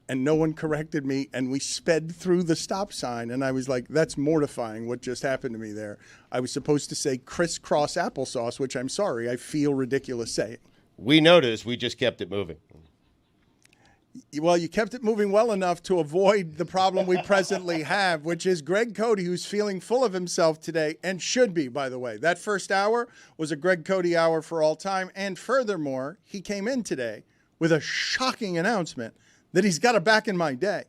And no one corrected me, and we sped through the stop sign, and I was like, that's mortifying what just happened to me there. I was supposed to say crisscross applesauce, which I'm sorry, I feel ridiculous saying. We noticed. We just kept it moving. Well, you kept it moving well enough to avoid the problem we presently have, which is Greg Cody, who's feeling full of himself today, and should be, by the way. That first hour was a Greg Cody hour for all time, and furthermore, he came in today with a shocking announcement that he's got a back in my day,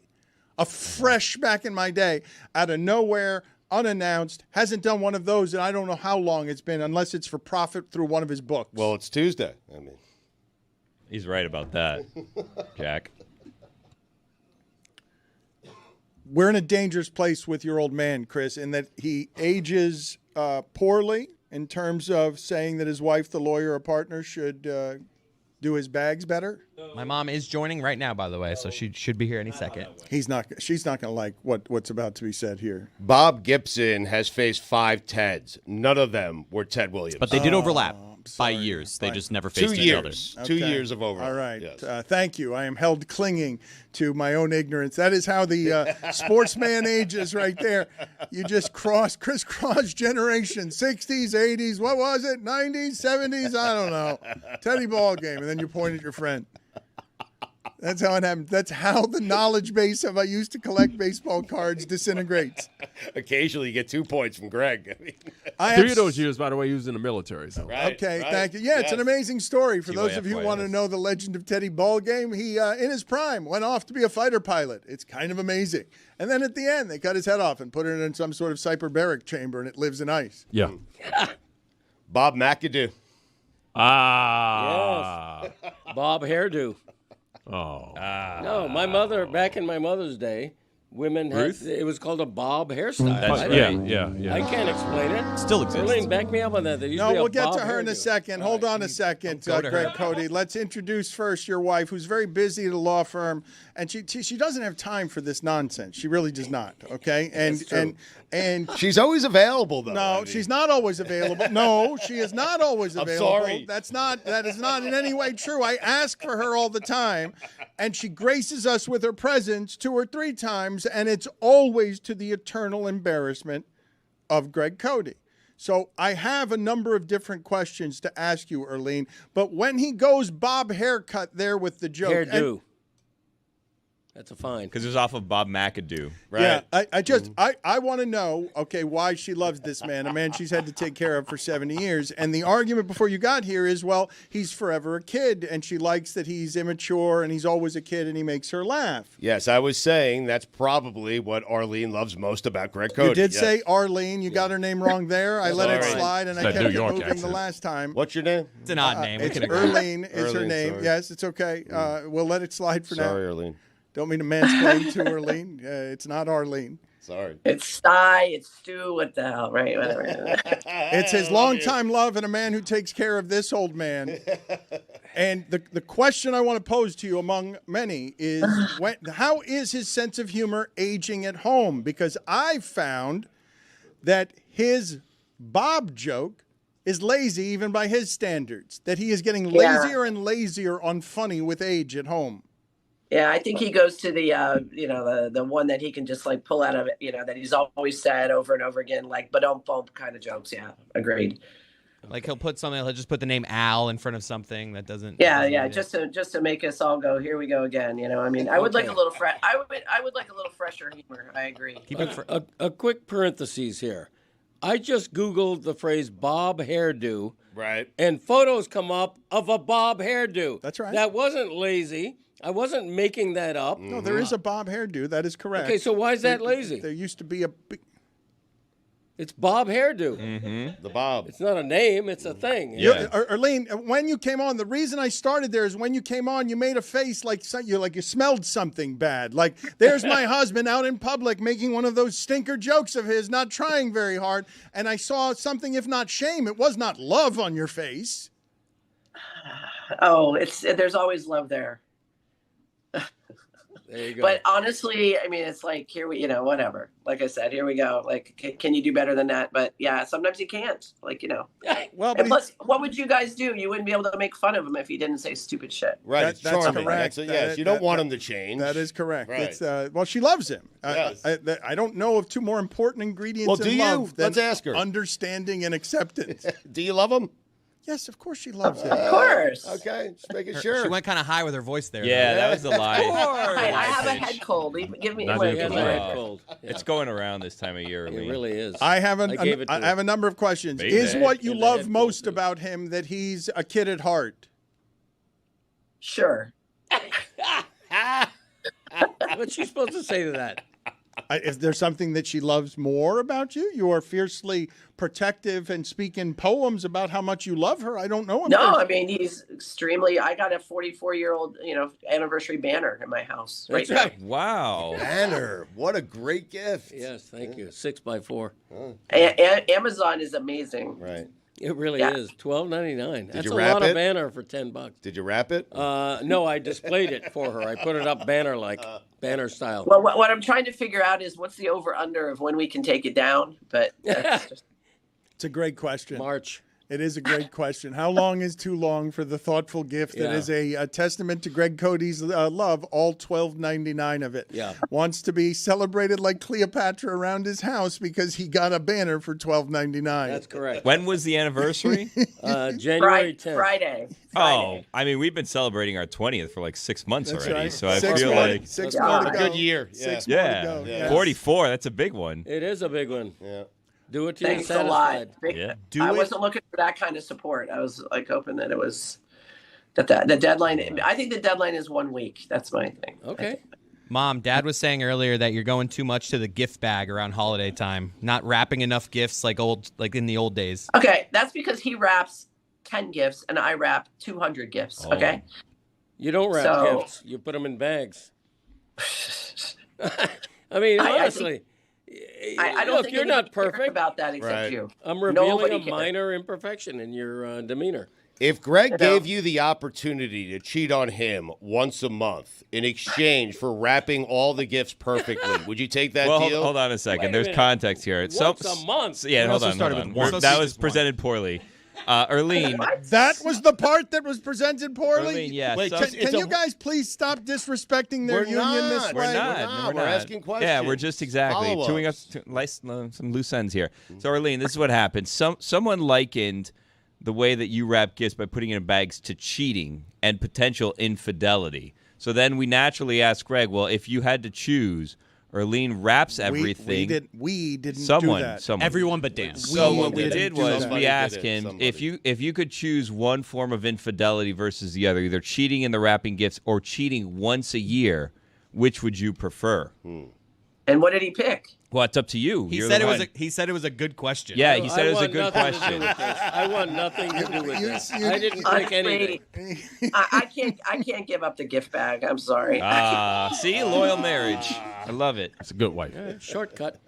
a fresh back in my day, out of nowhere, unannounced, hasn't done one of those, and I don't know how long it's been, unless it's for profit through one of his books. Well, it's Tuesday. I mean, He's right about that, Jack. We're in a dangerous place with your old man, Chris, in that he ages poorly in terms of saying that his wife, the lawyer or partner, should do his bags better. My mom is joining right now, by the way, so she should be here any second. She's not going to like what's about to be said here. Bob Gibson has faced 5 Teds. None of them were Ted Williams. But they did overlap. by years. They just never 2 faced each other. years. 2 years of overlap. All right. Yes. Thank you. I am held clinging to my own ignorance. That is how the sportsman ages right there. You just crisscross generations, 60s, 80s, what was it, 90s, 70s, I don't know. Teddy ball game, and then you point at your friend. That's how it happens. That's how the knowledge base of I used to collect baseball cards disintegrates. Occasionally, you get 2 points from Greg. Three of those years, by the way, he was in the military. So. Okay, thank you. Yeah, it's an amazing story. For those of you who want to know the legend of Teddy Ballgame, he, in his prime, went off to be a fighter pilot. It's kind of amazing. And then at the end, they cut his head off and put it in some sort of hyperbaric chamber, and it lives in ice. Yeah. Bob McAdoo. Yes. Bob Hairdo. Oh. No, my mother, back in my mother's day, women had, it was called a bob hairstyle. Yeah. I can't explain it. Still exists. Arlene, back me up on that. There used to No, be a we'll get bob to her in a hairdo. second. Hold on a second, Greg Cody. Let's introduce first your wife, who's very busy at a law firm, and she doesn't have time for this nonsense. She really does not. Okay, and she's always available though. No, she's not always available. No, she is not always available. sorry. That is not in any way true. I ask for her all the time, and she graces us with her presence 2 or 3 times, and it's always to the eternal embarrassment of Greg Cody. So I have a number of different questions to ask you, Erlene. But when he goes Bob haircut there with the joke. Hairdo. That's a fine. Because it was off of Bob McAdoo. Right. Yeah, I want to know, okay, why she loves this man, a man she's had to take care of for 70 years. And the argument before you got here is, well, he's forever a kid, and she likes that he's immature, and he's always a kid, and he makes her laugh. Yes, I was saying that's probably what Arlene loves most about Greg Cody. You did say Arlene. You got her name wrong there. I let it Sorry. slide, and I That kept New it York moving accent. the last time. What's your name? It's an odd name. We It's can agree. Erlene is her Erlene, name. sorry. Yes, it's okay. We'll let it slide for now. Sorry, Arlene. Don't mean to mansplain to Arlene. It's not Arlene. Sorry. It's Sty, it's Stu, what the hell, right? Whatever. It's his longtime love and a man who takes care of this old man. And the question I want to pose to you, among many, is how is his sense of humor aging at home? Because I found that his Bob joke is lazy even by his standards, that he is getting lazier and lazier on funny with age at home. Yeah, I think he goes to the, the one that he can just like pull out of it, that he's always said over and over again, like, but don't bump kind of jokes. Yeah, agreed. Like he'll just put the name Al in front of something that doesn't. Yeah, just to make us all go, here we go again. I mean, I would like a little I would like a little fresher humor. I agree. A quick parenthesis here. I just Googled the phrase Bob hairdo. Right. And photos come up of a Bob hairdo. That's right. That wasn't lazy. I wasn't making that up. No, there is a Bob hairdo. That is correct. Okay, so why is that lazy? There used to be a big... It's Bob hairdo. Mm-hmm. The Bob. It's not a name. It's a thing. Yeah. Arlene, when you came on, the reason I started there is when you came on, you made a face like you smelled something bad. Like, there's my husband out in public making one of those stinker jokes of his, not trying very hard. And I saw something, if not shame, it was not love on your face. Oh, there's always love there. There you go. But honestly, I mean, it's like, here we, whatever. Like I said, here we go. Like, can you do better than that? But yeah, sometimes you can't. Like, Well, and plus, what would you guys do? You wouldn't be able to make fun of him if he didn't say stupid shit. Right. It's That's charming. correct. Yes, you don't want him to change. That is correct. Right. It's, well, she loves him. Yes. I don't know of two more important ingredients Well, in do you? love than Let's ask her. understanding and acceptance. Do you love him? Yes, of course she loves him. Of course. Okay, just making sure. She went kind of high with her voice there. Yeah, though. that was the lie. I have a head cold. Give me Not wait, even wait, a wait. Head cold. It's going around this time of year. It Lee. really is. I have I gave it to I have a number of questions. Baby. Is what you And the love head most cold, too. about him that he's a kid at heart? Sure. What's she supposed to say to that? Is there something that she loves more about you? You are fiercely protective and speak in poems about how much you love her. I don't know. No, I mean, he's extremely. I got a 44-year-old, anniversary banner in my house That's right now. right. Wow. Banner. What a great gift. Yes, thank you. 6x4. Amazon is amazing. Right. It really Yeah. is. $12.99. That's you a wrap lot it? of banner for $10. Did you wrap it? No, I displayed it for her. I put it up banner style. Well, what I'm trying to figure out is what's the over under of when we can take it down. But that's just, It's a great question. March. It is a great question. How long is too long for the thoughtful gift that Yeah. is a testament to Greg Cody's love, all $12.99 of it? Yeah. Wants to be celebrated like Cleopatra around his house because he got a banner for $12.99. That's correct. When was the anniversary? January 10th. Friday. Oh, I mean, we've been celebrating our 20th for like 6 months That's already. right. So I Six feel more- like, six Yeah. more to A go. good year. Yeah. Six more yeah, to go. Yeah. 44. That's a big one. It is a big one. Yeah. Do it to Thanks your a lot. satisfied. Yeah. I wasn't looking for that kind of support. I was like hoping that it was that the deadline. I think the deadline is 1 week. That's my thing. Okay. Mom, Dad was saying earlier that you're going too much to the gift bag around holiday time, not wrapping enough gifts like in the old days. Okay, that's because he wraps 10 gifts and I wrap 200 gifts. Oh. Okay. You don't wrap So- gifts. You put them in bags. I mean, honestly. I don't look, think you're not anybody cares perfect. about that except Right. you. I'm revealing Nobody a cares. minor imperfection in your demeanor. If Greg You know? gave you the opportunity to cheat on him once a month in exchange for wrapping all the gifts perfectly, would you take that Well, deal? hold on a second. Wait a There's minute. context here. Once a month. Yeah, We hold also on. started Hold with on. one. That So was just one. presented poorly. Erlene. That was the part that was presented poorly? Erlene, yeah. Wait, so- Can you guys please stop disrespecting their We're union not. this way? We're not. We're No, not. we're We're not. asking questions. Yeah, we're just exactly chewing up some loose ends here. So, Arlene, this is what happened. Someone likened the way that you wrap gifts by putting it in bags to cheating and potential infidelity. So then we naturally ask Greg, well, if you had to choose, Arlene wraps everything. We didn't Someone, do that. someone. Everyone but Dan. So what we didn't did do was that. we asked Somebody did it. him Somebody. if you could choose one form of infidelity versus the other, either cheating in the wrapping gifts or cheating once a year, which would you prefer? And what did he pick? Well, it's up to you. He You're said the it was one. he said it was a good question. Yeah, he said I it was a want good nothing to do question. with this. I want nothing to do with this. I didn't pick Honestly, anything. I can't give up the gift bag. I'm sorry. See, loyal marriage. I love it. It's a good wife. Shortcut.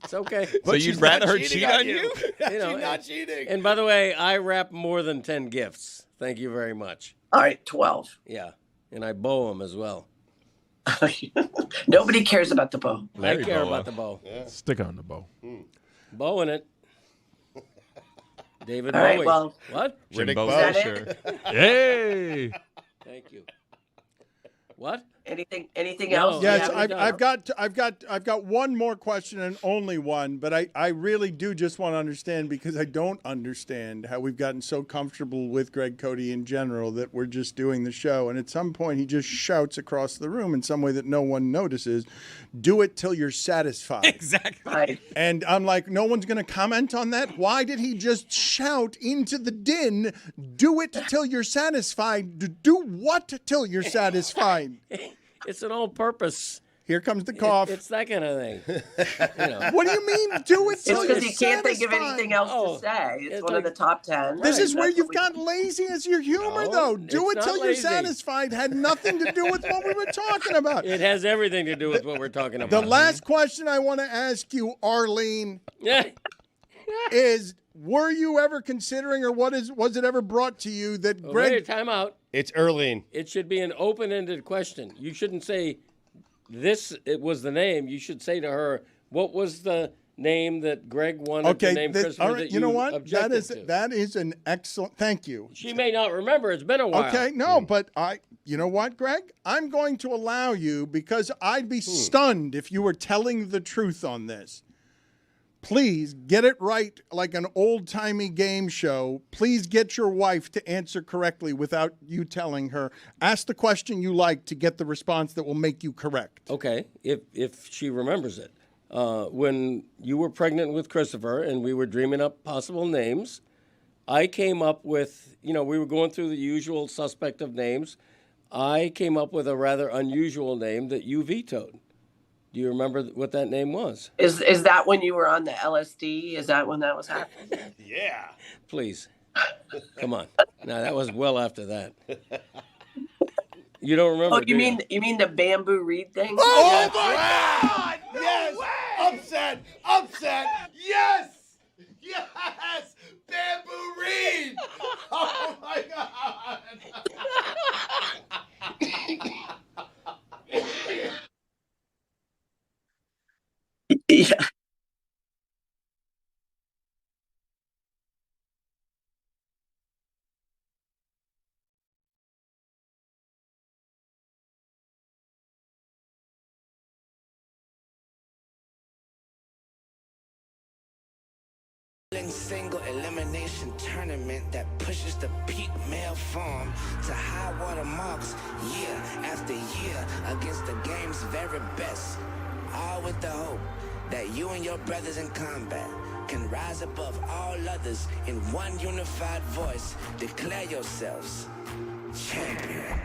It's okay. So you'd rather her cheat on you? You know, She's not cheating. And by the way, I wrap more than 10 gifts. Thank you very much. All right, 12. Yeah. And I bow them as well. Nobody cares about the bow. Larry I care Boa. about the bow. Stick on the bow. Bowing it. David All right, Bowie. well- What? Jim Riddick Bowe, Bowe. Is that sure. it? Hey! Thank you. What? Anything No. else? Yes, Yeah, we I've got one more question and only one, but I really do just want to understand because I don't understand how we've gotten so comfortable with Greg Cody in general that we're just doing the show, and at some point he just shouts across the room in some way that no one notices, "Do it till you're satisfied." Exactly. Right. And I'm like, no one's going to comment on that. Why did he just shout into the din, "Do it till you're satisfied"? Do what till you're satisfied? It's an all-purpose. Here comes the cough. It's that kind of thing. You know. What do you mean, do it It's till you're because he can't think of satisfied? anything else Oh, to say. It's it's one like- of the top 10. This Right, is where that's you've what got lazy as your humor, No, though. Do it's it not till you're lazy. satisfied had nothing to do with what we were talking about. It has everything to do with what we're talking about. The last question I want to ask you, Arlene, is were you ever considering or was it ever brought to you that Wait, Greg time out. It's Erlene. It should be an open-ended question. You shouldn't say it was the name. You should say to her, what was the name that Greg wanted to name Christopher all right, that you know what? objected to? That is an excellent. Thank you. She may not remember. It's been a while. Okay, no, but you know what, Greg? I'm going to allow you because I'd be stunned if you were telling the truth on this. Please get it right like an old-timey game show. Please get your wife to answer correctly without you telling her. Ask the question you like to get the response that will make you correct. Okay, if she remembers it. When you were pregnant with Christopher and we were dreaming up possible names, I came up with, we were going through the usual suspect of names. I came up with a rather unusual name that you vetoed. Do you remember what that name was? Is that when you were on the LSD? Is that when that was happening? Yeah. Please. Come on. No, that was well after that. You don't remember? Oh, do you mean the bamboo reed thing? Oh my God! Yes! Upset! Yes! Yes! Bamboo Reed! Oh my God! Yeah. Living single elimination tournament that pushes the peak male form to high water marks year after year against the game's very best. All with the hope that you and your brothers in combat can rise above all others in one unified voice. Declare yourselves champion.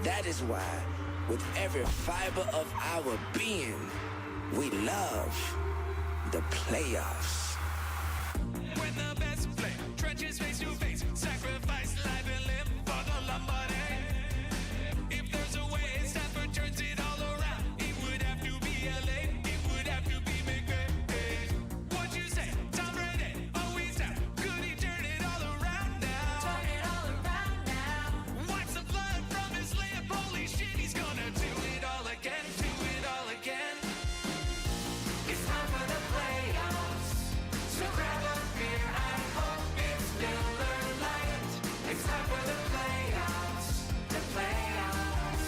That is why, with every fiber of our being, we love the playoffs. When the best play, trenches face to face, sacrifice life and live for the Lombardi. If there's a way, Stafford turns it all around. It would have to be LA, it would have to be McVay. What'd you say? Tom Brady, always down. Could he turn it all around now? Turn it all around now. Wipes the blood from his lip. Holy shit, he's gonna do it all again, do it all again. It's time for the playoffs. So grab a beer, I hope it's Miller Lite. It's time for the playoffs, the playoffs.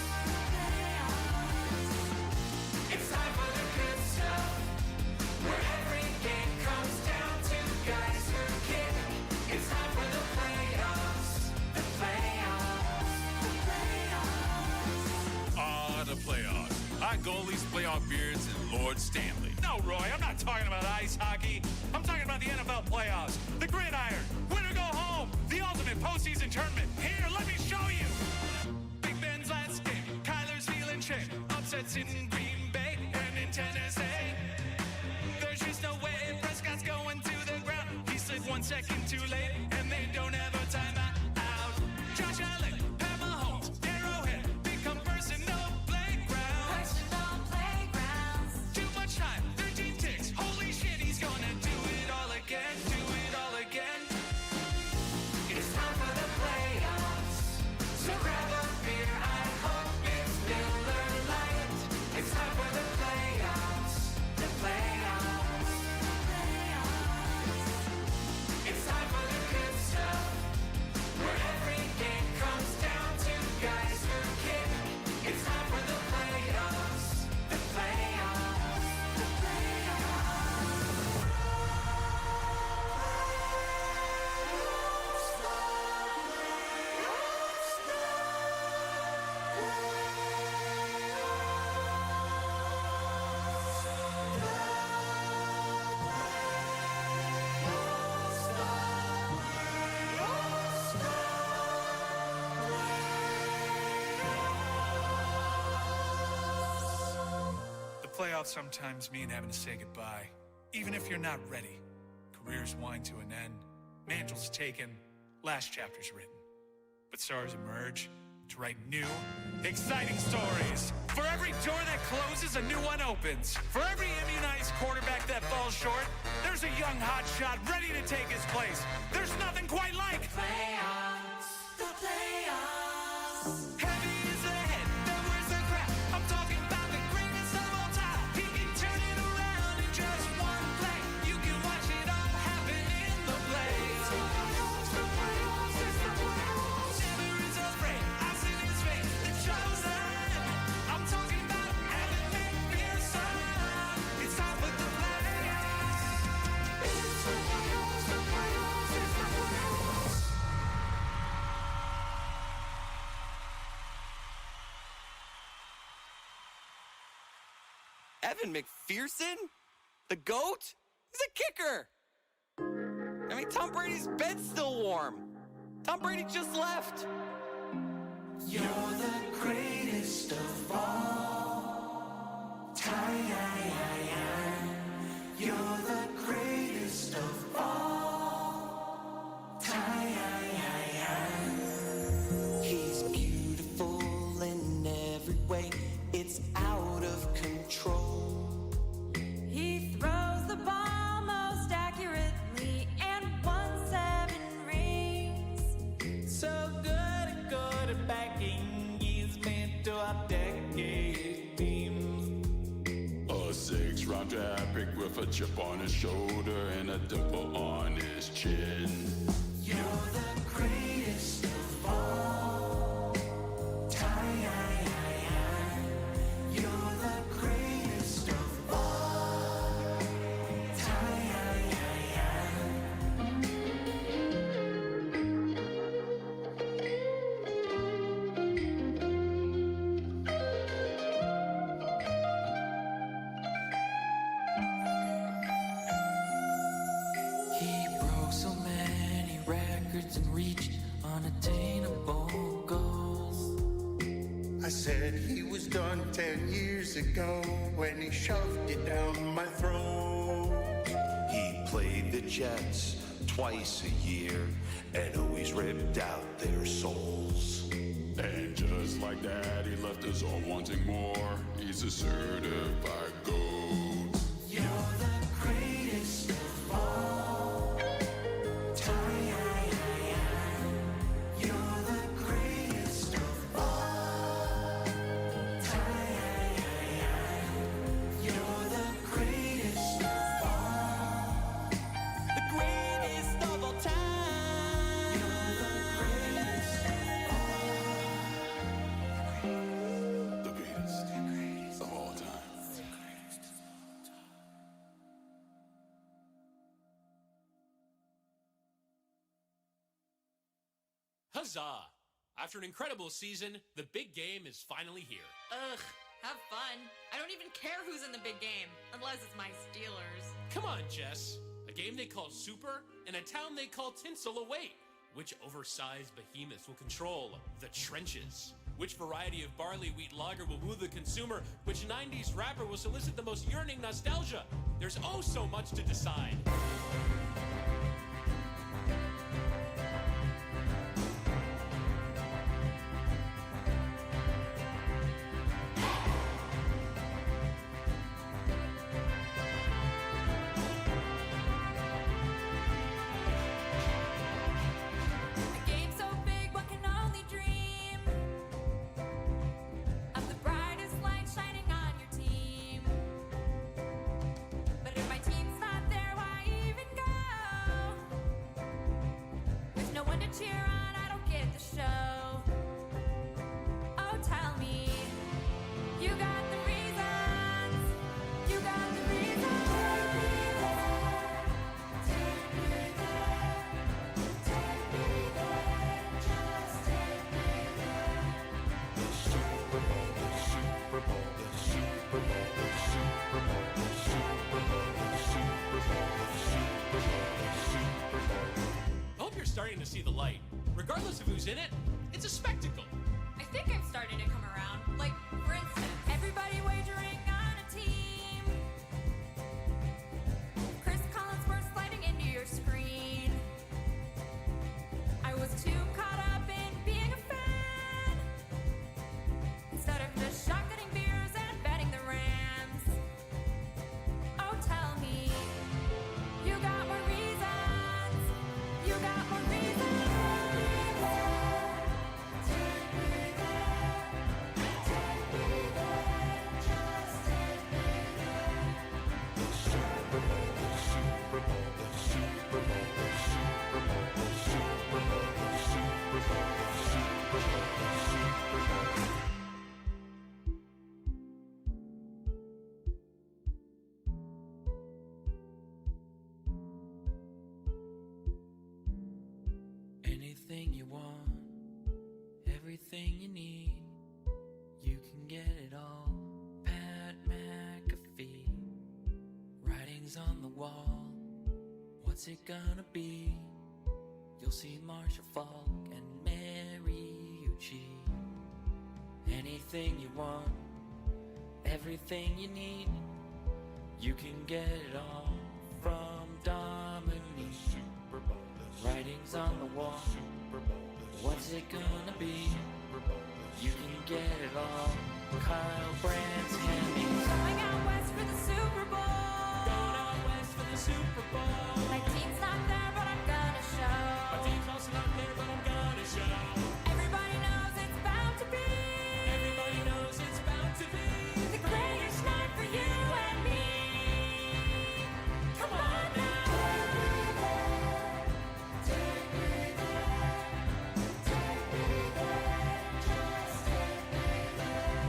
It's time for the good stuff, where every game comes down to guys who kick. It's time for the playoffs, the playoffs, the playoffs. Ah, the playoffs. Hot goalies, playoff beards, and Lord Stanley. No, Roy, I'm not talking about ice hockey. I'm talking about the NFL playoffs, the gridiron, win or go home, the ultimate postseason tournament. Here, let me show you. Big Ben's last game, Kyler's feeling shame, upsets in Green Bay and in Tennessee. There's just no way Prescott's going to the ground. He slid 1 second too late, and they don't have a timeout. Josh Allen, Pat Mahomes, Arrowhead, become personal playgrounds. Too much time, 13 ticks. Holy shit, he's gonna do it all again, do it all again. It's time for the playoffs. So grab a beer, I hope it's Miller Lite. It's time for the playoffs, the playoffs. It's time for the good stuff, where every game comes down to guys who kick. It's time for the playoffs, the playoffs, the The playoffs sometimes mean having to say goodbye, even if you're not ready. Careers wind to an end, mantles taken, last chapter's written. But stars emerge to write new, exciting stories. For every door that closes, a new one opens. For every immunized quarterback that falls short, there's a young hotshot ready to take his place. There's nothing quite like playoffs, the playoffs. Heavy is the head that wears the crown. I'm talking about the greatest of all time. He can turn it around in just one play. You can watch it all happen in the playoffs. The playoffs, it's the playoffs. Never is afraid. I see his face. The chosen. I'm talking about Evan McPherson. It's time for the playoffs. It's the playoffs, the playoffs, it's the playoffs. Evan McPherson? The GOAT? He's a kicker! I mean, Tom Brady's bed's still warm. Tom Brady just left. You're the greatest of all time. You're the greatest of all time. He's beautiful in every way. It's out of control. He throws the ball most accurately and won 7 rings. So good at quarterbacking, he's meant to our decade teams. A 6th-round draft pick with a chip on his shoulder and a dimple on his chin. You're the greatest of all time. You're the greatest of all time. He broke so many records and reached unattainable goals. I said he was done 10 years ago when he shoved it down my throat. He played the Jets twice a year and always ripped out their souls. And just like that, he left us all wanting more. He's a certified gold. You're the greatest of all time. You're the greatest of all time. You're the greatest of all. The greatest of all time. You're the greatest The greatest of all time. Huzzah! After an incredible season, the big game is finally here. Ugh, have fun. I don't even care who's in the big game, unless it's my Steelers. Come on, Jess. A game they call Super and a town they call Tinsel await. Which oversized behemoths will control the trenches? Which variety of barley wheat lager will woo the consumer? Which 90s rapper will solicit the most yearning nostalgia? There's oh so much to decide. A game so big, one can only dream of the brightest light shining on your team. But if my team's not there, why even go? With no one to cheer on, I don't get the show. Oh, tell me, you got the reasons. You got the reasons. Take me there. Take me there. Just take me there. The Super Bowl, the Super Bowl, the Super Bowl, the Super Bowl, the Super Bowl, the Super Bowl, the Super Bowl, the Super Bowl. I hope you're starting to see the light. Regardless of who's in it, it's a spectacle. I think I'm starting to come around. Like, for instance, Everybody wagering on a team. Chris Collinsworth sliding into your screen. I was too caught up in being a fan instead of just shotgunning beers and betting the Rams. Oh, tell me, you got more reasons. You got more reasons. Take me there. Take me there. Just take me there. The Super Bowl, the Super Bowl, the Super Bowl, the Super Bowl, the Super Bowl, the Super Bowl, the Super Bowl, the Super Bowl. anything you want, everything you need. You can get it all. Pat McAfee. Writings on the wall. What's it gonna be? You'll see Marshall Falk and Mariucci. Anything you want, everything you need. You can get it all from Dominique. Writings on the wall. What's it gonna be? You can get it all. Kyle Brandt's Hemmings. Going out west for the Super Bowl. Going out west for the Super Bowl. My team's not there, but I'm gonna show. My team's also not there, but I'm gonna show. Everybody knows it's bound to be. Everybody knows it's bound to be The greatest night for you and me. Come on now. Take me there. Take me there. Just take me there.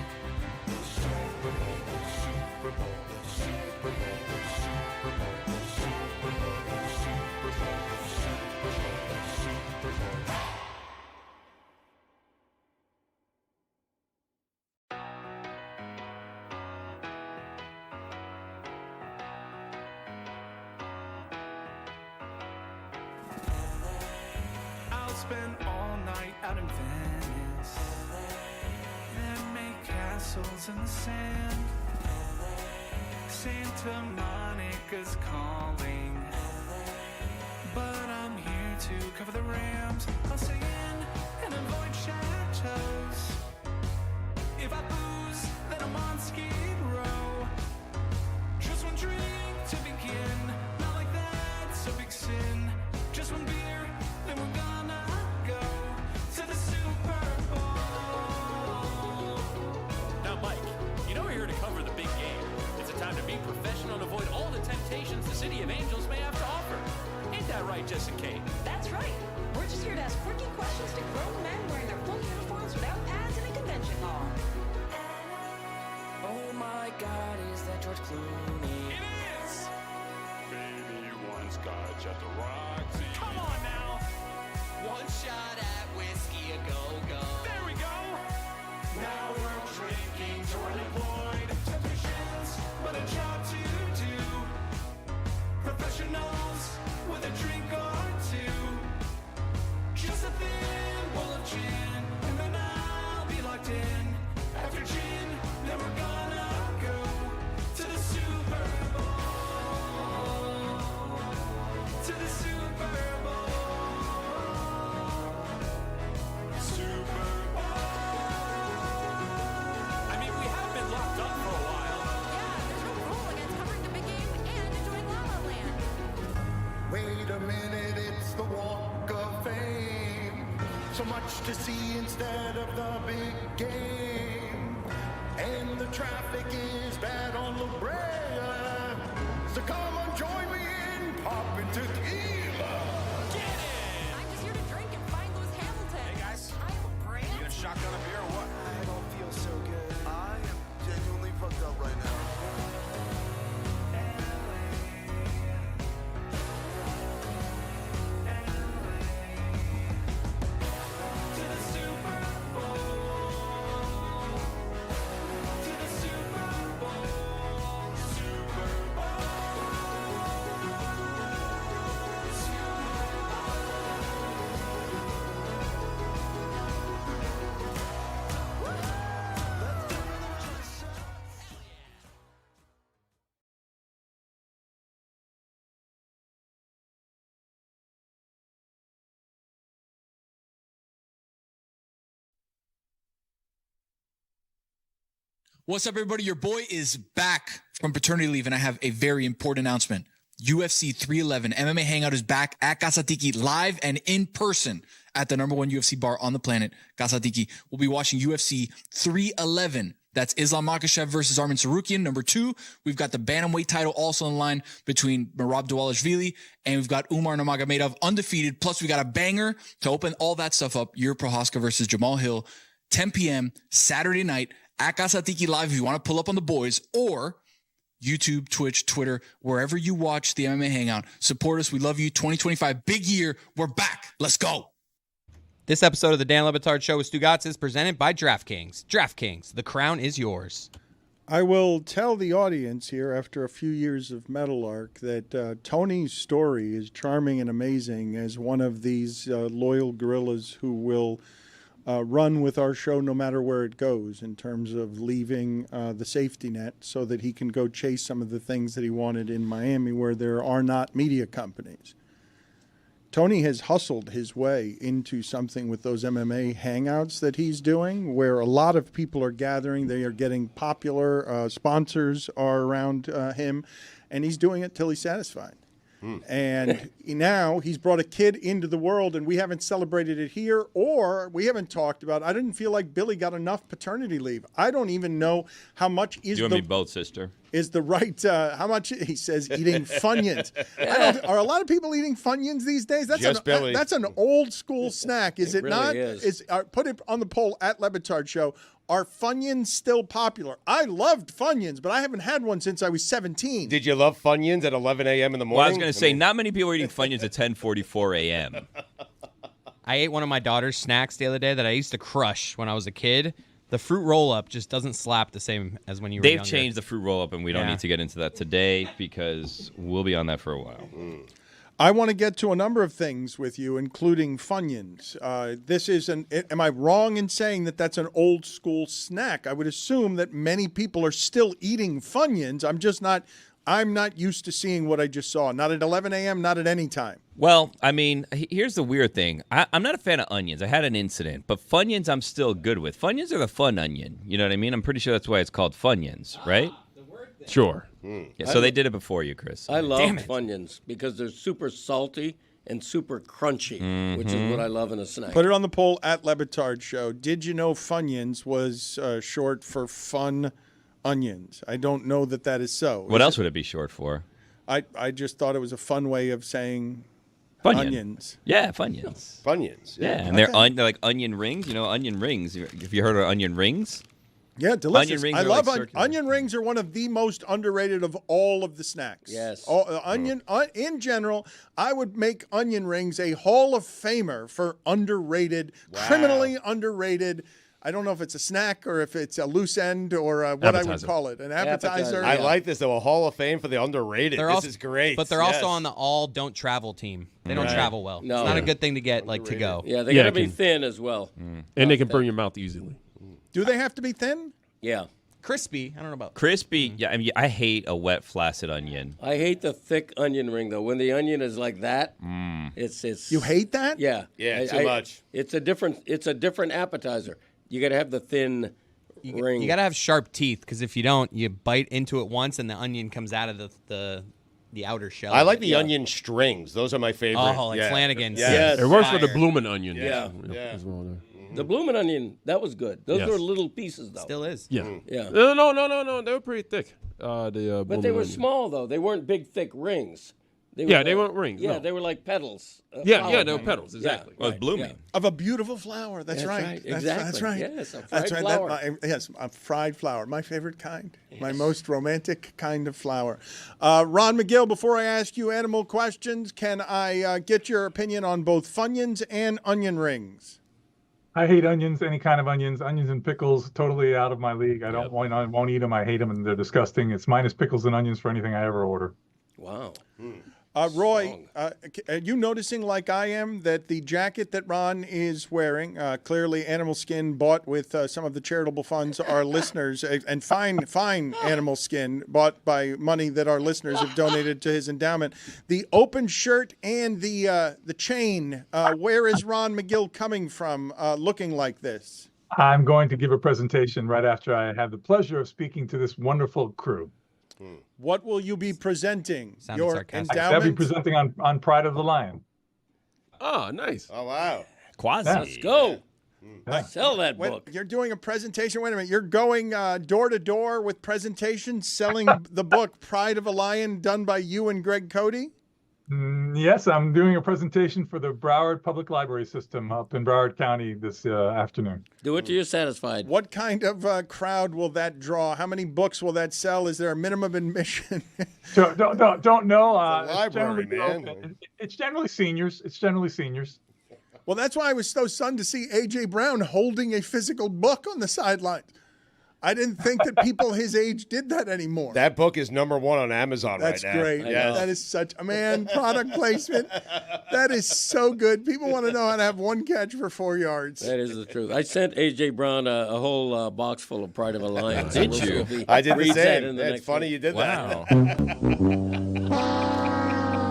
The Super Bowl, the Super Bowl, the Super Bowl, the Super Bowl, the Super Bowl, spend all night out in Venice. Then make castles in the sand. Santa Monica's calling, but I'm here to cover the Rams. I'll stay in and avoid chateaus. If I booze, then I'm on Skid Row. Just one drink to begin, not like that's a big sin. Just one beer, then we're gonna go to the Super Bowl. Now, Mike, you know we're here to cover the big game. It's a time to be professional and avoid all the temptations the City of Angels may have to offer. Ain't that right, Jess and Kate? That's right. We're just here to ask quirky questions to grown men wearing their full uniforms without pads in a convention hall. Oh my God, is that George Clooney? It is! Baby wants scotch at the Roxy. Come on now! One shot at whiskey a go-go. There we go! Now we're drinking to unemployed temptations, but a job to do. Professionals with a drink or two. Just a thimble of gin, and then I'll be locked in. After gin, then we're gonna go to the Super Bowl. To the Super Bowl. Super I mean, we have been locked up for a while. Yeah, there's no rule against covering the big game and enjoying La La Land. Wait a minute, it's the Walk of Fame. So much to see instead of the big game. And the traffic is bad on La Brea. So come on, join me in popping tequila. I'm just here to drink and find Lewis Hamilton. Hey guys, Kyle Brandt. you gonna shotgun a beer or what? I don't feel so good. I am genuinely fucked up right now. To the Super Bowl. To the Super Bowl. Super Bowl. What's up, everybody? Your boy is back from paternity leave, and I have a very important announcement. UFC 311 MMA Hangout is back at Casa Tiki live and in person at the #1 UFC bar on the planet, Casa Tiki. We'll be watching UFC 311. That's Islam Makhachev versus Arman Tsarukyan. #2, we've got the bantamweight title also in line between Merab Dvalishvili, and we've got Umar Nurmagomedov undefeated. Plus, we got a banger to open all that stuff up. Yuri Prohaska versus Jamal Hill, 10 p.m. Saturday night at Casa Tiki Live if you want to pull up on the boys, or YouTube, Twitch, Twitter, wherever you watch the MMA Hangout. Support us. We love you. 2025, big year. We're back. Let's go. This episode of the Dan Le Batard Show with Stugotz is presented by DraftKings. DraftKings, the crown is yours. I will tell the audience here, after a few years of Meadowlark, that Tony's story is charming and amazing as one of these loyal gorillas who will run with our show no matter where it goes, in terms of leaving the safety net so that he can go chase some of the things that he wanted in Miami where there are not media companies. Tony has hustled his way into something with those MMA hangouts that he's doing, where a lot of people are gathering. They are getting popular. Sponsors are around him, and he's doing it till he's satisfied. And now he's brought a kid into the world, and we haven't celebrated it here, or we haven't talked about it. I didn't feel like Billy got enough paternity leave. I don't even know how much is You and me both, sister. is the right, how much, he says, eating Funyuns. Are a lot of people eating Funyuns these days? Just Billy. That's an old school snack, is it really not? is. Put it on the poll at Le Batard Show. Are Funyuns still popular? I loved Funyuns, but I haven't had one since I was 17. Did you love Funyuns at 11 a.m. in the morning? Well, I was going to say, not many people are eating Funyuns at 10:44 a.m. I ate one of my daughter's snacks the other day that I used to crush when I was a kid. The fruit roll-up just doesn't slap the same as when you were They've younger. changed the fruit roll-up, and we don't need to get into that today because we'll be on that for a while. I want to get to a number of things with you, including Funyuns. This is am I wrong in saying that that's an old school snack? I would assume that many people are still eating Funyuns. I'm not used to seeing what I just saw. Not at 11 a.m., not at any time. Well, I mean, here's the weird thing. I'm not a fan of onions. I had an incident, but Funyuns I'm still good with. Funyuns are the fun onion. You know what I mean? I'm pretty sure that's why it's called Funyuns, right? Sure. Yeah, so they did it before you, Chris. I love Funyuns because they're super salty and super crunchy, which is what I love in a snack. Put it on the poll at Le Batard Show. Did you know Funyuns was short for fun onions? I don't know that is so. What else would it be short for? I just thought it was a fun way of saying Funyun. onions. Yeah, Funyuns. Funyuns. Yeah, and they're like onion rings. You know, onion rings. Have you heard of onion rings? Yeah, delicious. Onion rings I are love like onion rings. Are one of the most underrated of all of the snacks. Yes. In general, I would make onion rings a Hall of Famer for underrated, criminally underrated. I don't know if it's a snack or if it's a loose end or what I would call it, an appetizer. I like this, though, a Hall of Fame for the underrated. This is great. But they're also on the all don't travel team. They don't travel well. No. It's not a good thing to get to go. Yeah, they got to be thin as well. And they can burn your mouth easily. Do they have to be thin? Yeah. Crispy. I don't know about crispy. Yeah, I mean, I hate a wet, flaccid onion. I hate the thick onion ring though. When the onion is like that, it's. You hate that? Yeah. Yeah, too much. It's a different appetizer. You got to have the thin ring. You got to have sharp teeth because if you don't, you bite into it once and the onion comes out of the outer shell. I like the onion strings. Those are my favorite. Oh, like Flanagan's. Yes. It works Fire. with the bloomin' onion. Yeah. As well there. The bloomin' onion, that was good. Those Yes. were little pieces though. Still is. Yeah. Yeah. No. They were pretty thick. But they bloomin' were onion. small though. They weren't big, thick rings. They weren't rings. Yeah, no. they were like petals. Yeah, flower they were petals. petals. Exactly. Well, it's blooming. Of a beautiful flower. That's That's right. right, That's exactly. right. Yes, a fried That's right. flower. Yes, a fried flower. My favorite kind. My most romantic kind of flower. Ron McGill, before I ask you animal questions, can I get your opinion on both Funyuns and onion rings? I hate onions, any kind of onions. Onions and pickles, totally out of my league. I won't eat them. I hate them, and they're disgusting. It's minus pickles and onions for anything I ever order. Wow. Roy, are you noticing, like I am, that the jacket that Ron is wearing, clearly animal skin bought with some of the charitable funds our listeners, and fine animal skin bought by money that our listeners have donated to his endowment. The open shirt and the chain, where is Ron McGill coming from looking like this? I'm going to give a presentation right after I have the pleasure of speaking to this wonderful crew. What will you be presenting? Sounded Your sarcastic. I'll endowment? be presenting on Pride of the Lion. Oh, nice. Oh, wow. Quasi. Let's go. Sell that Wait, book. you're doing a presentation. Wait a minute. You're going door to door with presentations selling the book Pride of a Lion done by you and Greg Cody? Yes, I'm doing a presentation for the Broward Public Library System up in Broward County this afternoon. Do it till you're satisfied. What kind of crowd will that draw? How many books will that sell? Is there a minimum admission? Don't know. It's a library, man. It's generally seniors. It's generally seniors. Well, that's why I was so stunned to see A.J. Brown holding a physical book on the sidelines. I didn't think that people his age did that anymore. That book is #1 on Amazon That's right now. great. That is such a product placement. That is so good. People want to know how to have one catch for 4 yards. That is the truth. I sent A.J. Brown a whole box full of Pride of a Lion. Did you? I did the Reads that same. in the It's next funny one. you did that.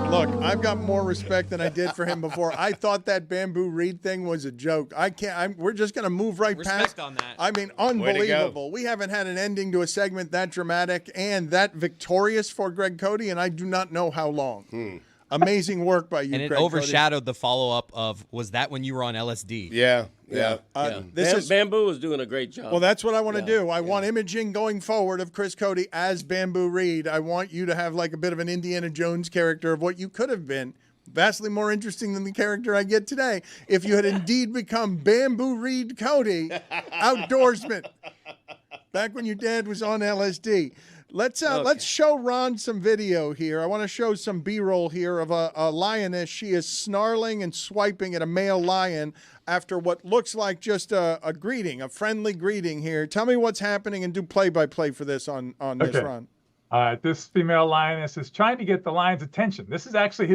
Look, I've got more respect than I did for him before. I thought that bamboo reed thing was a joke. I can't. We're just going to move right Respect past. on that. I mean, Way to go. unbelievable. We haven't had an ending to a segment that dramatic and that victorious for Greg Cody, and I do not know how long. Amazing work by you, And it Greg overshadowed the follow-up of, was that when you were on LSD? Yeah. This is Bamboo is doing a great job. well. That's what I want to do. I want imaging going forward of Chris Cody as Bamboo Reed. I want you to have like a bit of an Indiana Jones character of what you could have been. Vastly more interesting than the character I get today. If you had indeed become Bamboo Reed Cody, outdoorsman, back when your dad was on LSD. Let's show Ron some video here. I want to show some B-roll here of a lioness. She is snarling and swiping at a male lion after what looks like just a greeting, a friendly greeting here. Tell me what's happening and do play-by-play for this on this, Okay. Ron. This female lioness is trying to get the lion's attention. This is actually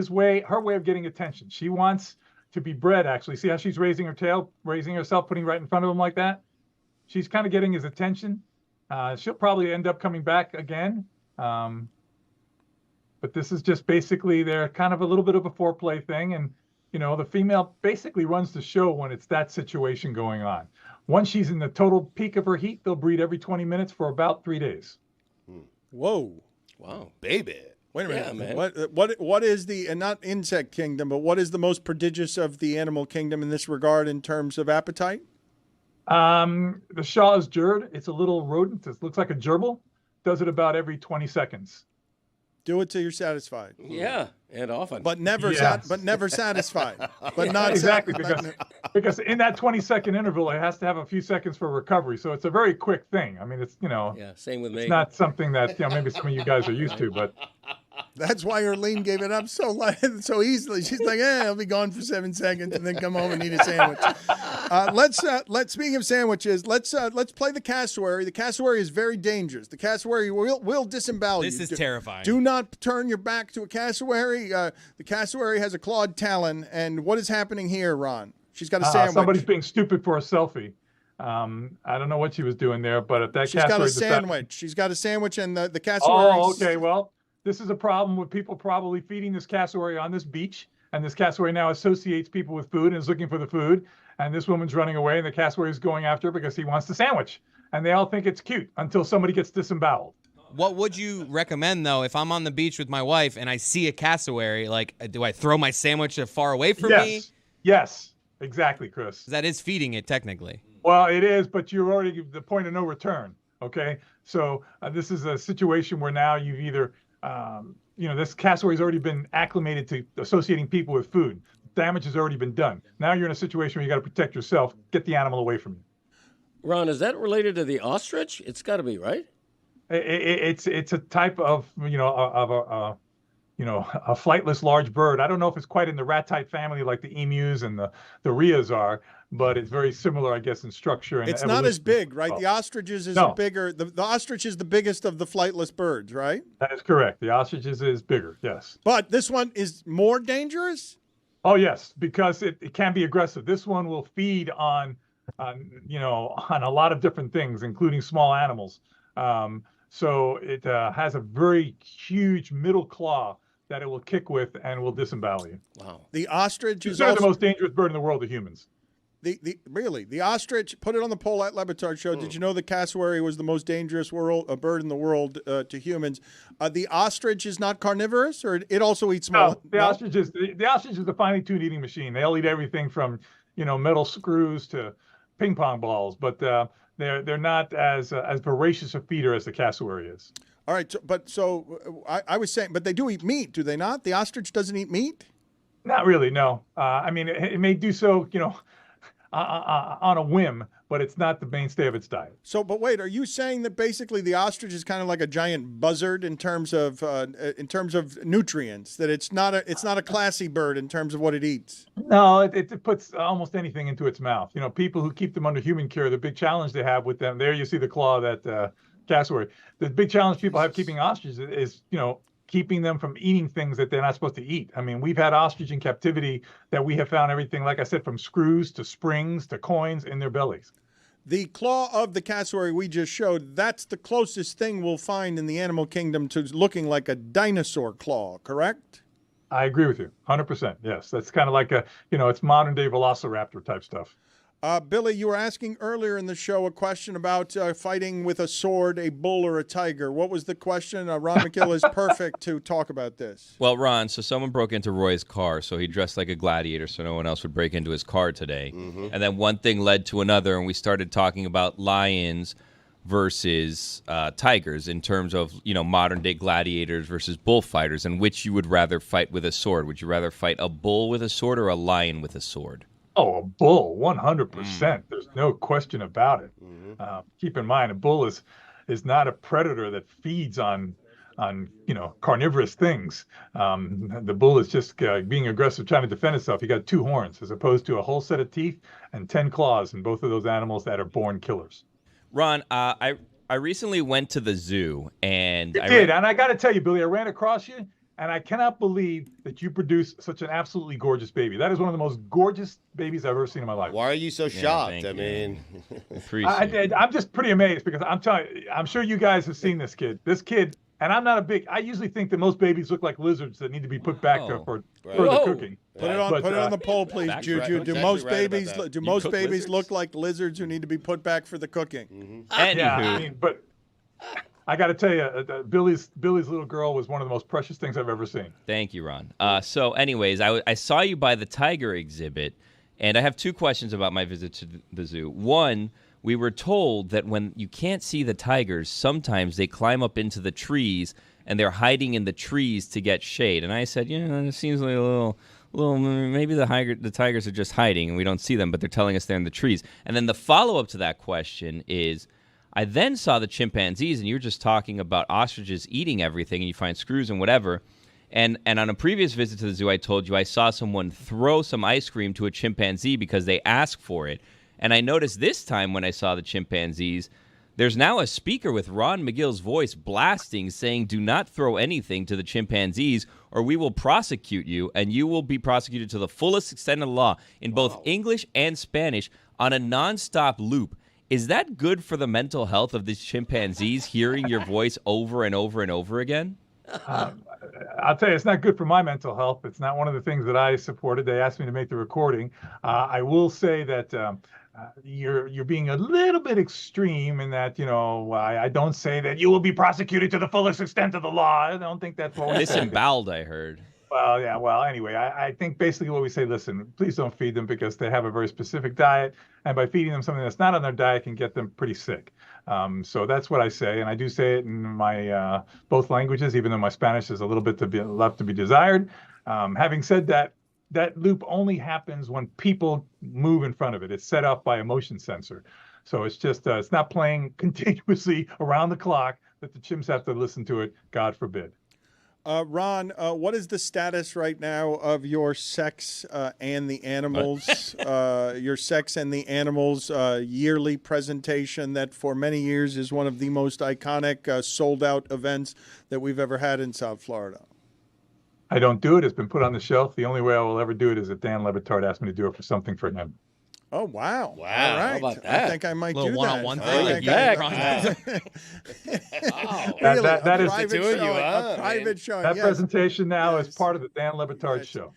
her way of getting attention. She wants to be bred, actually. See how she's raising her tail, raising herself, putting right in front of him like that? She's kind of getting his attention. She'll probably end up coming back again. But this is just basically they're kind of a little bit of a foreplay thing. And, the female basically runs the show when it's that situation going on. Once she's in the total peak of her heat, they'll breed every 20 minutes for about 3 days. Whoa. Wow, baby. Wait a minute. Yeah, man. What is the, and not insect kingdom, but what is the most prodigious of the animal kingdom in this regard in terms of appetite? The Shaw's Jerd. It's a little rodent. It looks like a gerbil. Does it about every 20 seconds. Do it till you're satisfied. Yeah, and often. But never, never satisfied. But not exactly because in that 20-second interval, it has to have a few seconds for recovery. So it's a very quick thing. I mean, it's Yeah, same with me. It's not something that maybe some of you guys are used to, but. That's why Erlene gave it up so easily. She's like, I'll be gone for 7 seconds and then come home and eat a sandwich. Let's speaking of sandwiches, let's play the cassowary. The cassowary is very dangerous. The cassowary will disembowel you. This is terrifying. Do not turn your back to a cassowary. The cassowary has a clawed talon, and what is happening here, Ron? She's got a sandwich. Somebody's being stupid for a selfie. I don't know what she was doing there, but if that She's got a sandwich. She's got a sandwich, and the cassowary. Oh, okay. Well, this is a problem with people probably feeding this cassowary on this beach, and this cassowary now associates people with food and is looking for the food. And this woman's running away, and the cassowary is going after her because he wants the sandwich. And they all think it's cute until somebody gets disemboweled. What would you recommend, though, if I'm on the beach with my wife and I see a cassowary? Like, do I throw my sandwich far away from me? Yes, exactly, Chris. That is feeding it, technically. Well, it is, but you're already the point of no return. Okay, so this is a situation where now you've either, this cassowary's already been acclimated to associating people with food. Damage has already been done. Now you're in a situation where you got to protect yourself, get the animal away from you. Ron, is that related to the ostrich? It's got to be, right? It's a type of a flightless large bird. I don't know if it's quite in the rat-type family like the emus and the rheas are, but it's very similar, I guess, in structure. And it's not as big, right? The ostriches is bigger. The ostrich is the biggest of the flightless birds, right? That is correct. The ostrich is bigger, yes. But this one is more dangerous? Oh, yes, because it can be aggressive. This one will feed on a lot of different things, including small animals. So it has a very huge middle claw that it will kick with and will disembowel you. Wow. The ostrich is the most dangerous bird in the world to humans. The ostrich, put it on the poll at Le Batard Show. Did you know the cassowary was the most dangerous bird in the world to humans? The ostrich is not carnivorous, or it also eats small? No, the ostrich is the finely tuned eating machine. They'll eat everything from metal screws to ping pong balls, but they're not as voracious a feeder as the cassowary is. All right, I was saying, but they do eat meat, do they not? The ostrich doesn't eat meat? Not really, no. I mean, it may do so, on a whim, but it's not the mainstay of its diet. So, but wait, are you saying that basically the ostrich is kind of like a giant buzzard in terms of nutrients? That it's not a classy bird in terms of what it eats? No, it puts almost anything into its mouth. People who keep them under human care, the big challenge they have with them. There, you see the claw of that cassowary. The big challenge people have keeping ostriches is keeping them from eating things that they're not supposed to eat. I mean, we've had ostrich in captivity that we have found everything, like I said, from screws to springs to coins in their bellies. The claw of the cassowary we just showed, that's the closest thing we'll find in the animal kingdom to looking like a dinosaur claw, correct? I agree with you, 100%. Yes, that's kind of like it's modern day velociraptor type stuff. Billy, you were asking earlier in the show a question about fighting with a sword, a bull, or a tiger. What was the question? Ron McGill is perfect to talk about this. Well, Ron, so someone broke into Roy's car, so he dressed like a gladiator so no one else would break into his car today. Mm-hmm. And then one thing led to another, and we started talking about lions versus tigers in terms of, modern-day gladiators versus bullfighters, and which you would rather fight with a sword. Would you rather fight a bull with a sword or a lion with a sword? Oh, a bull, 100%. There's no question about it. Keep in mind, a bull is not a predator that feeds on carnivorous things. The bull is just being aggressive, trying to defend itself. You got 2 horns as opposed to a whole set of teeth and 10 claws in both of those animals that are born killers. Ron, I I recently went to the zoo, and You did, and I got to tell you, Billy, I ran across you, and I cannot believe that you produced such an absolutely gorgeous baby. That is one of the most gorgeous babies I've ever seen in my life. Why are you so shocked? I mean, I'm just pretty amazed because I'm telling you, I'm sure you guys have seen this kid. This kid, and I'm not a big. I usually think that most babies look like lizards that need to be put back for further cooking. Put it on the poll, please, Juju. Do most babies look like lizards who need to be put back for the cooking? Yeah, I mean, but I got to tell you, Billy's little girl was one of the most precious things I've ever seen. Thank you, Ron. So, anyways, I saw you by the tiger exhibit, and I have two questions about my visit to the zoo. One, we were told that when you can't see the tigers, sometimes they climb up into the trees, and they're hiding in the trees to get shade. And I said, it seems like a little maybe the tigers are just hiding, and we don't see them, but they're telling us they're in the trees. And then the follow-up to that question is, I then saw the chimpanzees, and you were just talking about ostriches eating everything, and you find screws and whatever. And on a previous visit to the zoo, I told you I saw someone throw some ice cream to a chimpanzee because they asked for it. And I noticed this time when I saw the chimpanzees, there's now a speaker with Ron McGill's voice blasting, saying, "Do not throw anything to the chimpanzees, or we will prosecute you, and you will be prosecuted to the fullest extent of the law," in both English and Spanish on a nonstop loop. Is that good for the mental health of these chimpanzees, hearing your voice over and over and over again? I'll tell you, it's not good for my mental health. It's not one of the things that I supported. They asked me to make the recording. I will say that you're being a little bit extreme in that, I don't say that you will be prosecuted to the fullest extent of the law. I don't think that's what we say. Disemboweled, I heard. Well, yeah. Well, anyway, I think basically what we say, listen, please don't feed them because they have a very specific diet. And by feeding them something that's not on their diet can get them pretty sick. So that's what I say. And I do say it in my both languages, even though my Spanish is a little bit left to be desired. Having said that, that loop only happens when people move in front of it. It's set up by a motion sensor. So it's just, it's not playing continuously around the clock that the chimps have to listen to it, God forbid. Ron, what is the status right now of your Sex and the Animals, your Sex and the Animals yearly presentation that for many years is one of the most iconic sold-out events that we've ever had in South Florida? I don't do it. It's been put on the shelf. The only way I will ever do it is if Dan Le Batard asked me to do it for something for him. Oh, wow. Wow. All right. How about that? I think I might do that. one-on-one thing. I Like think Really, that a is private two of you, showing, huh, a private showing. That yes. presentation now is Yes. part of the Dan Le Batard Yes. show.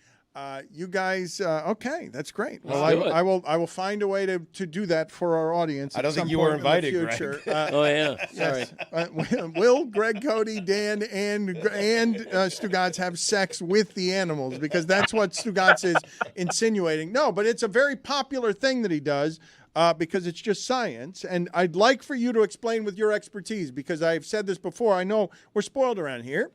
You guys, okay, that's great. Well, Let's do it. I will find a way to do that for our audience. I don't at think some you were point in the invited, Greg. future. Oh, yeah. Sorry. Yes. Will, Greg, Cody, Dan, and Stugotz have sex with the animals? Because that's what Stugotz is insinuating. No, but it's a very popular thing that he does. Because it's just science. And I'd like for you to explain with your expertise, because I've said this before. I know we're spoiled around here.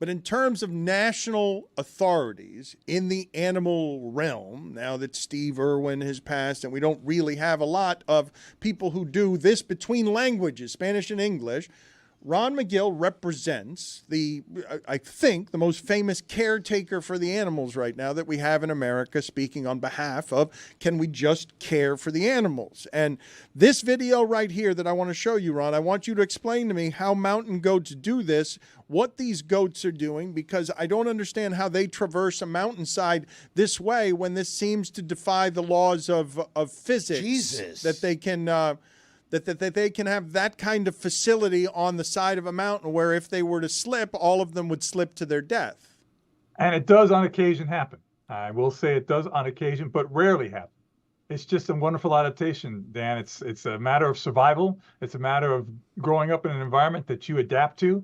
But in terms of national authorities in the animal realm, now that Steve Irwin has passed and we don't really have a lot of people who do this between languages, Spanish and English, Ron McGill represents I think, the most famous caretaker for the animals right now that we have in America, speaking on behalf of Can We Just Care for the Animals? And this video right here that I want to show you, Ron, I want you to explain to me how mountain goats do this, what these goats are doing, because I don't understand how they traverse a mountainside this way when this seems to defy the laws of physics. Jesus. That they can... that they can have that kind of facility on the side of a mountain where if they were to slip, all of them would slip to their death. And it does on occasion happen. I will say it does on occasion, but rarely happen. It's just a wonderful adaptation, Dan. It's a matter of survival. It's a matter of growing up in an environment that you adapt to.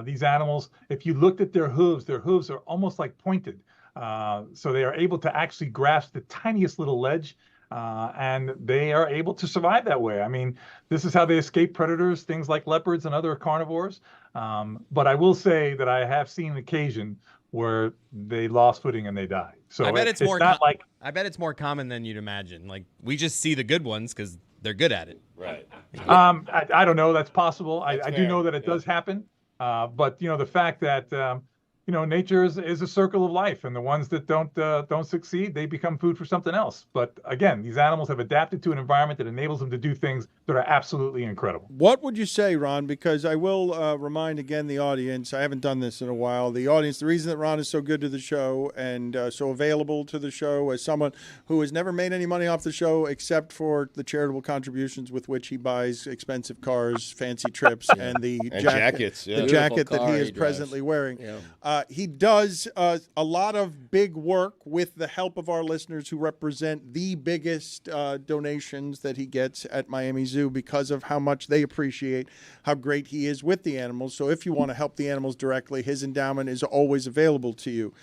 These animals, if you looked at their hooves are almost like pointed. So they are able to actually grasp the tiniest little ledge. And they are able to survive that way. I mean, this is how they escape predators, things like leopards and other carnivores. But I will say that I have seen an occasion where they lost footing and they died. So I bet it's more not like I bet it's more common than you'd imagine. Like, we just see the good ones because they're good at it. Right. I don't know. That's possible. I do fair. know that it does happen. But the fact that nature is a circle of life, and the ones that don't succeed, they become food for something else. But again, these animals have adapted to an environment that enables them to do things that are absolutely incredible. What would you say, Ron? Because I will remind again the audience, I haven't done this in a while, the audience, the reason that Ron is so good to the show and so available to the show as someone who has never made any money off the show except for the charitable contributions with which he buys expensive cars, fancy trips, and the jackets. The jacket that he is presently wearing. He does a lot of big work with the help of our listeners who represent the biggest donations that he gets at Miami Zoo because of how much they appreciate how great he is with the animals. So if you want to help the animals directly, his endowment is always available to you.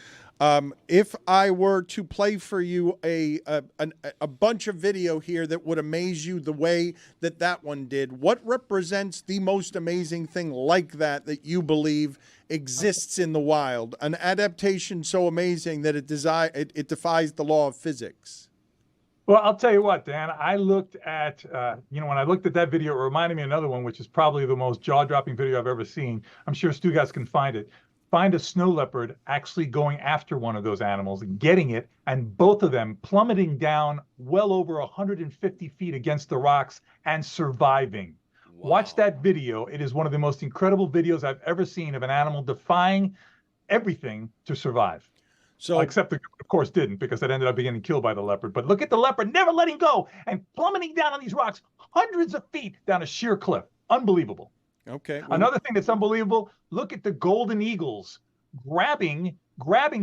If I were to play for you a bunch of video here that would amaze you the way that one did, what represents the most amazing thing like that you believe exists in the wild? An adaptation so amazing that it defies the law of physics. Well, I'll tell you what, Dan, I looked at, when I looked at that video, it reminded me of another one, which is probably the most jaw-dropping video I've ever seen. I'm sure Stugotz can find it. Find a snow leopard actually going after one of those animals and getting it, and both of them plummeting down well over 150 feet against the rocks and surviving. Wow. Watch that video. It is one of the most incredible videos I've ever seen of an animal defying everything to survive. So, except the of course didn't, because it ended up getting killed by the leopard. But look at the leopard never letting go and plummeting down on these rocks hundreds of feet down a sheer cliff. Unbelievable. Okay. Another thing that's unbelievable, look at the golden eagles grabbing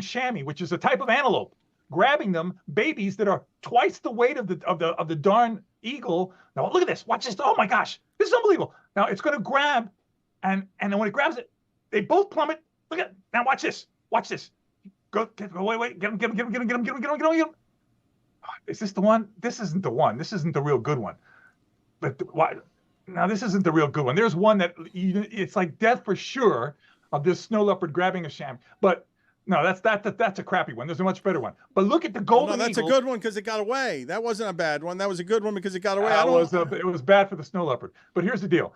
chamois, which is a type of antelope, grabbing them, babies that are twice the weight of the darn eagle. Now look at this. Watch this. Oh my gosh. This is unbelievable. Now it's going to grab, and then when it grabs it, they both plummet. Look at, now watch this. Watch this. Go, wait, get him. Is this the one? This isn't the one. This isn't the real good one. But why? Now this isn't the real good one. There's one that it's like death for sure of this snow leopard grabbing a chamois. But no, that's a crappy one. There's a much better one. But look at the golden eagle. No, that's a good one because it got away. That wasn't a bad one. That was a good one because it got away. It was bad for the snow leopard. But here's the deal.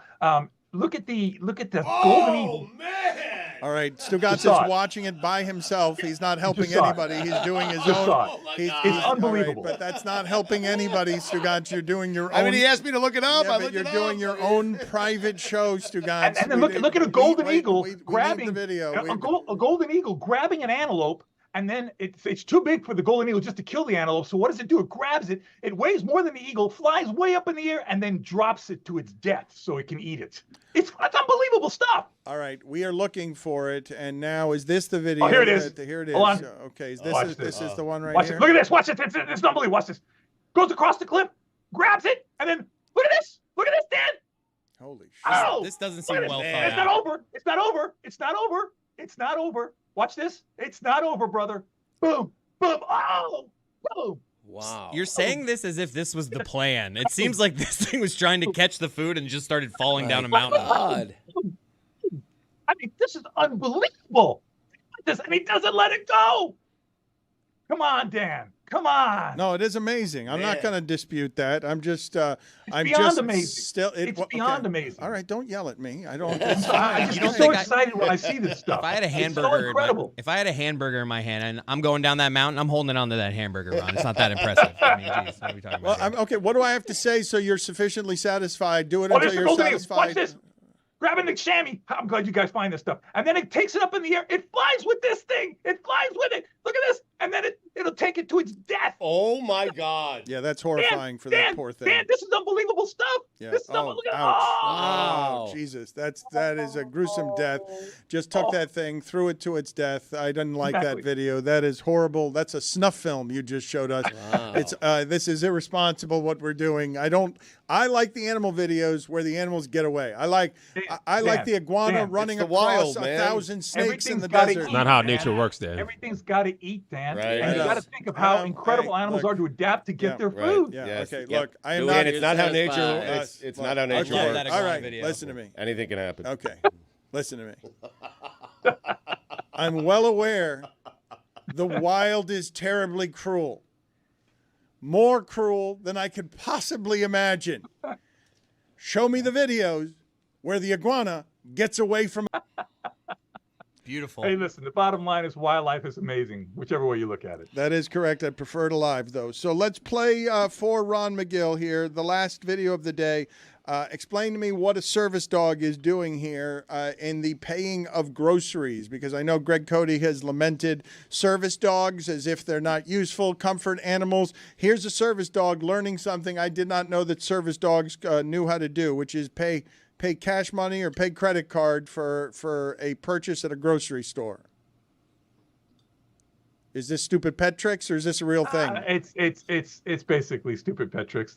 Look at the golden eagle. Man. All right, Stugotz is watching it by himself. He's not helping anybody. He's doing his own. It's unbelievable. Right, but that's not helping anybody, Stugotz. You're doing your own. I mean, he asked me to look it up. Yeah, but you're doing your own private show, Stugotz. And then look at a golden eagle grabbing the video. A golden eagle grabbing an antelope. And then it's too big for the golden eagle just to kill the antelope. So what does it do? It grabs it. It weighs more than the eagle, flies way up in the air, and then drops it to its death so it can eat it. It's unbelievable stuff. All right, we are looking for it, and now is this the video? Oh, here it is. Here it is. Hold on. Okay, this is the one right watch here. It. Look at this. Watch it. It's unbelievable. Watch this. Goes across the cliff, grabs it, and then look at this. Look at this, Dan. Holy shit! Oh, this doesn't seem well thought out. It's not over. It's not over. It's not over. It's not over. Watch this. It's not over, brother. Boom, boom, oh, boom. Wow. You're saying this as if this was the plan. It seems like this thing was trying to catch the food and just started falling down a mountain. God. I mean, this is unbelievable. And he doesn't let it go. Come on, Dan. Come on. No, it is amazing. I'm not going to dispute that. I'm just, it's beyond amazing. It's beyond amazing. All right, don't yell at me. I don't. I just get so excited when I see this stuff. If I had a hamburger, in my hand and I'm going down that mountain, I'm holding onto that hamburger, Ron. It's not that impressive. I mean, geez, what are we talking about? Well, okay. What do I have to say so you're sufficiently satisfied? Do it until you're satisfied. Watch this. Grabbing the chamois. I'm glad you guys find this stuff. And then it takes it up in the air. It flies with this thing. It flies with it. Look at this. And then it'll take it to its death. Oh, my God. Yeah, that's horrifying for that poor thing. Dan, this is unbelievable stuff. Yeah. This is ouch. Wow. Oh, Jesus. That is a gruesome death. Just took that thing, threw it to its death. I didn't like that video. That is horrible. That's a snuff film you just showed us. Wow. This is irresponsible what we're doing. I like the animal videos where the animals get away. I like the iguana running across 1,000 snakes in the desert. Not how nature works, Dan. Everything's got to eat, Dan. Right. And you got to think of how incredible animals are to adapt to get their food. Yeah. Yes. Okay. Yep. Look, I am not. And it's not how nature. It's not how nature works. All right. Listen to me. Anything can happen. Okay. Listen to me. I'm well aware the wild is terribly cruel. More cruel than I could possibly imagine. Show me the videos where the iguana gets away from. Beautiful. Hey, listen, the bottom line is wildlife is amazing, whichever way you look at it. That is correct. I prefer it alive, though. So let's play for Ron McGill here, the last video of the day. Explain to me what a service dog is doing here in the paying of groceries, because I know Greg Cody has lamented service dogs as if they're not useful, comfort animals. Here's a service dog learning something I did not know that service dogs knew how to do, which is pay cash money or pay credit card for a purchase at a grocery store. Is this stupid pet tricks or is this a real thing? It's basically stupid pet tricks.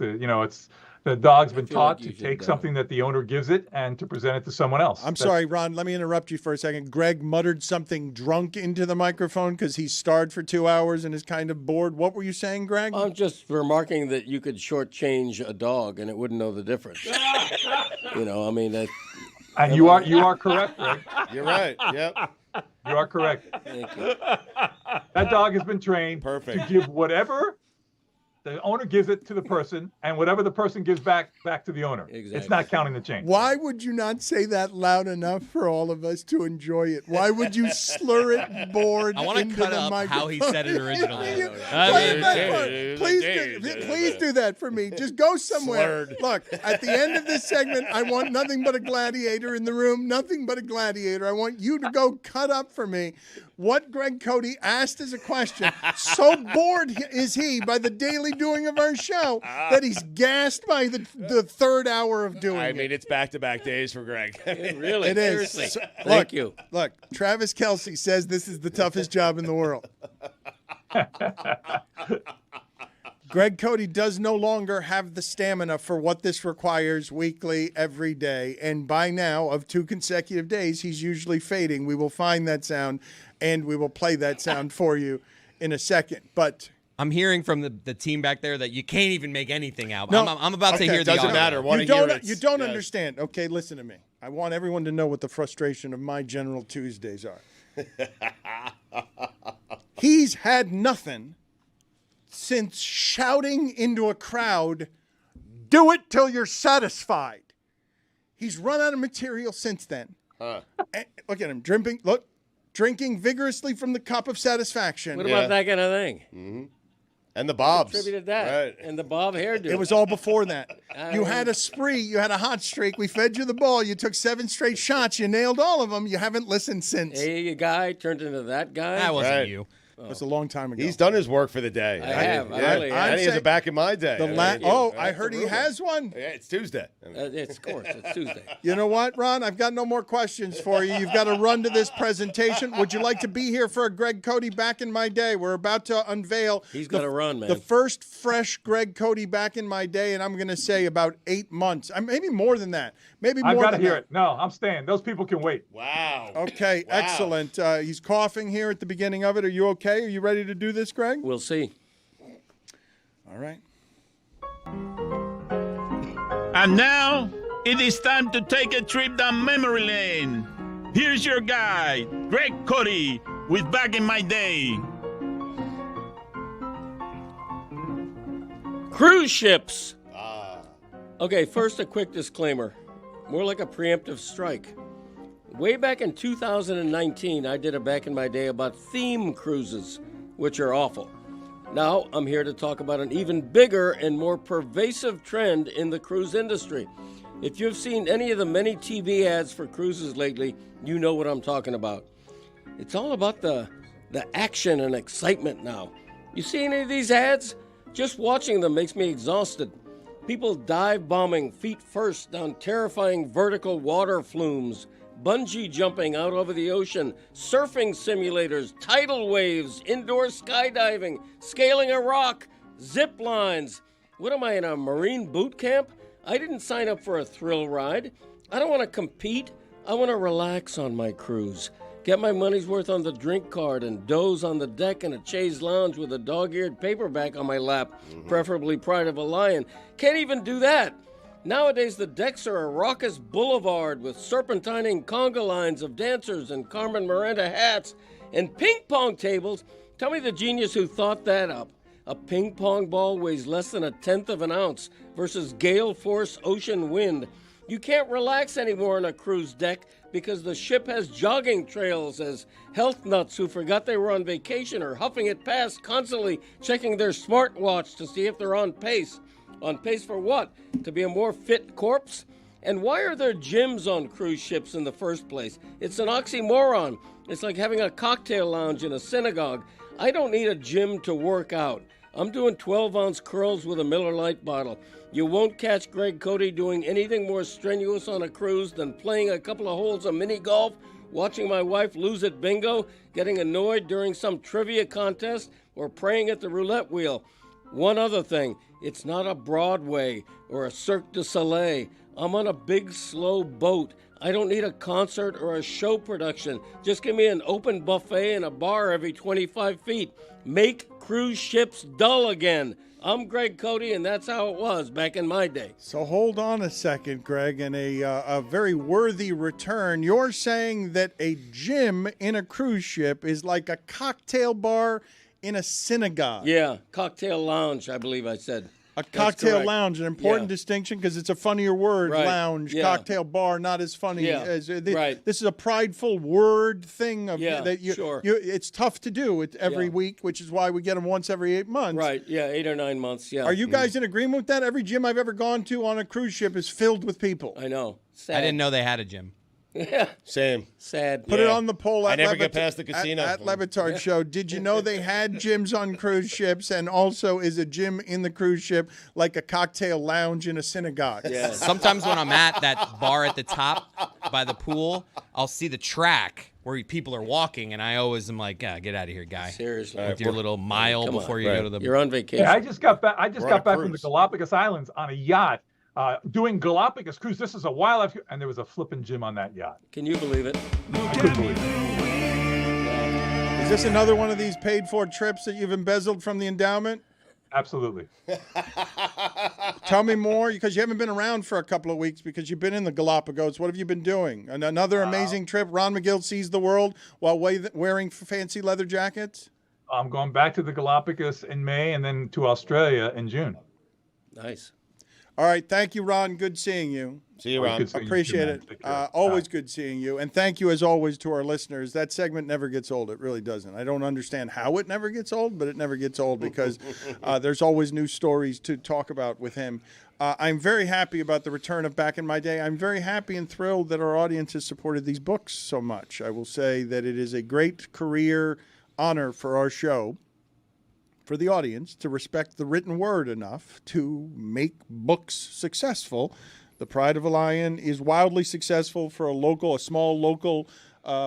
The dog's been taught to take something that the owner gives it and to present it to someone else. I'm sorry, Ron. Let me interrupt you for a second. Greg muttered something drunk into the microphone because he's starved for 2 hours and is kind of bored. What were you saying, Greg? I'm just remarking that you could shortchange a dog and it wouldn't know the difference. I mean that. And you are correct, Greg. You're right. Yep. You are correct. Thank you. That dog has been trained Perfect. to give whatever the owner gives it to the person, and whatever the person gives back to the owner. Exactly. It's not counting the change. Why would you not say that loud enough for all of us to enjoy it? Why would you slur it bored I want to into cut the up microphone? how he said it originally. Play it back for it. Please do that for me. Just go somewhere. Slurred. Look, at the end of this segment, I want nothing but a gladiator in the room. Nothing but a gladiator. I want you to go cut up for me what Greg Cody asked as a question. So bored is he by the daily doing of our show that he's gassed by the third hour of doing I it. mean, it's back-to-back days for Greg. Really? It is. Seriously. So- Thank you. Look, Travis Kelce says this is the toughest job in the world. Greg Cody does no longer have the stamina for what this requires weekly, every day. And by now, of 2 consecutive days, he's usually fading. We will find that sound, and we will play that sound for you in a second. But I'm hearing from the team back there that you can't even make anything out. No. I'm about to Okay. hear the Doesn't audio. matter. Want you to hear don't, it. you don't Yes. understand. Okay, listen to me. I want everyone to know what the frustration of my General Tuesdays are. He's had nothing since shouting into a crowd, "Do it till you're satisfied." He's run out of material since then. And look at him, drinking vigorously from the cup of satisfaction. What about that kind of thing? Mm-hmm. And the bobs. Attributed that. Right. And the bob hairdo. It was all before that. You had a spree. You had a hot streak. We fed you the ball. You took 7 straight shots. You nailed all of them. You haven't listened since. Hey, guy turned into that guy. That wasn't Right. you. It was a long time ago. He's done his work for the day. I have. I really have. And he has it back in my day. I heard he has one. Yeah, it's Tuesday. Of course, it's Tuesday. You know what, Ron? I've got no more questions for you. You've got to run to this presentation. Would you like to be here for a Greg Cody back in my day? We're about to unveil. He's got to run, man. The first fresh Greg Cody back in my day, and I'm going to say about 8 months. Maybe more than that. Maybe more I've got to than hear that. it. No, I'm staying. Those people can wait. Wow. Okay, Wow. excellent. He's coughing here at the beginning of it. Are you okay? Are you ready to do this, Greg? We'll see. All right. And now, it is time to take a trip down memory lane. Here's your guide, Greg Cody, with Back in My Day. Cruise ships. Okay, first a quick disclaimer. More like a preemptive strike. Way back in 2019, I did a Back in My Day about theme cruises, which are awful. Now, I'm here to talk about an even bigger and more pervasive trend in the cruise industry. If you've seen any of the many TV ads for cruises lately, you know what I'm talking about. It's all about the action and excitement now. You see any of these ads? Just watching them makes me exhausted. People dive bombing feet first down terrifying vertical water flumes, bungee jumping out over the ocean, surfing simulators, tidal waves, indoor skydiving, scaling a rock, zip lines. What am I, in a Marine boot camp? I didn't sign up for a thrill ride. I don't want to compete. I want to relax on my cruise. Get my money's worth on the drink card and doze on the deck in a chaise lounge with a dog-eared paperback on my lap, preferably Pride of a Lion. Can't even do that. Nowadays, the decks are a raucous boulevard with serpentining conga lines of dancers and Carmen Miranda hats and ping pong tables. Tell me the genius who thought that up. A ping pong ball weighs less than 1/10 of an ounce versus gale force ocean wind. You can't relax anymore on a cruise deck because the ship has jogging trails as health nuts who forgot they were on vacation are huffing it past, constantly checking their smartwatch to see if they're on pace. On pace for what? To be a more fit corpse? And why are there gyms on cruise ships in the first place? It's an oxymoron. It's like having a cocktail lounge in a synagogue. I don't need a gym to work out. I'm doing 12-ounce curls with a Miller Lite bottle. You won't catch Greg Cody doing anything more strenuous on a cruise than playing a couple of holes of mini golf, watching my wife lose at bingo, getting annoyed during some trivia contest, or praying at the roulette wheel. One other thing, it's not a Broadway or a Cirque du Soleil. I'm on a big, slow boat. I don't need a concert or a show production. Just give me an open buffet and a bar every 25 feet. Make cruise ships dull again. I'm Greg Cody, and that's how it was back in my day. So hold on a second, Greg, and a very worthy return. You're saying that a gym in a cruise ship is like a cocktail bar in a synagogue. Yeah, cocktail lounge, I believe I said. A cocktail lounge, an important distinction because it's a funnier word, Right. lounge, Yeah. cocktail bar, not as funny Yeah. as Right. This is a prideful word thing of Yeah, that sure. It's tough to do it every Yeah. week, which is why we get them once every 8 months. Right, yeah, 8 or 9 months, yeah. Are you guys in agreement with that? Every gym I've ever gone to on a cruise ship is filled with people. I know. I didn't know they had a gym. Yeah. Same. Sad. Put it on the poll. I At never Le get Bat- past the casino. At Le Batard Show. Did you know they had gyms on cruise ships, and also is a gym in the cruise ship like a cocktail lounge in a synagogue? Yeah. Sometimes when I'm at that bar at the top by the pool, I'll see the track where people are walking, and I always am like, get out of here, guy. Seriously. With your little mile Come on. before you go to the. You're on vacation. Yeah, I just got back. I just We're on got a back from the cruise. Galapagos Islands on a yacht, doing Galapagos cruise. This is a wildlife, and there was a flipping gym on that yacht. Can you believe it? I couldn't believe it. Is this another one of these paid-for trips that you've embezzled from the endowment? Absolutely. Tell me more, because you haven't been around for a couple of weeks because you've been in the Galapagos. What have you been doing? Another amazing trip. Ron McGill sees the world while wearing fancy leather jackets? I'm going back to the Galapagos in May and then to Australia in June. Nice. All right. Thank you, Ron. Good seeing you. See you, Ron. Good seeing you too, Appreciate man. it. Take care. Always Bye. good seeing you. And thank you, as always, to our listeners. That segment never gets old. It really doesn't. I don't understand how it never gets old, but it never gets old because there's always new stories to talk about with him. I'm very happy about the return of Back in My Day. I'm very happy and thrilled that our audience has supported these books so much. I will say that it is a great career honor for our show, for the audience, to respect the written word enough to make books successful. The Pride of a Lion is wildly successful for a small local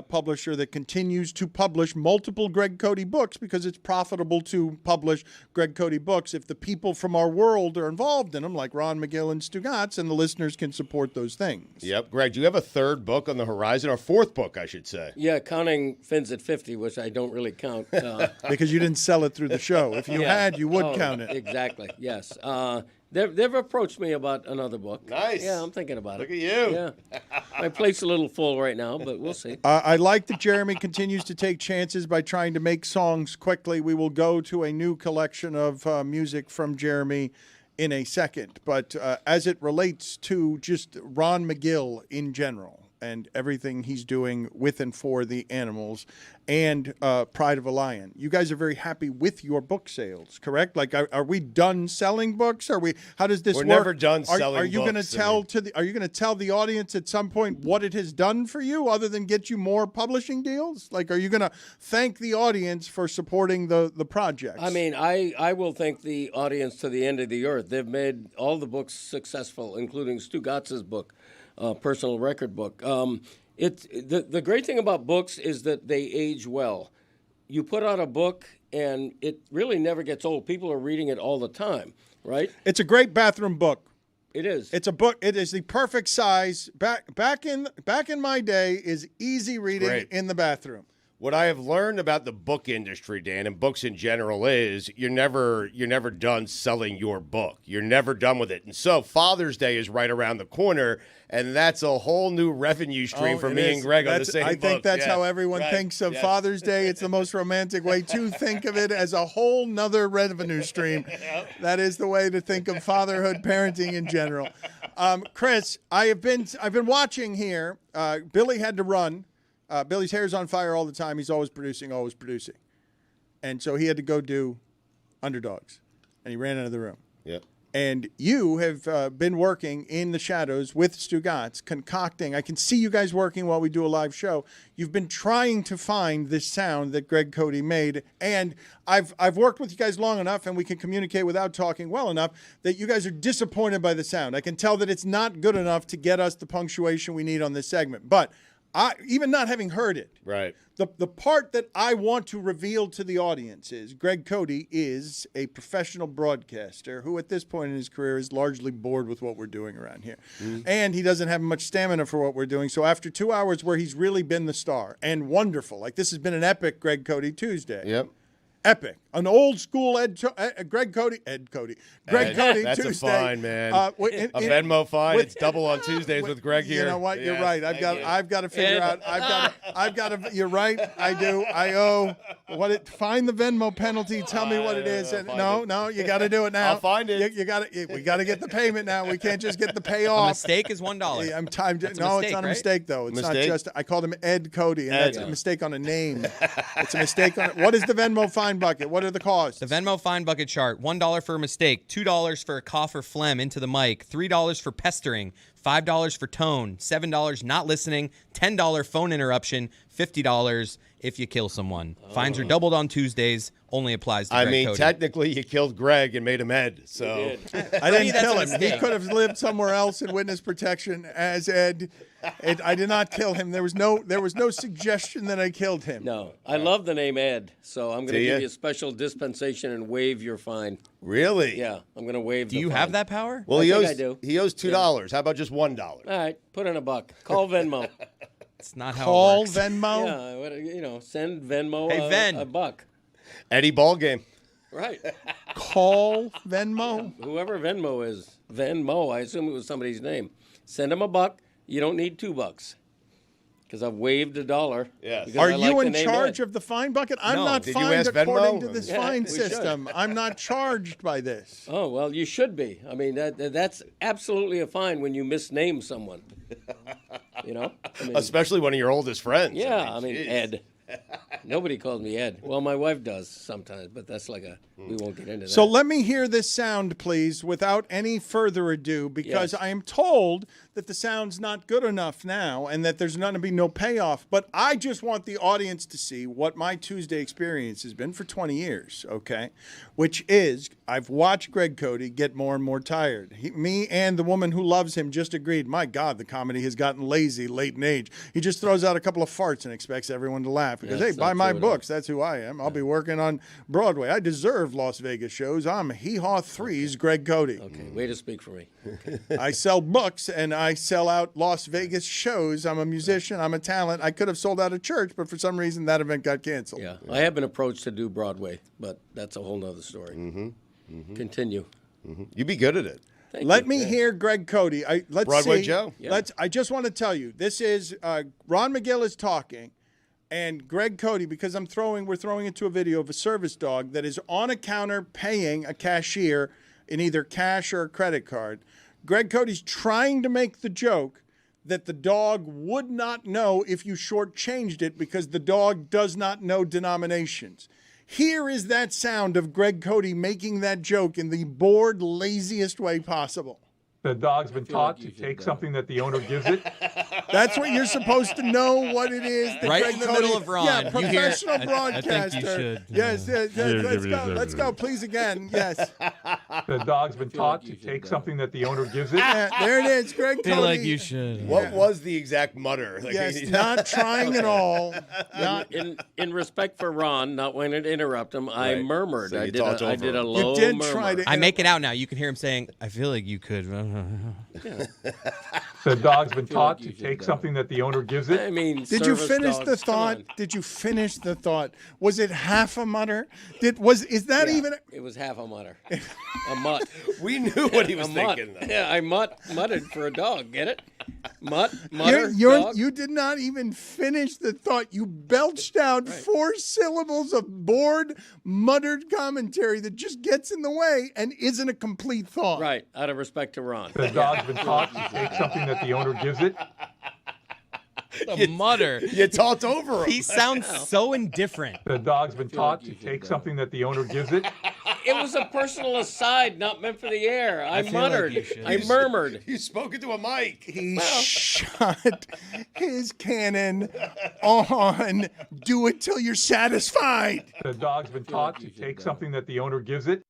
publisher that continues to publish multiple Greg Cody books because it's profitable to publish Greg Cody books if the people from our world are involved in them, like Ron McGill and Stugotz, and the listeners can support those things. Yep. Greg, do you have a third book on the horizon, or fourth book, I should say? Yeah, counting Fins at 50, which I don't really count. Because you didn't sell it through the show. If you Yeah. had, you would Oh, count it. Exactly, yes. They've approached me about another book. Nice. Yeah, I'm thinking about Look it. at you. Yeah. My plate's a little full right now, but we'll see. I like that Jeremy continues to take chances by trying to make songs quickly. We will go to a new collection of music from Jeremy in a second. But as it relates to just Ron McGill in general and everything he's doing with and for the animals and Pride of a Lion, you guys are very happy with your book sales, correct? Like, are we done selling books? Are we? How does this We're work? never done Are selling you going to books, I tell mean. Are you going to tell the audience at some point what it has done for you, other than get you more publishing deals? Like, are you going to thank the audience for supporting the projects? I mean, I will thank the audience to the end of the earth. They've made all the books successful, including Stugotz's book, personal record book. The great thing about books is that they age well. You put out a book, and it really never gets old. People are reading it all the time, right? It's a great bathroom book. It is. It's a book. It is the perfect size. Back in my day is easy reading Great. in the bathroom. What I have learned about the book industry, Dan, and books in general, is you're never done selling your book. You're never done with it. And so Father's Day is right around the corner, and that's a whole new revenue stream for it me is. and Greg on the That's- same I think book. that's Yeah. how everyone Right. thinks of Yes. Father's Day. It's the most romantic way to think of it, as a whole nother revenue stream. That is the way to think of fatherhood, parenting in general. Chris, I've been watching here. Billy had to run. Billy's hair's on fire all the time. He's always producing. And so he had to go do Underdogs. And he ran out of the room. Yep. And you have been working in the shadows with Stugotz, concocting. I can see you guys working while we do a live show. You've been trying to find this sound that Greg Cody made. And I've worked with you guys long enough, and we can communicate without talking well enough, that you guys are disappointed by the sound. I can tell that it's not good enough to get us the punctuation we need on this segment. But even not having heard it, right? The part that I want to reveal to the audience is Greg Cody is a professional broadcaster who at this point in his career is largely bored with what we're doing around here. And he doesn't have much stamina for what we're doing. So after 2 hours where he's really been the star and wonderful, like this has been an epic Greg Cody Tuesday. Yep. Epic. An old school Greg Cody That's Tuesday. a fine, man. A Venmo fine. It's double on Tuesdays with Greg here. You know what? You're Yes, right. I've got to figure out. I've got to. You're right. I do. I owe. Find the Venmo penalty. Tell me what it is. And no, you got to do it now. I'll find it. You got to. We got to get the payment now. We can't just get the payoff. A mistake is $1. Yeah, It's it's not a mistake though. It's Mistake? not just. I called him Ed Cody, and that's a mistake on a name. It's a mistake on. What is the Venmo fine bucket? What are the costs? The Venmo fine bucket chart: $1 for a mistake, $2 for a cough or phlegm into the mic, $3 for pestering, $5 for tone, $7 not listening, $10 phone interruption, $50 if you kill someone. Fines are doubled on Tuesdays. Only applies to Greg Cody. Technically, you killed Greg and made him Ed. So I didn't kill him. He could have lived somewhere else in witness protection as Ed. I did not kill him. There was no suggestion that I killed him. No, I love the name Ed, so I'm going Do to give ya? you a special dispensation and waive your fine. Really? Yeah, I'm going to waive. Do you have that power? Well, I do. He owes $2. How about just $1? All right, put in $1. Call Venmo. It's not how Call it works. Venmo. Yeah, send Venmo Hey, Ven. $1. Eddie Ballgame. Right. Call Venmo. Whoever Venmo is, Venmo. I assume it was somebody's name. Send him $1. You don't need $2 because I've waived $1. Yes. because Are I like you the in name charge Ed. of the fine bucket? I'm No. not Did you fined ask according Venmo? to this Yeah, fine we should. system. I'm not charged by this. Oh well, you should be. I mean, that's absolutely a fine when you misname someone. You know, I mean, Especially one of your oldest friends. yeah. I mean, geez. Ed. Nobody calls me Ed. Well, my wife does sometimes, but that's like we won't get into that. So let me hear this sound, please, without any further ado, because Yes. I am told that the sound's not good enough now and that there's going to be no payoff. But I just want the audience to see what my Tuesday experience has been for 20 years, okay? Which is I've watched Greg Cody get more and more tired. Me and the woman who loves him just agreed, my God, the comedy has gotten lazy late in age. He just throws out a couple of farts and expects everyone to laugh because, Yeah, hey, it's buy not my true at all. books. That's who I am. I'll be working on Broadway. I deserve Las Vegas shows. I'm Hee Haw 3's Greg Cody. Okay, way to speak for me. I sell books and I sell out Las Vegas shows. I'm a musician. I'm a talent. I could have sold out a church, but for some reason that event got canceled. Yeah, I have been approached to do Broadway, but that's a whole nother story. Continue. You'd be good at it. Thank Let you. me Yeah. hear Greg Cody. Let's Broadway see. Joe? Yeah. I just want to tell you, this is Ron McGill is talking, and Greg Cody, because we're throwing into a video of a service dog that is on a counter paying a cashier in either cash or a credit card. Greg Cody's trying to make the joke that the dog would not know if you shortchanged it because the dog does not know denominations. Here is that sound of Greg Cody making that joke in the bored, laziest way possible. The dog's been feel like taught you to should, take something that the owner gives it. That's what you're supposed to know what it is. That Right Greg in the Cody, middle of Ron. Yeah, You hear- professional I think you broadcaster. should, Yes, let's go. Let's go, please, again. Yes. The dog's been taught like you to should, take though. something that the owner gives it. Yeah, there it is, Greg Cody. Feel like you should. What was the exact mutter? Like, Yes, not trying at all. Not, In respect for Ron, not when it interrupt him, I Right. murmured. So I you did talked a over him. low you did murmur. try to. I make it out now. You can hear him saying, "I feel like you could." The dog's been taught to take something that the owner gives it. I mean, Did you service finish dogs, the come thought? on. Did you finish the thought? Was it half a mutter? Is that Yeah, even? It was half a mutter. A mutt. We knew what he was A mutt. thinking, though. Yeah, I muttered for a dog. Get it? Mutter, dog. You did not even finish the thought. You belched out 4 syllables of bored, muttered commentary that just gets in the way and isn't a complete thought. Right, out of respect to Ron. The dog's been taught to take something that the owner gives it. The mutter. You talked over him. He sounds so indifferent. The dog's been taught to take something that the owner gives it. It was a personal aside, not meant for the air. I feel like muttered. you should. I murmured. You spoke into a mic. He shot his cannon on do it till you're satisfied. The dog's been taught to take something that the owner gives it.